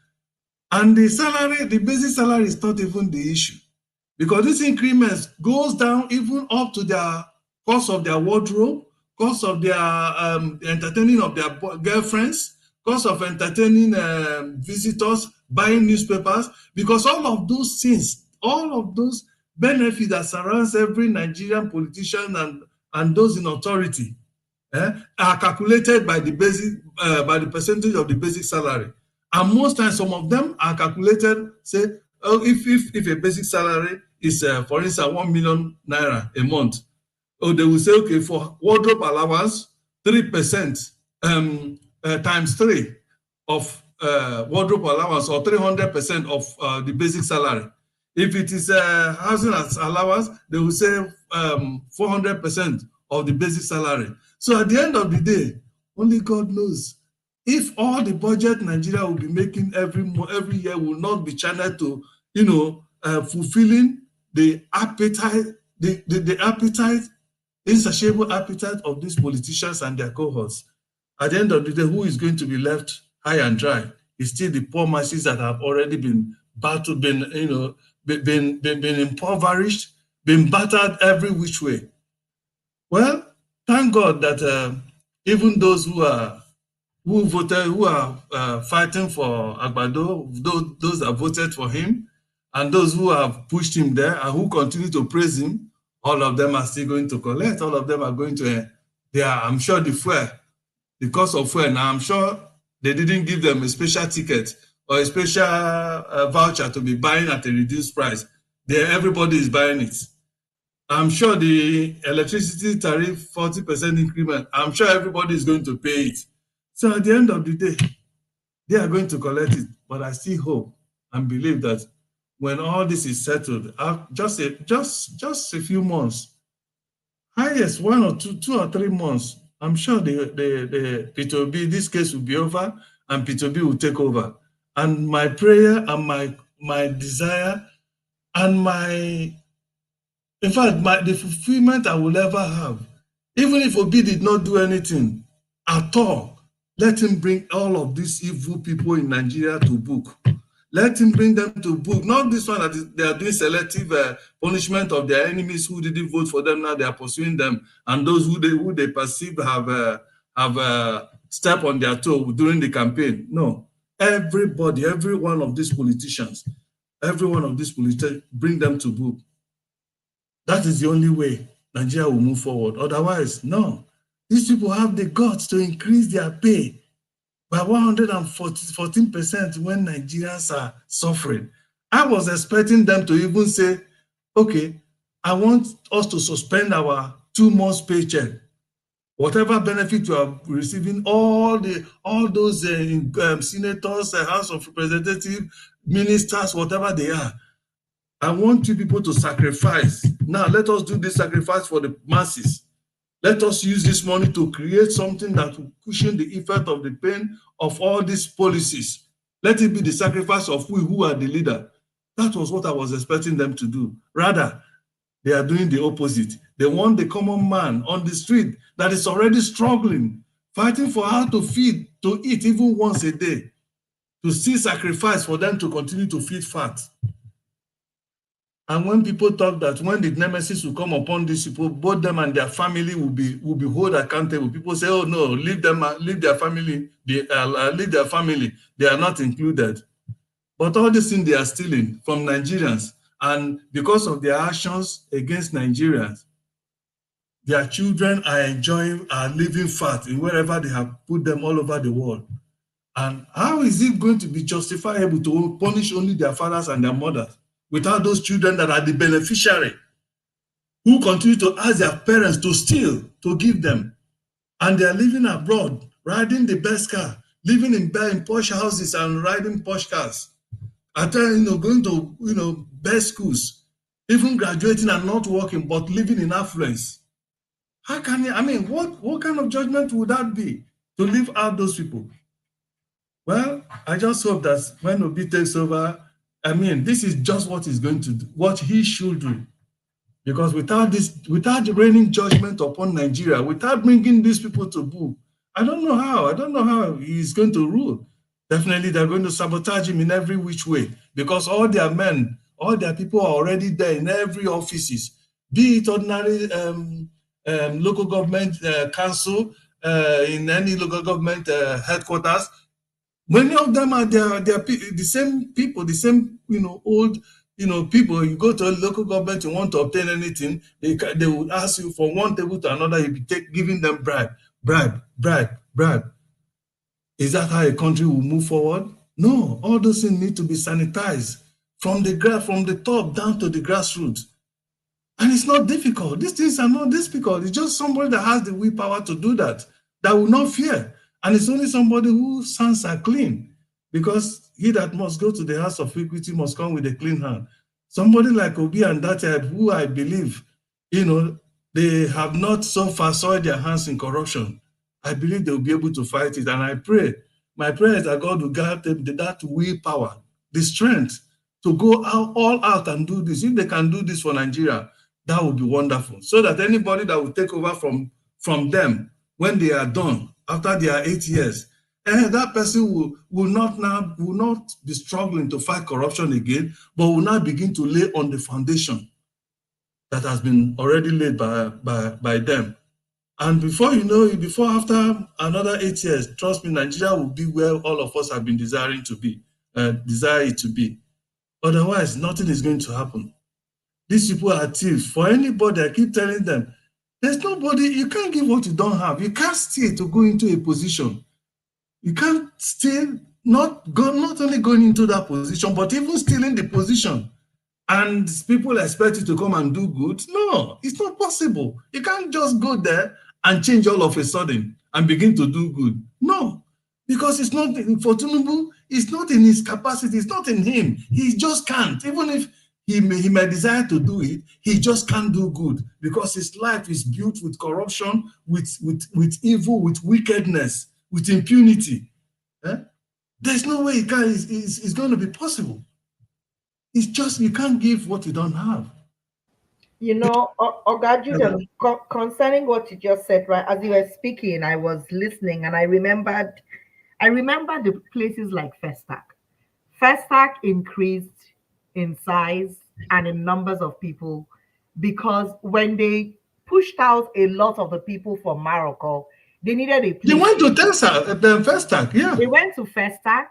And the salary, the basic salary is not even the issue, because this increment goes down even up to their cost of their wardrobe, cost of their entertaining of their girlfriends, cost of entertaining visitors, buying newspapers, because all of those things, all of those benefits that surrounds every Nigerian politician and those in authority are calculated by the basic, by the percentage of the basic salary. And most times, some of them are calculated, say, if a basic salary is, for instance, 1 million naira a month, they will say, okay, for wardrobe allowance, 3% times 3 of wardrobe allowance, or 300% of the basic salary. If it is housing allowance, they will say 400% of the basic salary. So at the end of the day, only God knows. If all the budget Nigeria will be making every year will not be channeled to, fulfilling the appetite, the appetite, insatiable appetite of these politicians and their cohorts, at the end of the day, who is going to be left high and dry? It's still the poor masses that have already been battered, been impoverished, been battered every which way. Well, thank God that even those who are fighting for Agbado, those that voted for him, and those who have pushed him there and who continue to praise him, all of them are still going to collect. All of them are going to, I'm sure the cost of fuel, now I'm sure they didn't give them a special ticket or a special voucher to be buying at a reduced price. Everybody is buying it. I'm sure the electricity tariff, 40% increment, I'm sure everybody is going to pay it. So at the end of the day, they are going to collect it. But I still hope and believe that when all this is settled, just a few months, highest 1 or 2 or 3 months, I'm sure the P2B, this case will be over and P2B will take over. And my prayer and my desire and in fact, the fulfillment I will ever have, even if Obi did not do anything at all, let him bring all of these evil people in Nigeria to book. Let him bring them to book. Not this one that they are doing selective punishment of their enemies who didn't vote for them. Now they are pursuing them, and those who they perceive have stepped on their toe during the campaign. No, everybody, every one of these politicians, bring them to book. That is the only way Nigeria will move forward. Otherwise, no. These people have the guts to increase their pay by 114% when Nigerians are suffering. I was expecting them to even say, okay, I want us to suspend our 2 months paycheck. Whatever benefit you are receiving, all those senators, House of Representatives, ministers, whatever they are, I want you people to sacrifice. Now, let us do this sacrifice for the masses. Let us use this money to create something that will cushion the effect of the pain of all these policies. Let it be the sacrifice of we who are the leader. That was what I was expecting them to do. Rather, they are doing the opposite. They want the common man on the street that is already struggling, fighting for how to feed, to eat even once a day, to still sacrifice for them to continue to feed fat. And when people talk that when the nemesis will come upon these people, both them and their family will be held accountable. People say, "Oh no, leave them, leave their family, leave their family. They are not included." But all these things they are stealing from Nigerians, and because of their actions against Nigerians, their children are living fat in wherever they have put them all over the world. And how is it going to be justifiable to punish only their fathers and their mothers, without those children that are the beneficiary, who continue to ask their parents to steal, to give them? and they are living abroad, riding the best car, living in posh houses and riding posh cars. Going to best schools, even graduating and not working, but living in affluence. How can you? I mean, what kind of judgment would that be to leave out those people? Well, I just hope that when Obi takes over, I mean, this is just what he's going to do, what he should do. Because without raining judgment upon Nigeria, without bringing these people to book, I don't know how he's going to rule. Definitely, they're going to sabotage him in every which way, because all their men, all their people are already there in every offices, be it ordinary local government council, in any local government headquarters. Many of them are the same people, the same old people. You go to a local government, you want to obtain anything, they will ask you from one table to another. You giving them bribe. Is that how a country will move forward? No, all those things need to be sanitized from the top down to the grassroots. And it's not difficult. These things are not difficult. It's just somebody that has the willpower to do that will not fear. And it's only somebody whose hands are clean, because he that must go to the house of equity must come with a clean hand. Somebody like Obi and that who I believe, they have not so far soiled their hands in corruption. I believe they'll be able to fight it. And I pray, my prayer is that God will grant them that willpower, the strength to go all out and do this. If they can do this for Nigeria, that would be wonderful. So that anybody that will take over from them when they are done, after their 8 years, that person will not be struggling to fight corruption again, but will now begin to lay on the foundation that has been already laid by them. And before you know it, after another 8 years, trust me, Nigeria will be where all of us have been desire it to be. Otherwise, nothing is going to happen. These people are thieves. For anybody, I keep telling them, there's nobody, you can't give what you don't have. You can't steal to go into a position. You can't steal, not only going into that position, but even stealing the position. And people expect you to come and do good. No, it's not possible. You can't just go there and change all of a sudden and begin to do good. No, because it's not, for Tinubu, it's not in his capacity, it's not in him. He just can't. Even if he may desire to do it, he just can't do good, because his life is built with corruption, with evil, with wickedness, with impunity. There's no way it's going to be possible. It's just, you can't give what you don't have. Oga Judah, concerning what you just said, right? As you were speaking, I was listening, and I remember the places like Festac. Festac increased in size and in numbers of people because when they pushed out a lot of the people from Morocco, they needed a place. They went to Festac, yeah. They went to Festac.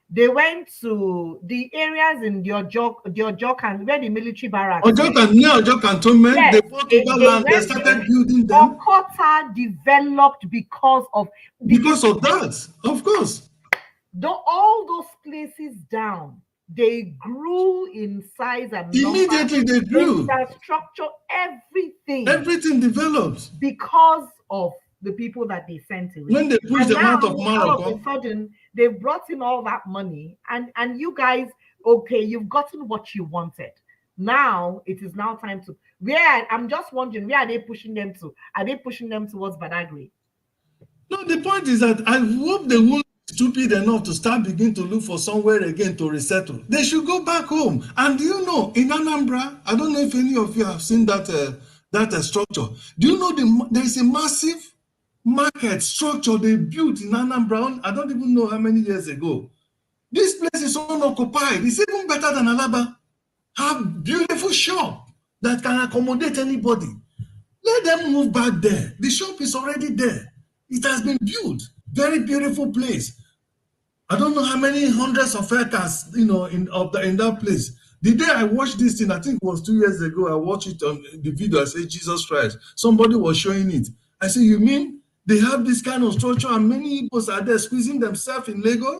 They went to the areas in Diojok and where the military barracks. Ojok Cantonment. Yes, They bought over land. They started building them. Okota developed because of that, of course. All those places down, they grew in size and immediately they grew. Infrastructure, everything developed because of the people that they sent away. When they pushed them out of Morocco, all of a sudden they brought in all that money, and you guys, okay, you've gotten what you wanted. Now it is now time to I'm just wondering, where are they pushing them to? Are they pushing them towards Badagry? No, the point is that I hope they won't be stupid enough to begin to look for somewhere again to resettle. They should go back home. And do you know, in Anambra, I don't know if any of you have seen that structure. Do you know there is a massive market structure they built in Anambra? I don't even know how many years ago. This place is unoccupied. It's even better than Alaba. Have beautiful shop that can accommodate anybody. Let them move back there. The shop is already there. It has been built. Very beautiful place. I don't know how many hundreds of acres, in that place. The day I watched this thing, I think it was 2 years ago, I watched it on the video. I said, Jesus Christ. Somebody was showing it. I said, you mean they have this kind of structure and many Igbos are there squeezing themselves in Lagos?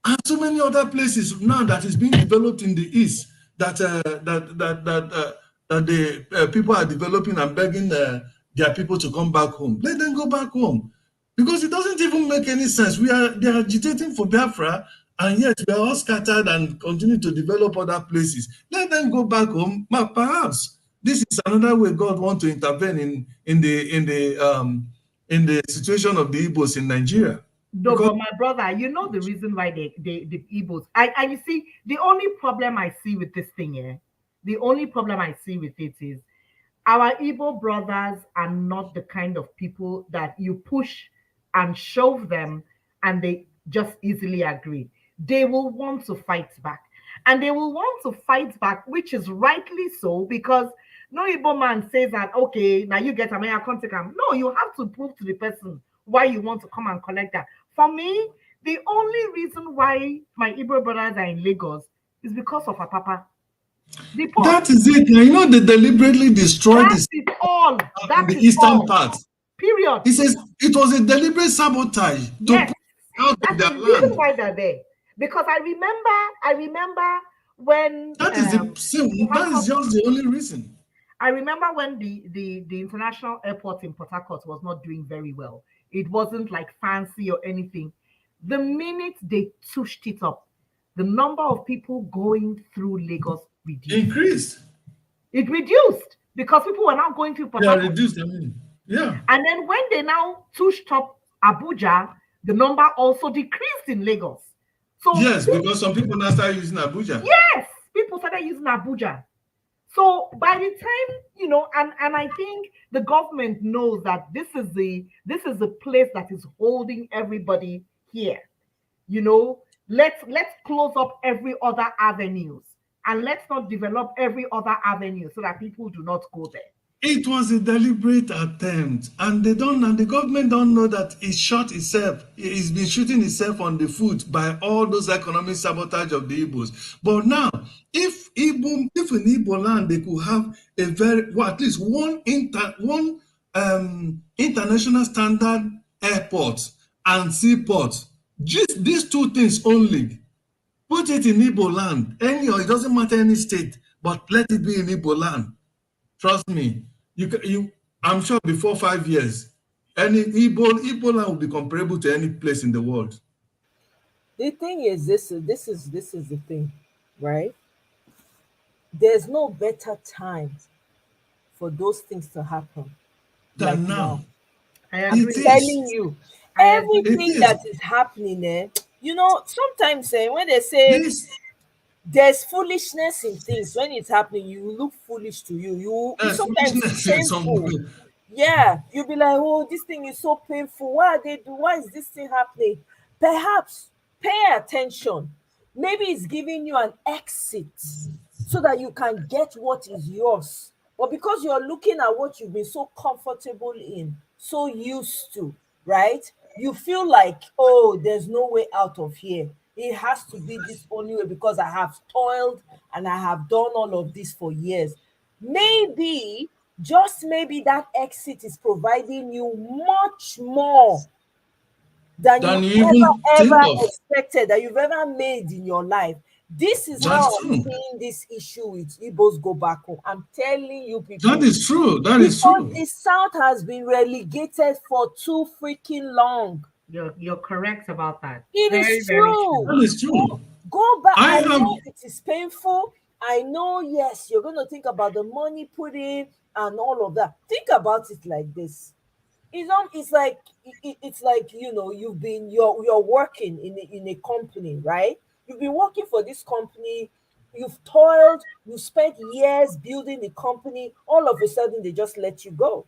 And so many other places now that is being developed in the East that the people are developing and begging their people to come back home. Let them go back home. Because it doesn't even make any sense. They are agitating for Biafra, and yet we are all scattered and continue to develop other places. Let them go back home. But perhaps this is another way God wants to intervene in the situation of the Igbos in Nigeria. No, but my brother, you know the reason why the Igbos. I you see, the only problem I see with this thing here, the only problem I see with it is our Igbo brothers are not the kind of people that you push and shove them and they just easily agree. They will want to fight back. And they will want to fight back, which is rightly so, because no Igbo man says that, okay, now you get a mayor contact. No, you have to prove to the person why you want to come and collect that. For me, the only reason why my Igbo brothers are in Lagos is because of a papa. That is it. Now, you know, they deliberately destroyed the eastern part. Period. He says it was a deliberate sabotage to put out of their the reason land. why they're there. Because I remember when that is just the only reason. I remember when the international airport in Port Harcourt was not doing very well. It wasn't like fancy or anything. The minute they tushed it up, the number of people going through Lagos increased. It reduced because people were now going through Port Harcourt. Reduced. I mean, yeah. And then when they now tushed up Abuja, the number also decreased in Lagos. So yes, because some people now started using Abuja. Yes, people started using Abuja. So by the time, you know, and I think the government knows that this is the place that is holding everybody here. You know, let's close up every other avenues and let's not develop every other avenue so that people do not go there. It was a deliberate attempt, and the government don't know that it shot itself. It's been shooting itself on the foot by all those economic sabotage of the Igbos. But now, if in Igbo land they could have at least one international standard airport and seaport, just these two things only. Put it in Igbo land. It doesn't matter any state, but let it be in Igbo land. Trust me. I'm sure before 5 years, any Igbo land will be comparable to any place in the world. The thing is, this is the thing, right? There's no better time for those things to happen than now. I'm telling you, everything that is happening, you know, sometimes when they say there's foolishness in things, when it's happening, you look foolish to you. You sometimes it's painful. Yeah, you'll be like, oh, this thing is so painful. Why is this thing happening? Perhaps pay attention. Maybe it's giving you an exit so that you can get what is yours. But because you're looking at what you've been so comfortable in, so used to, right? You feel like, oh, there's no way out of here. It has to be this only way because I have toiled and I have done all of this for years. Maybe, just maybe that exit is providing you much more than you ever expected, that you've ever made in your life. This is how I'm seeing this issue with Igbos go back home. I'm telling you people. That is true. That is true. The South has been relegated for too freaking long. You're correct about that. It is true. That is true. Go back. I know it is painful. I know, yes, you're going to think about the money put in and all of that. Think about it like this. It's like you know, you're working in a company, right? You've been working for this company, you've toiled, you spent years building the company, all of a sudden they just let you go.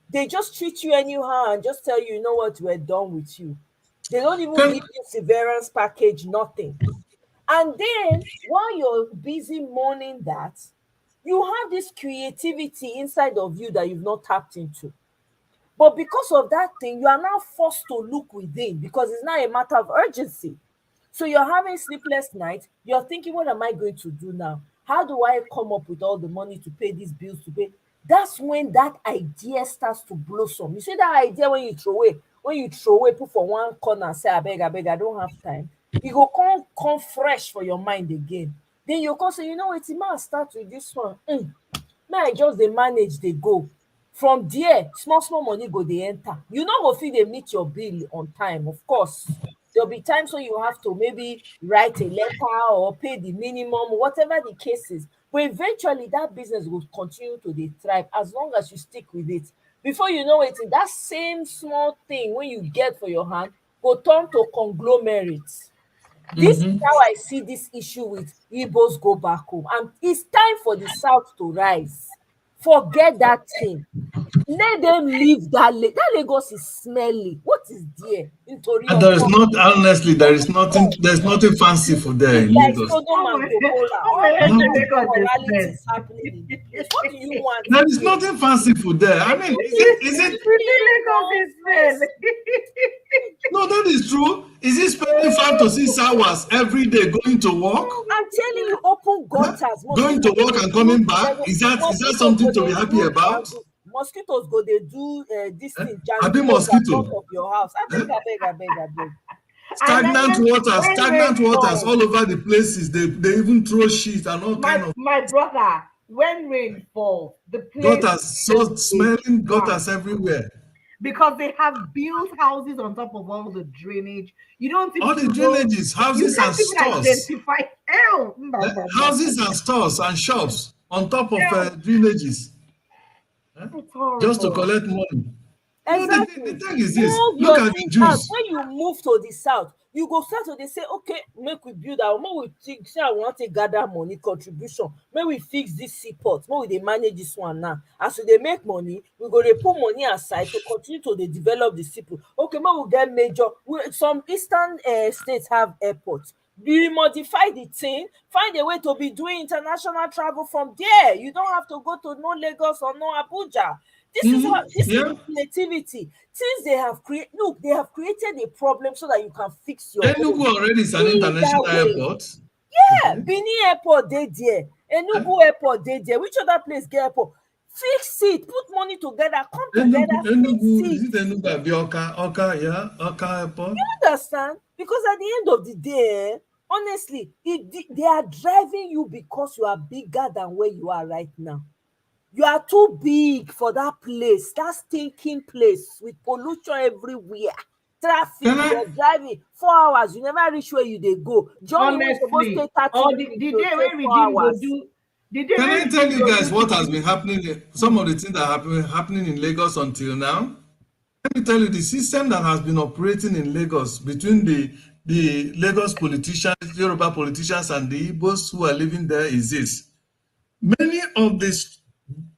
They just treat you anyhow and just tell you, you know what, we're done with you. They don't even give you severance package, nothing. And then while you're busy mourning that, you have this creativity inside of you that you've not tapped into. But because of that thing, you are now forced to look within because it's not a matter of urgency. So you're having sleepless nights. You're thinking, what am I going to do now? How do I come up with all the money to pay these bills to pay? That's when that idea starts to blossom. You see that idea when you throw away, put for one corner and say, I beg, I don't have time. You go come fresh for your mind again. Then you come say, you know what, it might start with this one. May I just manage, they go. From there, small money go dey enter. You no go fit dey meet your bill on time, of course. There'll be times when you have to maybe write a letter or pay the minimum, whatever the case is. But eventually, that business will continue to dey thrive as long as you stick with it. Before you know it, that same small thing when you get for your hand go turn to conglomerate. This is how I see this issue with Igbos go back home. And it's time for the South to rise. Forget that thing. Let them leave that. That Lagos is smelly. What is there in Tori? And there is not, honestly, there's nothing fancy for there in It's like Lagos. Sodom and Gomorrah. All kinds of immorality is happening in this place. What do you want? There is nothing fancy for there. I mean, is it? No, that is true. Is he spending 5 to 6 hours every day going to work? I'm telling you, open gutters. Going to work and coming back? Is that something to be happy about? Mosquitoes go, they do this thing. I be mosquito. Of your house. I beg. Stagnant waters all over the places. They even throw shit and all kind of. My brother, when rain falls, the place gutters, so smelling gutters everywhere. Because they have built houses on top of all the drainage. You don't all the drainages, houses and stores. Houses and stores and shops on top of drainages. Just to collect money. Exactly. The thing is this. Look at the Jews. When you move to the south, you go start to they say, okay, make we build our, make we think, say I want to gather money contribution, make we fix this seaport, make we they manage this one now. As they make money, we go they put money aside to continue to they develop the seaport. Okay, make we get major. Some eastern states have airports. We modify the thing, find a way to be doing international travel from there. You don't have to go to no Lagos or no Abuja. This is what this is creativity. Since they have they have created a problem so that you can fix your Enugu already is an international airport. Yeah, Benin Airport they there. Enugu Airport they there. Which other place get airport? Fix it, put money together, come together. Enugu, is it Enugu? Oka Airport. You understand? Because at the end of the day, honestly, they are driving you because you are bigger than where you are right now. You are too big for that place, that stinking place with pollution everywhere. Traffic, you're driving 4 hours, you never reach where you they go. Honestly, the day when we didn't do. Can I tell you guys what has been happening? Some of the things that have been happening in Lagos until now. Let me tell you, the system that has been operating in Lagos between the Lagos politicians, Yoruba politicians, and the Igbos who are living there is this. Many of these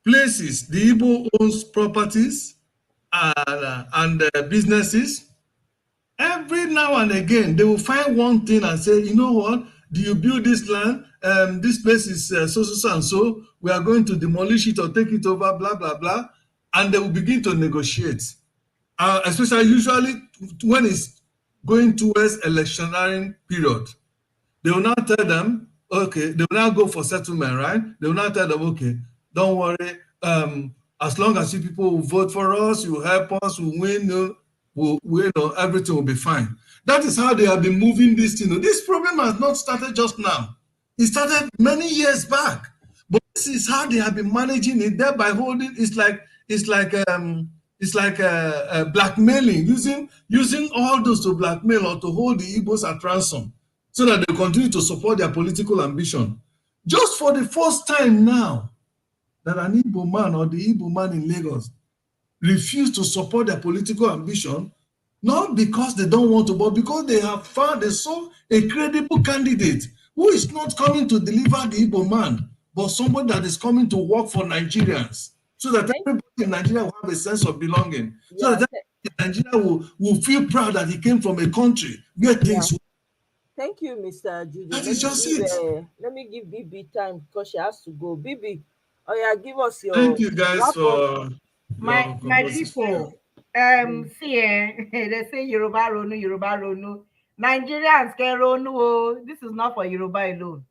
places, the Igbo owns properties and businesses. Every now and again, they will find one thing and say, you know what? Do you build this land? This place is so and so. We are going to demolish it or take it over, blah, blah, blah. And they will begin to negotiate. Especially usually when it's going towards electionary period. They will now tell them, okay, they will now go for settlement, right? They will now tell them, okay, don't worry. As long as you people will vote for us, you help us, we win, everything will be fine. That is how they have been moving this thing. This problem has not started just now. It started many years back. But this is how they have been managing it, thereby holding. It's like blackmailing, using all those to blackmail or to hold the Igbos at ransom, so that they continue to support their political ambition. Just for the first time now, that an Igbo man or the Igbo man in Lagos refuse to support their political ambition, not because they don't want to, but because they saw a credible candidate who is not coming to deliver the Igbo man, but somebody that is coming to work for Nigerians, so that everybody in Nigeria will have a sense of belonging, so that Nigeria will feel proud that he came from a country where things work. Thank you, Mr. Judy. That is just it. Let me give Bibi time because she has to go. Bibi, give us your. Thank you guys for my people. They say Yoruba Ronu. Nigerians can Ronu. This is not for Yoruba alone.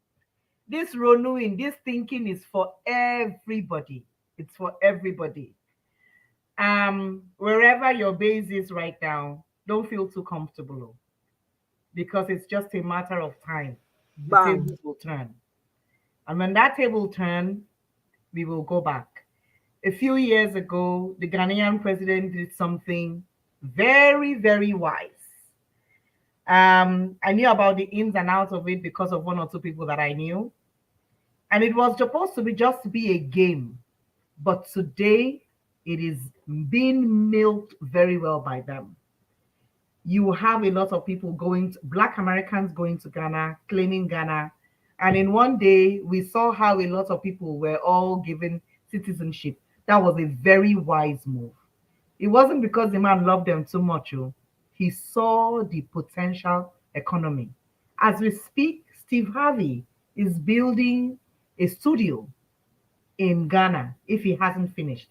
This Ronuing, this thinking is for everybody. It's for everybody. Wherever your base is right now, don't feel too comfortable, because it's just a matter of time. The tables will turn. And when that table turns, we will go back. a few years ago, the Ghanaian president did something very, very wise. I knew about the ins and outs of it because of one or two people that I knew. And it was supposed to be just be a game. But today, it is being milked very well by them. You have a lot of people Black Americans going to Ghana, claiming Ghana. And in one day, we saw how a lot of people were all given citizenship. That was a very wise move. It wasn't because the man loved them too much. He saw the potential economy. As we speak, Steve Harvey is building a studio in Ghana if he hasn't finished.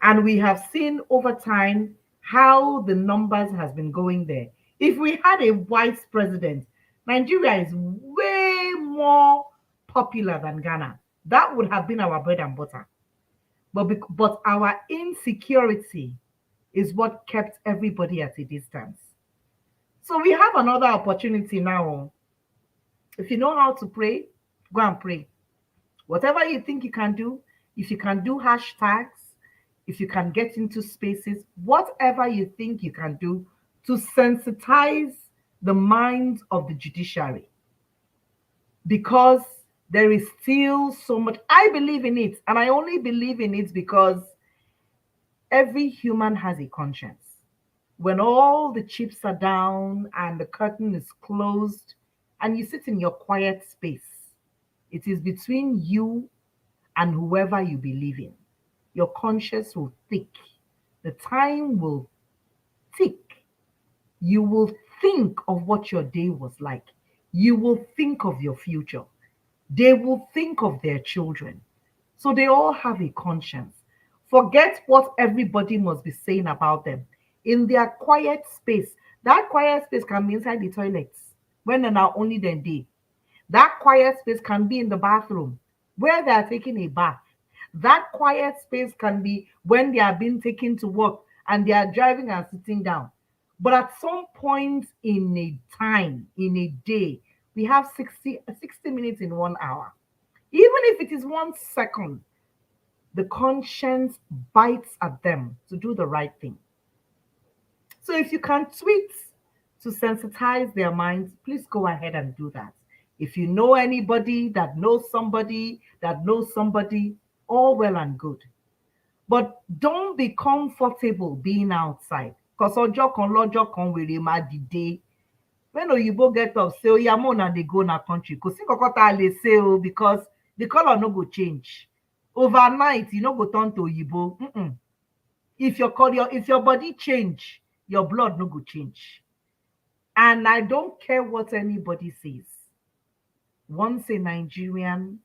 And we have seen over time how the numbers has been going there. If we had a vice president, Nigeria is way more popular than Ghana. That would have been our bread and butter. But our insecurity is what kept everybody at a distance. So we have another opportunity now. If you know how to pray, go and pray. Whatever you think you can do, if you can do hashtags, if you can get into spaces, whatever you think you can do to sensitize the minds of the judiciary. Because there is still so much. I believe in it, and I only believe in it because every human has a conscience. When all the chips are down and the curtain is closed and you sit in your quiet space, it is between you and whoever you believe in. Your conscience will tick. The time will tick. You will think of what your day was like. You will think of your future. They will think of their children. So they all have a conscience. Forget what everybody must be saying about them. In their quiet space, that quiet space can be inside the toilets when they're not only then day. That quiet space can be in the bathroom where they are taking a bath. That quiet space can be when they are being taken to work and they are driving and sitting down. But at some point in a time, in a day, we have 60 minutes in 1 hour. Even if it is 1 second, the conscience bites at them to do the right thing. So if you can tweet to sensitize their minds, please go ahead and do that. If you know anybody that knows somebody that knows somebody, all well and good. But don't be comfortable being outside. Because ojo kan lojo kan were ma dide. When Oyibo get up, say, "Oya mo na dey go na country." Because because the color no go change. Overnight, you no go turn to Oyibo. If your body change, your blood no go change. And I don't care what anybody says. Once a Nigerian,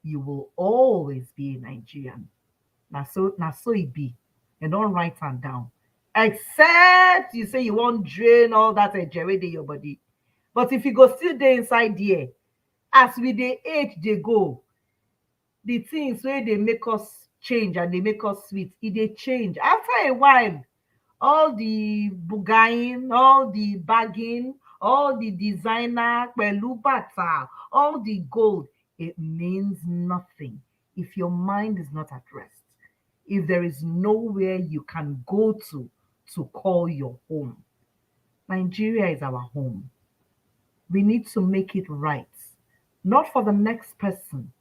you will always be a Nigerian. Now so it be. And don't write them down. Except you say you won't drain all that ejere in your body. But if you go still there inside there, as with the age they go, the things where they make us change and they make us sweet, they change. After a while, all the bugain, all the bagging, all the designer, pelubata, all the gold, it means nothing if your mind is not at rest. If there is nowhere you can go to call your home. Nigeria is our home. We need to make it right, not for the next person,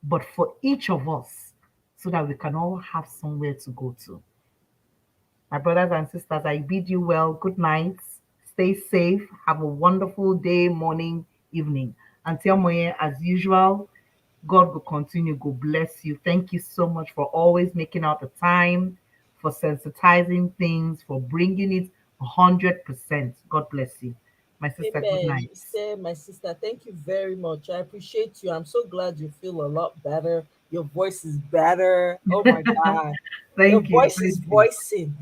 but for each of us, so that we can all have somewhere to go to. My brothers and sisters, I bid you well. Good night. Stay safe. Have a wonderful day, morning, evening. Until Moye, as usual, God will continue. God bless you. Thank you so much for always making out the time, for sensitizing things, for bringing it 100%. God bless you. My sister, Amen. good night. My sister, thank you very much. I appreciate you. I'm so glad you feel a lot better. Your voice is better. Oh my God. Thank Your you. voice is voicing.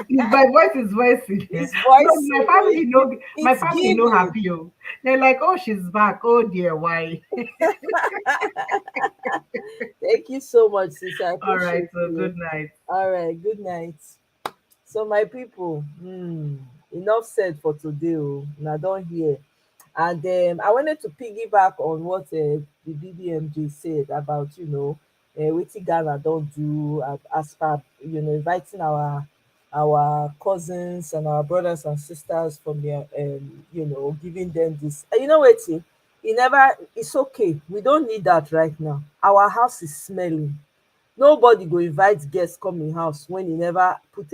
My voice is voicing. It's No, voicing. my family no giving. happy. They're like, "Oh, she's back. Oh dear, why?" Thank you so much, sister. I All right, appreciate so you. good night. All right, good night. So my people, enough said for today. Now don't hear. And I wanted to piggyback on what the BBMJ said about, wetin Ghana don do as per inviting our cousins and our brothers and sisters from their giving them this. And you know wetin? It's okay. We don't need that right now. Our house is smelling. Nobody go invite guests come in house when you never put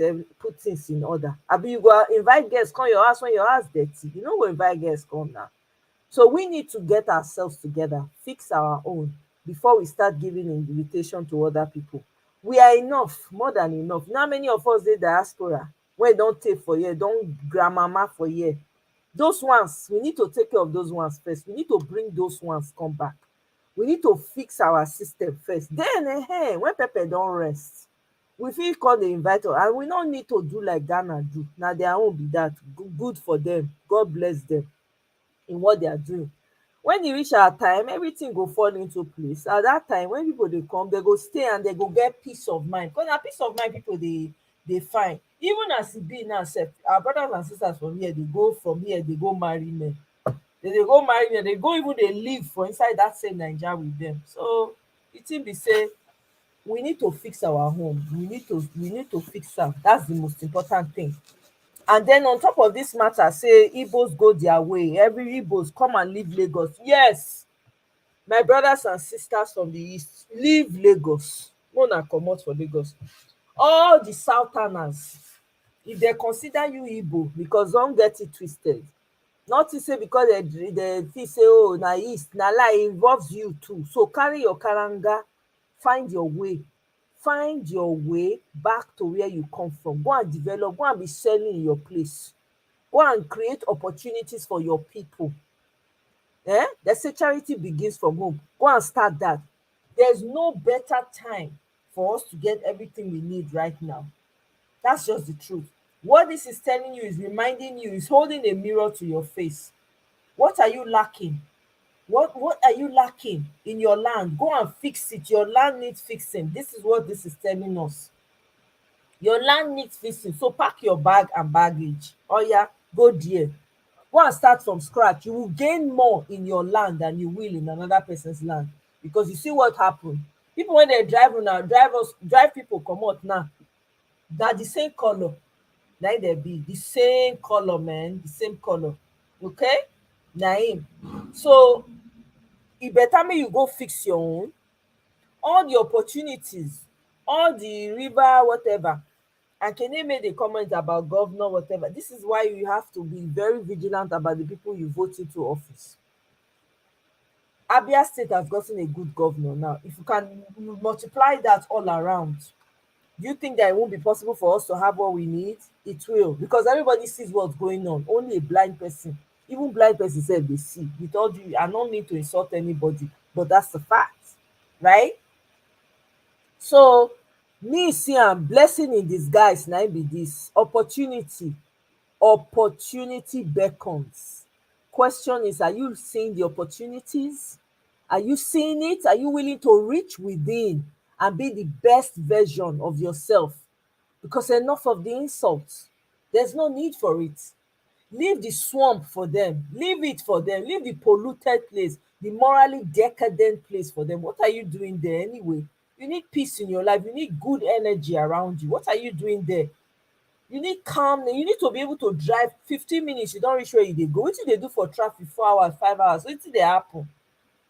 things in order. Abi you go invite guests come your house when your house dirty. You no go invite guests come now. So we need to get ourselves together, fix our own before we start giving invitation to other people. We are enough, more than enough. You know how many of us dey diaspora wey don tey for here, don grandmama for here. Those ones, we need to take care of those ones first. We need to bring those ones come back. We need to fix our system first. Then when pepper don rest, we fit come dey invite us, and we no need to do like Ghana do. Na their own be that. Good for them. God bless them in what they are doing. When e reach our time, everything go fall into place. At that time, when people dey come, they go stay and they go get peace of mind. Because na peace of mind people dey find. Even as e be now sef, our brothers and sisters from here, they go marry men. They go marry men, they go even dey live for inside that same Naija with them. So the thing be say, we need to fix our home. We need to fix am. That's the most important thing. And then on top of this matter, say Igbos go their way. Every Igbos come and leave Lagos. Yes, my brothers and sisters from the east, leave Lagos. Una comot for Lagos. All the southerners, if they consider you Igbo, because don't get it twisted. Not to say because they think say, oh, na east, na lie, involves you too. So carry your karanga, find your way. Find your way back to where you come from. Go and develop, go and be selling in your place. Go and create opportunities for your people. They say charity begins from home. Go and start that. There's no better time for us to get everything we need right now. That's just the truth. What this is telling you is reminding you, is holding a mirror to your face. What are you lacking? What are you lacking in your land? Go and fix it. Your land needs fixing. This is what this is telling us. Your land needs fixing. So pack your bag and baggage. Oh yeah, go there. Go and start from scratch. You will gain more in your land than you will in another person's land. Because you see what happened. People when they drive now, drive people come out now. They're the same color. Like they be the same color, man. The same color. Okay? Naim. So e better make you go fix your own. All the opportunities, all the river, whatever. And Kene made a comment about governor, whatever. This is why you have to be very vigilant about the people you vote into office. Abia State has gotten a good governor now. If you can multiply that all around, do you think that it won't be possible for us to have what we need? It will, because everybody sees what's going on. Only a blind person, even blind person said they see. With all due, I don't mean to insult anybody, but that's the fact, right? So me see am blessing in disguise. Now be this opportunity. Opportunity beckons. Question is, are you seeing the opportunities? Are you seeing it? Are you willing to reach within and be the best version of yourself? Because enough of the insults. There's no need for it. Leave the swamp for them. Leave it for them. Leave the polluted place, the morally decadent place for them. What are you doing there anyway? You need peace in your life. You need good energy around you. What are you doing there? You need calm. You need to be able to drive 15 minutes. You don't reach where you dey go. What do they do for traffic? 4 hours, 5 hours. What did they happen?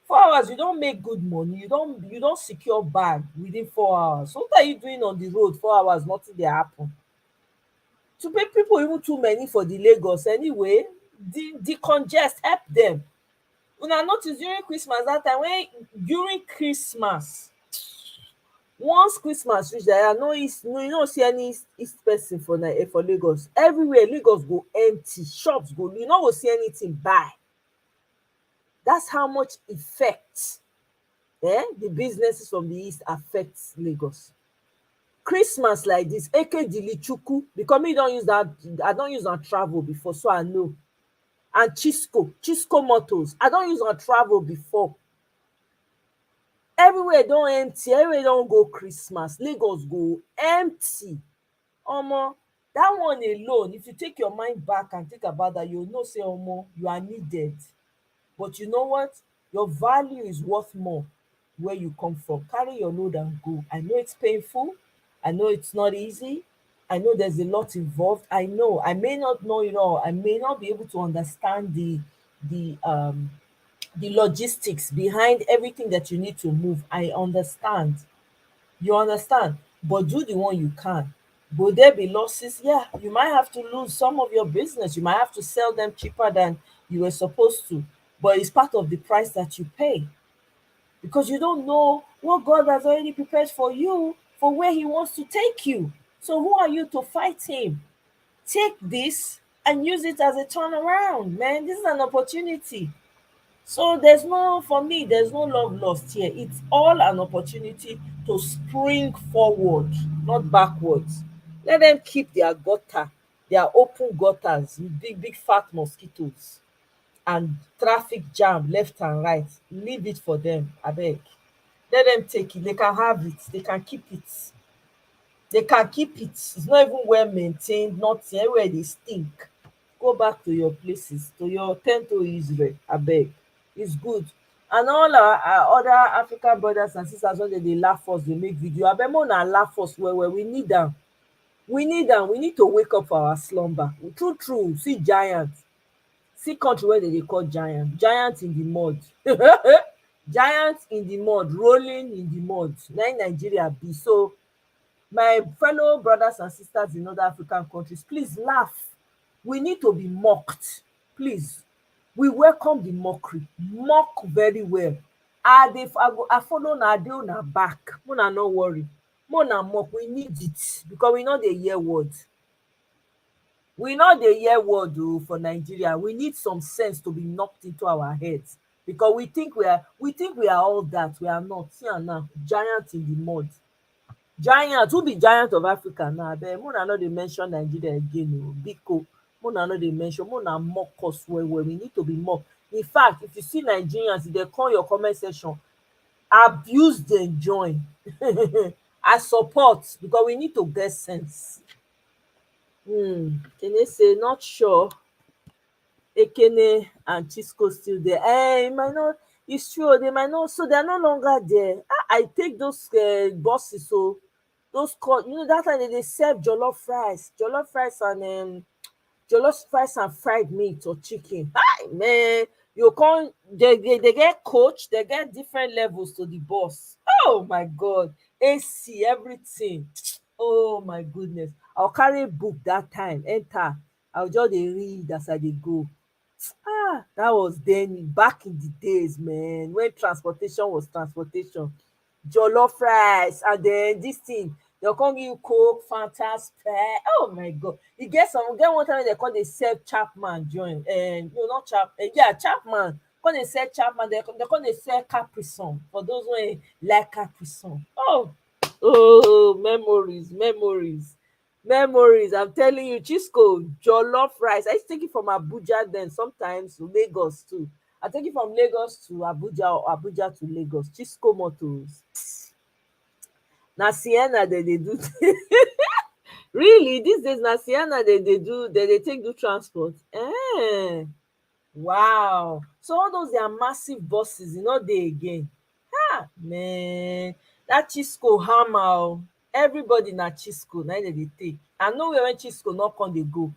4 hours, you don't make good money. You don't secure bag within 4 hours. So what are you doing on the road 4 hours? Nothing dey happen. To pay people even too many for the Lagos anyway. Decongest, help them. Una notice during Christmas that time when during Christmas, once Christmas reach there, you don't see any east person for Lagos. Everywhere Lagos go empty, shops go, you no go see anything buy. That's how much effect the businesses from the east affects Lagos. Christmas like this, Eke Dilichuku, because me don't use that, I don't use on travel before, so I know. And Chisco Motors, I don't use on travel before. Everywhere don't empty, everywhere don't go Christmas. Lagos go empty. Omo, that one alone, if you take your mind back and think about that, you'll know say, Omo, you are needed. But you know what? Your value is worth more. where you come from. Carry your load and go. I know it's painful. I know it's not easy. I know there's a lot involved. I know I may not know it all. I may not be able to understand the um the logistics behind everything that you need to move. I understand. You understand? But do the one you can. Will there be losses? Yeah, you might have to lose some of your business. You might have to sell them cheaper than you were supposed to. But it's part of the price that you pay, because you don't know what God has already prepared for you, for where He wants to take you. So who are you to fight Him? Take this and use it as a turnaround, man. This is an opportunity. So for me, there's no love lost here. It's all an opportunity to spring forward, not backwards. Let them keep their gutter, their open gutters with big, big fat mosquitoes and traffic jam left and right. Leave it for them, abeg. Let them take it. They can have it. They can keep it. They can keep it. It's not even well maintained, nothing. Everywhere they stink. Go back to your places, to your tent, to Israel, abeg. It's good. And all our other African brothers and sisters, when they laugh us, they make video. Abeg, make una laugh us well, well. We need them. We need them. We need to wake up for our slumber. True, true. See giants. See country wey dem dey call giant. Giant in the mud. Giant in the mud, rolling in the mud. Na im Nigeria be. So my fellow brothers and sisters in other African countries, please laugh. We need to be mocked. Please. We welcome the mockery. Mock very well. I follow una, I dey una back. Una no worry. Make una mock. We need it because we no dey hear word. We no dey hear word for Nigeria. We need some sense to be knocked into our heads, because we think we are all that. We are not. See am now, giant in the mud. Giant. Who be giant of Africa now? Abeg, make una no dey mention Nigeria again o. Biko, make una no dey mention. Make una mock us well, well. We need to be mocked. In fact, if you see Nigerians, if they come your comment section, abuse dem join. I support, because we need to get sense. Kene say not sure Ekene and Chisco still there. It might not. It's true. They might not. So they are no longer there. I take those buses. So those that time they serve jollof rice and fried meat or chicken. Hi man, you come. They get coach. They get different levels to the bus. Oh my God, AC everything. Oh my goodness. I'll carry book that time, enter. I'll just dey read as I dey go. That was then back in the days, man, when transportation was transportation. Jollof rice and then this thing, they'll come give you Coke, Fanta, Sprite. Oh my God. You get one time they call they serve Chapman join. And no, not Chapman. When they sell Chapman, they call they sell Capri Sun. For those who like Capri Sun. Oh, memories. I'm telling you, Chisco, jollof rice. I used to take it from Abuja then, sometimes to Lagos too. I take it from Lagos to Abuja or Abuja to Lagos. Chisco Motors. Na Sienna they do. Really, these days na Sienna they take do transport. Wow. So all those are massive buses, dey again. Man, that Chisco hammer. Everybody na Chisco, na dem dey take. I know when Chisco not come dey go.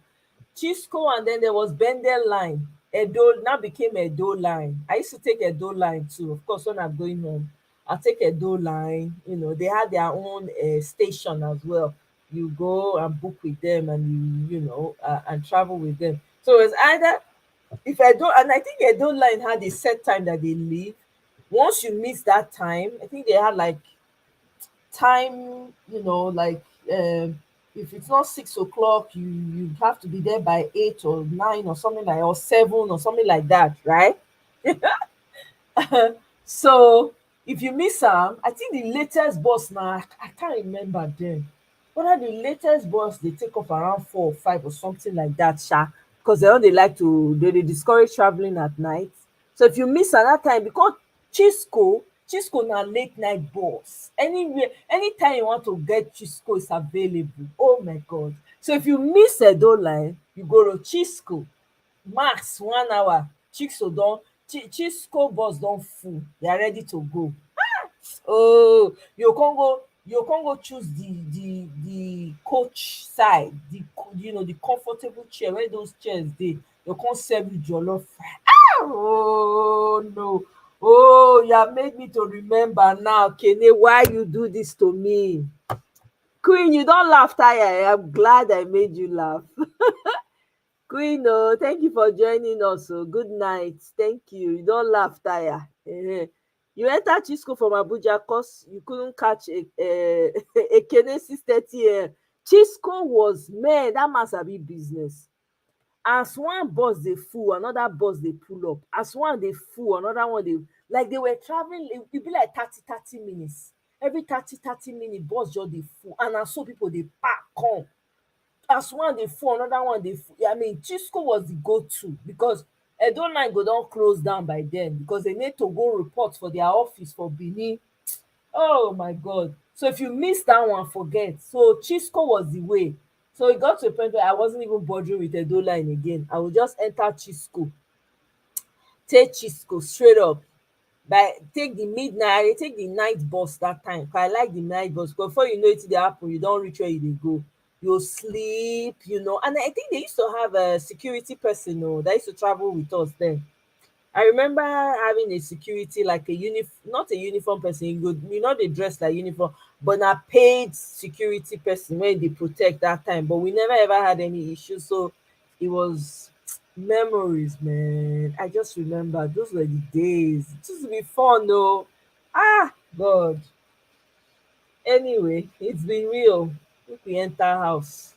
Chisco, and then there was Bendel line. Edo now became Edo line. I used to take Edo line too. Of course, when I'm going home, I take Edo line. They had their own station as well. You go and book with them, and and travel with them. So it's either if Edo, and I think Edo line had a set time that they leave. Once you miss that time, I think they had like time, if it's not 6 o'clock, you have to be there by 8 or 9 or something like, or 7 or something like that, right? So if you miss them, I think the latest bus now, I can't remember then. Whether the latest bus they take off around 4 or 5 or something like that, because they discourage traveling at night. So if you miss at that time, because Chisco na late night bus. Anywhere, anytime you want to get Chisco is available. Oh my God. So if you miss Edo line, you go to Chisco. Max 1 hour. Chisco bus don't full. They are ready to go. Oh, you can't go choose the coach side, the comfortable chair where those chairs you can't serve you jollof. Oh no. Oh, you have made me to remember now, Kene, why you do this to me. Queen, you don't laugh, tire. I'm glad I made you laugh. Queen, oh, thank you for joining us. Oh, good night. Thank you. You don't laugh, tire. You entered Chisco from Abuja because you couldn't catch a Kene 630. Chisco was, man, that must have been business. As one bus dey full, another bus dey pull up. As one dey full, another one dey, like they were traveling, e be like 30 minutes. Every 30 minutes, bus just dey full, and na so people dey pack come. As one dey full, another one dey full. I mean, Chisco was the go-to because Edo line go don close down by then because they need to go report for their office for Benin. Oh my God. So if you miss that one, forget. So Chisco was the way. So it got to a point where I wasn't even bothering with Edo line again. I would just enter Chisco, take Chisco straight up. Take the midnight, I take the night bus that time. 'Cause I like the night bus. But before you know it, dey happen, you don't reach where you dey go. You sleep, And I think they used to have a security person, that used to travel with us then. I remember having a security, like not a uniform person. They dress like uniform, but a paid security person where they protect that time. But we never ever had any issues. So it was memories, man. I just remember those were the days. It used to be fun, though. Ah, God. Anyway, it's been real. If we enter house.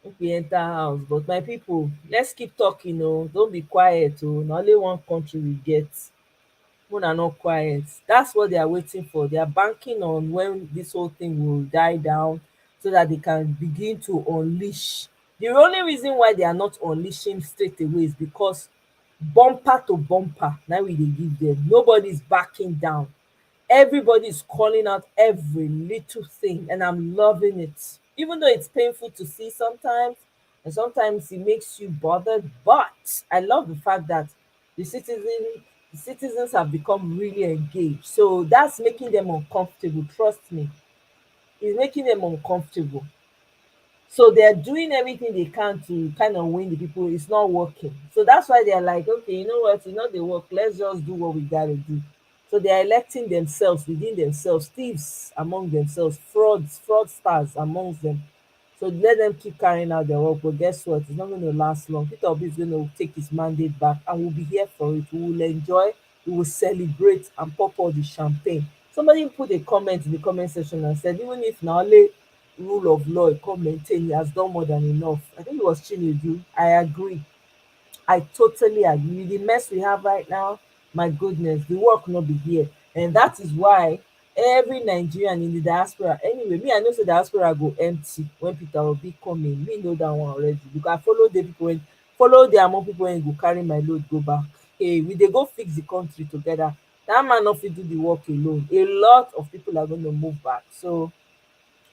But my people, let's keep talking. Don't be quiet. Na only one country we get. Una not quiet. That's what they are waiting for. They are banking on when this whole thing will die down so that they can begin to unleash. The only reason why they are not unleashing straight away is because bumper to bumper, now we dey give them. Nobody's backing down. Everybody's calling out every little thing, and I'm loving it. Even though it's painful to see sometimes, and sometimes it makes you bothered, but I love the fact that the citizens have become really engaged. So that's making them uncomfortable. Trust me, it's making them uncomfortable. So they're doing everything they can to kind of win the people. It's not working. So that's why they're like, okay, you know what? It's not the work. Let's just do what we gotta do. So they're electing themselves within themselves, thieves among themselves, fraudsters amongst them. So let them keep carrying out their work. But guess what? It's not going to last long. Peter Obi is going to take his mandate back, and we'll be here for it. We will enjoy, we will celebrate, and pop all the champagne. Somebody put a comment in the comment section and said, even if na only rule of law come maintain, he has done more than enough. I think it was Chinedu. I agree. I totally agree. The mess we have right now, my goodness, the work not be here. And that is why every Nigerian in the diaspora, anyway, me, I know the diaspora go empty when Peter Obi come in. Me know that one already. Because I follow the among people when go carry my load, go back. Hey, we dey go fix the country together. That man not fit do the work alone. A lot of people are going to move back. So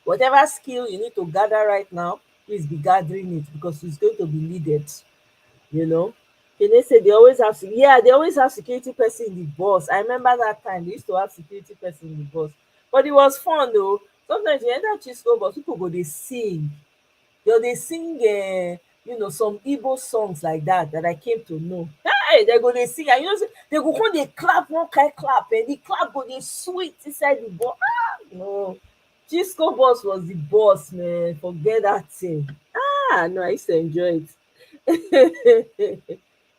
whatever skill you need to gather right now, please be gathering it because it's going to be needed. They say they always have security person in the bus. I remember that time they used to have security person in the bus, but it was fun though. Sometimes you enter Chisco bus, people go they sing. They sing some Igbo songs like that I came to know. Hey, they go they sing, and they go come they clap one kind clap, and the clap go they sweet inside the bus. No, Chisco bus was the boss, man. Forget that thing. No, I used to enjoy it.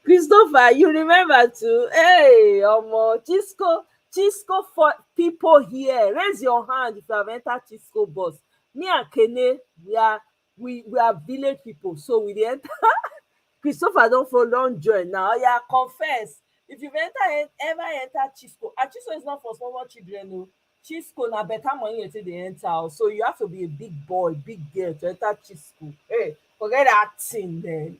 Christopher, you remember too? Hey, Chisco for people here. Raise your hand if you have entered Chisco bus. Me and Kene, we are village people, so we dey enter. Christopher don't join now. Yeah, confess. If you've ever entered Chisco, and Chisco is not for small children, no. Chisco na better money you take dey enter. So you have to be a big boy, big girl to enter Chisco. Hey, forget that thing, man.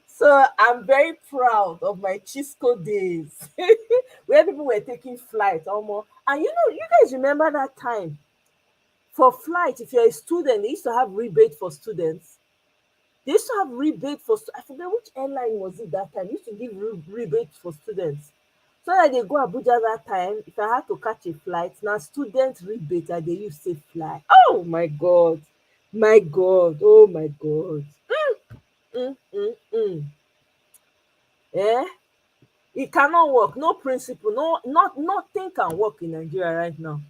So I'm very proud of my Chisco days where people were taking flight almost. And you guys remember that time for flight, if you're a student, they used to have rebate for students. They used to have rebate I forget which airline was it that time. They used to give rebate for students. So that they go Abuja that time, if I had to catch a flight, now student rebate and they use safe fly. Oh my God. My God. Oh my God. Mm, mm, mm. Eh? It cannot work. No principle, nothing can work in Nigeria right now.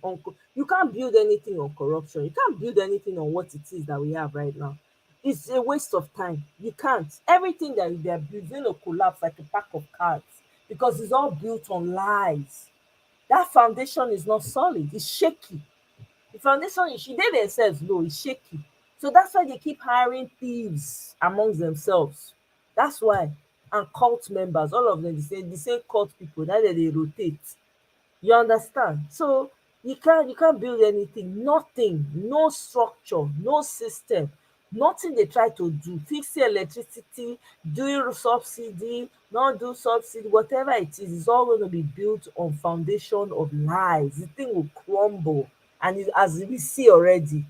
You can't build anything on corruption. You can't build anything on what it is that we have right now. It's a waste of time. You can't. Everything that they are building will collapse like a pack of cards because it's all built on lies. That foundation is not solid. It's shaky. The foundation is they themselves know it's shaky. So that's why they keep hiring thieves amongst themselves. That's why. And cult members, all of them, the same cult people, that they rotate. You understand? So you can't build anything, nothing, no structure, no system, nothing they try to do. Fix the electricity, do subsidy, not do subsidy, whatever it is, it's all going to be built on foundation of lies. The thing will crumble, and as we see already,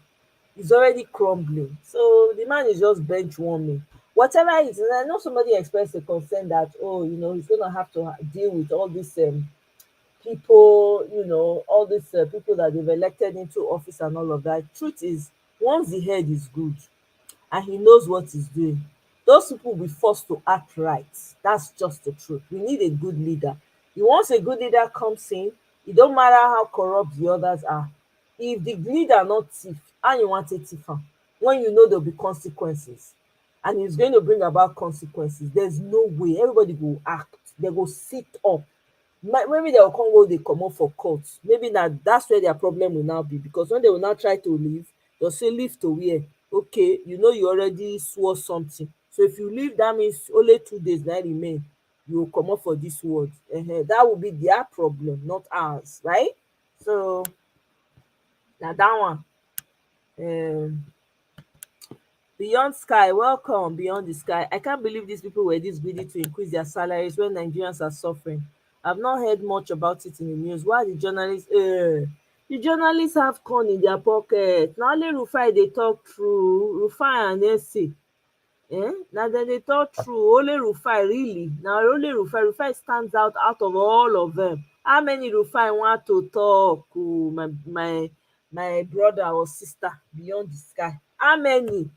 it's already crumbling. So the man is just bench warming. Whatever it is, and I know somebody expressed a concern that, oh, he's gonna have to deal with all these people, all these people that they've elected into office and all of that. Truth is, once the head is good and he knows what he's doing, those people will be forced to act right. That's just the truth. We need a good leader. Once a good leader comes in, it don't matter how corrupt the others are. If the leader not thief, how you want a thief am? When you know there'll be consequences, and it's going to bring about consequences, there's no way everybody will act. They will sit up. Maybe they will come go dey comot for court. Maybe that's where their problem will now be, because when they will now try to leave, they'll say leave to where? Okay, you already swore something, so if you leave, that means only 2 days now remain, you will comot for this world. That will be their problem, not ours, right? So now that one. Beyond Sky, welcome. Beyond the Sky, I can't believe these people were this greedy to increase their salaries when Nigerians are suffering. I've not heard much about it in the news. Why the journalists? The journalists have corn in their pocket. Na only Rufai dey talk true. Rufai and Ese. Na dem dey talk true. Only Rufai, really. Na only Rufai. Rufai stands out of all of them. How many Rufai want to talk? Oh, my brother or sister, Beyond the Sky. How many?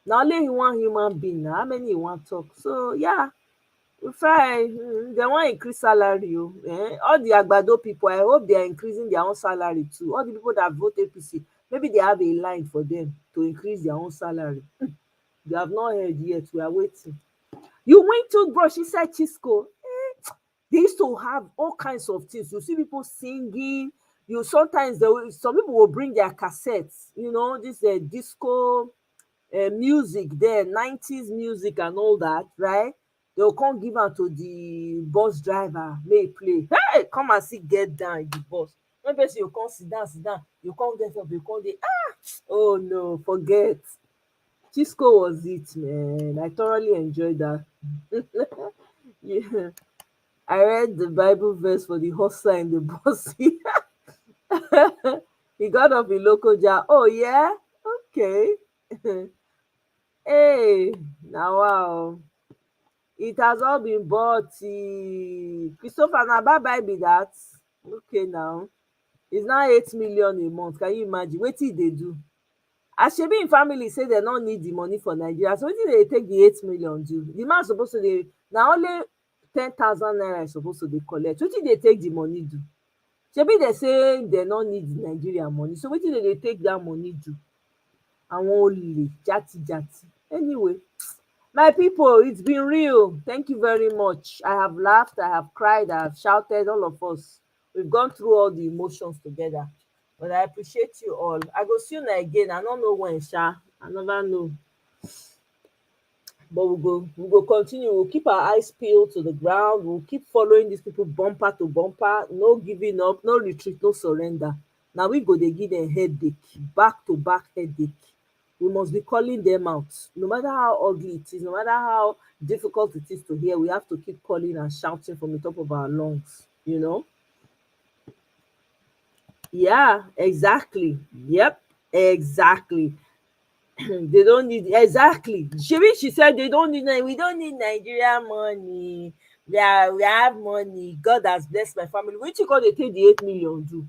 Na only he one human being. Na how many he wan talk? So yeah. Rufai, they wan increase salary. All the Agbado people, I hope they are increasing their own salary too. All the people that vote APC, maybe they have a line for them to increase their own salary. They have not heard yet. We are waiting. You win toothbrush inside Chisco. They used to have all kinds of things. You see people singing. Sometimes some people will bring their cassettes. This disco music there, 90s music and all that, right? They'll come give am to the bus driver, may play. Hey, come and see, get down in the bus. When person you come sit down, you come get up, you come dey, oh no, forget. Chisco was it, man. I thoroughly enjoyed that. Yeah. I read the Bible verse for the hustler in the bus. He got up in local jar. Oh yeah? Okay. Hey, now wow. It has all been bought. Christopher, na bye be that. Okay now. It's now 8 million a month. Can you imagine? Wetin they do? As shebi im family say they don't need the money for Nigeria. So wetin they take the 8 million do? The man supposed to dey na only 10,000 naira supposed to dey collect. Wetin they take the money do? Shebi they say they don't need the Nigeria money. So wetin they take that money do? Àwọn olè jati. Anyway, my people, it's been real. Thank you very much. I have laughed, I have cried, I have shouted, all of us. We've gone through all the emotions together. But I appreciate you all. I go see you again. I don't know when, Sha. I never know. But we'll go continue. We'll keep our eyes peeled to the ground. We'll keep following these people bumper to bumper. No giving up, no retreat, no surrender. Now we go, they give them headache, back to back headache. We must be calling them out. No matter how ugly it is, no matter how difficult it is to hear, we have to keep calling and shouting from the top of our lungs, Yeah, exactly. Yep, exactly. They don't need, exactly. She said they don't need, we don't need Nigeria money. Yeah, we have money. God has blessed my family. Which you call they take the 8 million do?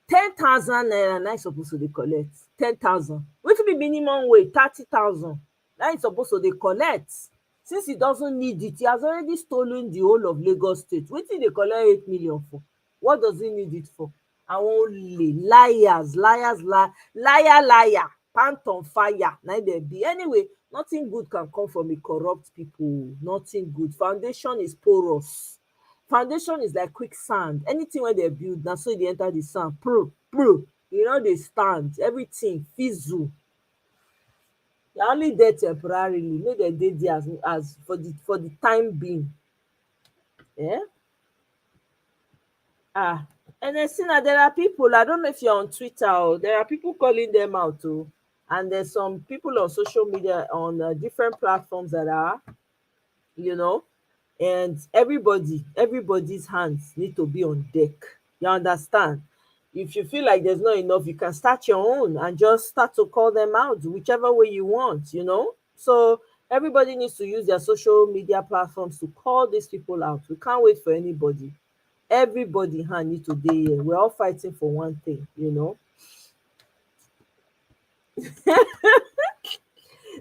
10,000 naira na supposed to dey collect. 10,000. Wetin be minimum wage? 30,000. Na im suppose to dey collect. Since he doesn't need it, he has already stolen the whole of Lagos State. Wetin dey collect 8 million for? What does he need it for? Àwọn olè, liar, pant on fire na im dem be. Anyway, nothing good can come from a corrupt people. Nothing good. Foundation is porous. Foundation is like quicksand. Anything wey dem build na so e dey enter the sand. E no dey stand. Everything fizzle. They are only there temporarily. Make dem dey there as for the time being. And then see now there are people, I don't know if you're on Twitter, or there are people calling them out too. And there's some people on social media on different platforms that are, and everybody's hands need to be on deck. You understand? If you feel like there's not enough, you can start your own and just start to call them out whichever way you want. So everybody needs to use their social media platforms to call these people out. We can't wait for anybody. Everybody hand need to dey here. We're all fighting for one thing.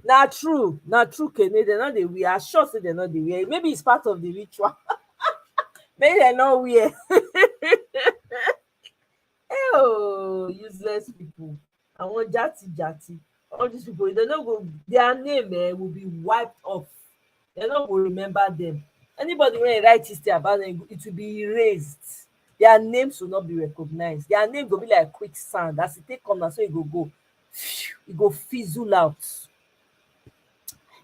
Na true Kene. They're not the wear. I'm sure say they're not the wear. Maybe it's part of the ritual. Maybe they're not wear. Oh, useless people. I want jati. All these people, they not go. Their name will be wiped off. They're not going to remember them. Anybody when they write history about them, it will be erased. Their names will not be recognized. Their name will be like quicksand. As it take come, so it go. It go fizzle out.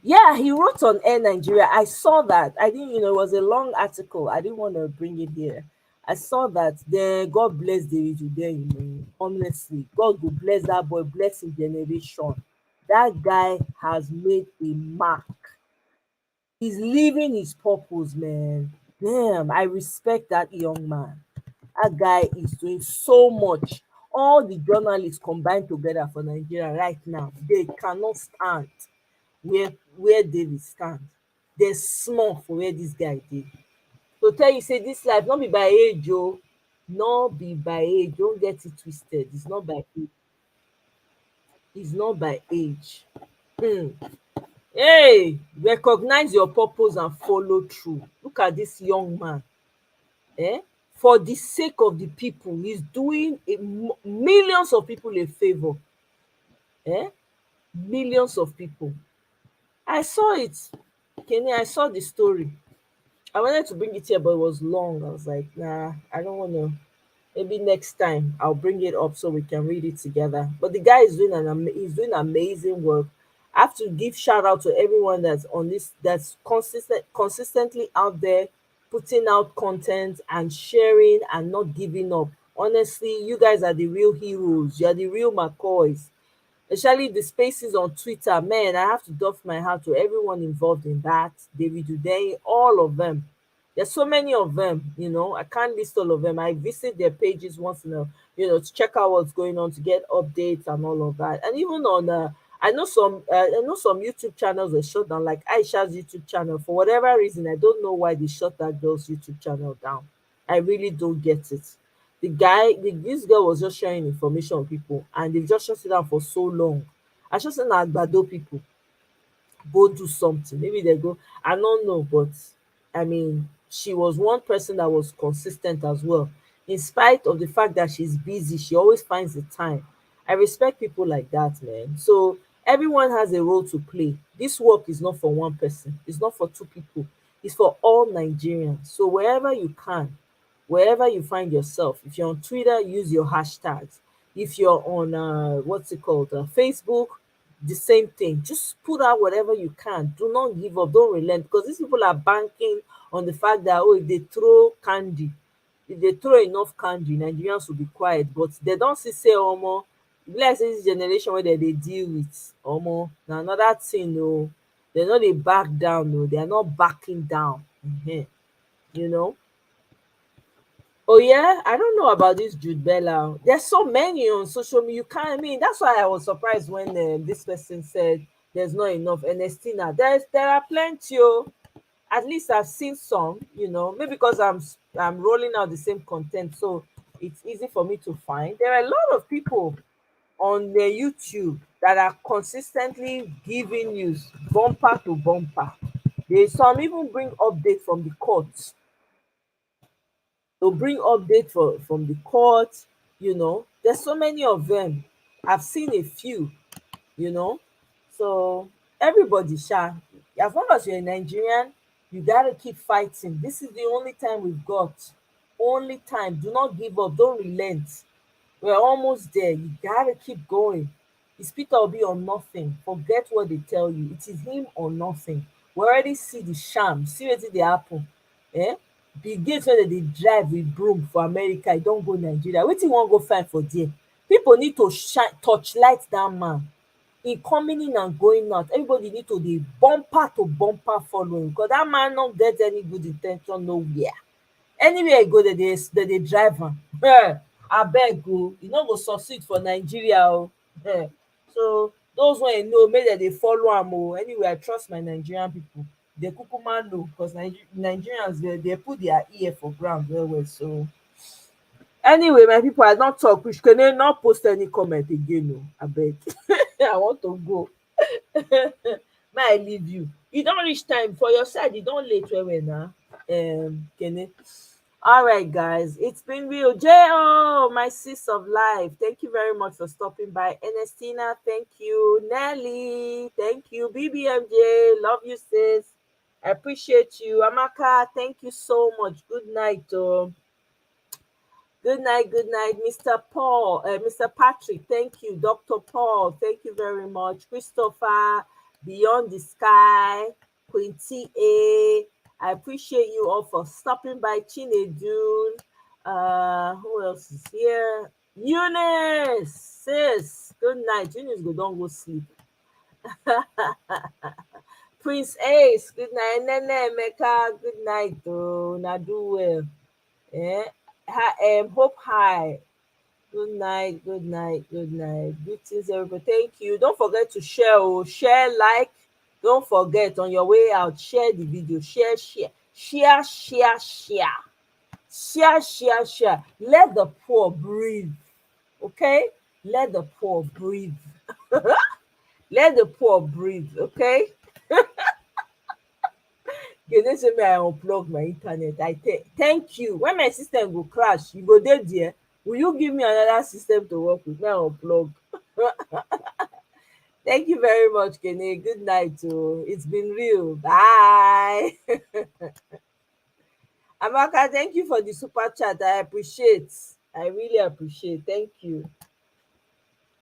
Yeah, he wrote on Air Nigeria. I saw that. I didn't, it was a long article. I didn't want to bring it here. I saw that. Then God bless David today. Honestly, God will bless that boy, bless his generation. That guy has made a mark. He's living his purpose, man. Damn, I respect that young man. That guy is doing so much. All the journalists combined together for Nigeria right now, they cannot stand where David stands. They're small for where this guy did. To tell you, say this life, not be by age, oh. Not be by age. Don't get it twisted. It's not by age. It's not by age. Hey, recognize your purpose and follow through. Look at this young man. For the sake of the people, he's doing millions of people a favor. Millions of people. I saw it. Kenny, I saw the story. I wanted to bring it here, but it was long. I was like, nah, I don't want to. Maybe next time I'll bring it up so we can read it together. But the guy is he's doing amazing work. I have to give shout out to everyone that's on this, that's consistently out there, putting out content and sharing and not giving up. Honestly, you guys are the real heroes. You're the real McCoys. Especially the spaces on Twitter, man, I have to doff my hat to everyone involved in that. David Uday, all of them. There's so many of them, I can't list all of them. I visit their pages once in a, to check out what's going on, to get updates and all of that. And even on, I know some YouTube channels were shut down, like Aisha's YouTube channel. For whatever reason, I don't know why they shut that girl's YouTube channel down. I really don't get it. This girl was just sharing information on people, and they've just shut it down for so long. I just said, Agbado people go do something. Maybe they go. I don't know, but I mean, she was one person that was consistent as well. In spite of the fact that she's busy, she always finds the time. I respect people like that, man. So everyone has a role to play. This work is not for one person. It's not for two people. It's for all Nigerians. So wherever you can, wherever you find yourself, if you're on Twitter, use your hashtags. If you're on Facebook, the same thing. Just put out whatever you can. Do not give up. Don't relent, because these people are banking on the fact that if they throw candy, if they throw enough candy, Nigerians will be quiet. But they don't say omo. Like this generation where they deal with omo. Now another thing, no, they're not they back down, no, they are not backing down. Oh yeah, I don't know about this Jude Bella. There's so many on social media. You can't. I mean, that's why I was surprised when this person said there's not enough. Ernestina, there are plenty. Oh, at least I've seen some, maybe because I'm rolling out the same content, so it's easy for me to find. There are a lot of people on the YouTube that are consistently giving news bumper to bumper. Some even bring update from the courts. They'll bring update from the court. There's so many of them. I've seen a few, you know. So everybody, as long as you're a Nigerian, you gotta keep fighting. This is the only time we've got. Only time. Do not give up. Don't relent. We're almost there. You gotta keep going. It's Peter Obi or nothing. Forget what they tell you. It is him or nothing. We already see the sham. See wetin dey happen. Eh? Bill Gates wey dey drive with broom for America, e don go Nigeria. Wetin you wan go find for there? People need to torchlight that man. In coming in and going out, everybody need to dey bumper to bumper following, because that man no get any good in ten tion nowhere. Anywhere e go, dem dey drive am. Abeg o, e no go succeed for Nigeria o. So those wey know, make dem dey follow am o. Anyway, I trust my Nigerian people. Dey kukuma know, because Nigerians dey put their ear for ground well well. So anyway, my people, I don talk reach. Kene no post any comment again o, abeg. I want to go. May I leave you? E don reach time for your side. E don late well well na. Kene. All right, guys, it's been real. Jo, my sis of life, thank you very much for stopping by. Ernestina, thank you. Nelly, thank you. BBMJ, love you, sis. I appreciate you. Amaka, thank you so much. Good night. Good night, Mr. Paul, Mr. Patrick, thank you. Dr. Paul, thank you very much. Christopher, Beyond the Sky, Quinty A, I appreciate you all for stopping by. Chinedun, who else is here? Eunice, sis, good night. Eunice, don't go sleep. Prince Ace, good night. Nene Mecca, good night. Oh, na do well. Hope High. Good night. Greetings, everybody. Thank you. Don't forget to share, like. Don't forget on your way out, share the video. Share. Share. Let the poor breathe. Okay? Let the poor breathe. Let the poor breathe. Okay? You know, say me I unplug my internet. Thank you. When my system go crash, you go there. Will you give me another system to work with? Me I unplug. Thank you very much, Kene. Good night. It's been real. Bye. Amaka, thank you for the super chat. I appreciate. I really appreciate. Thank you.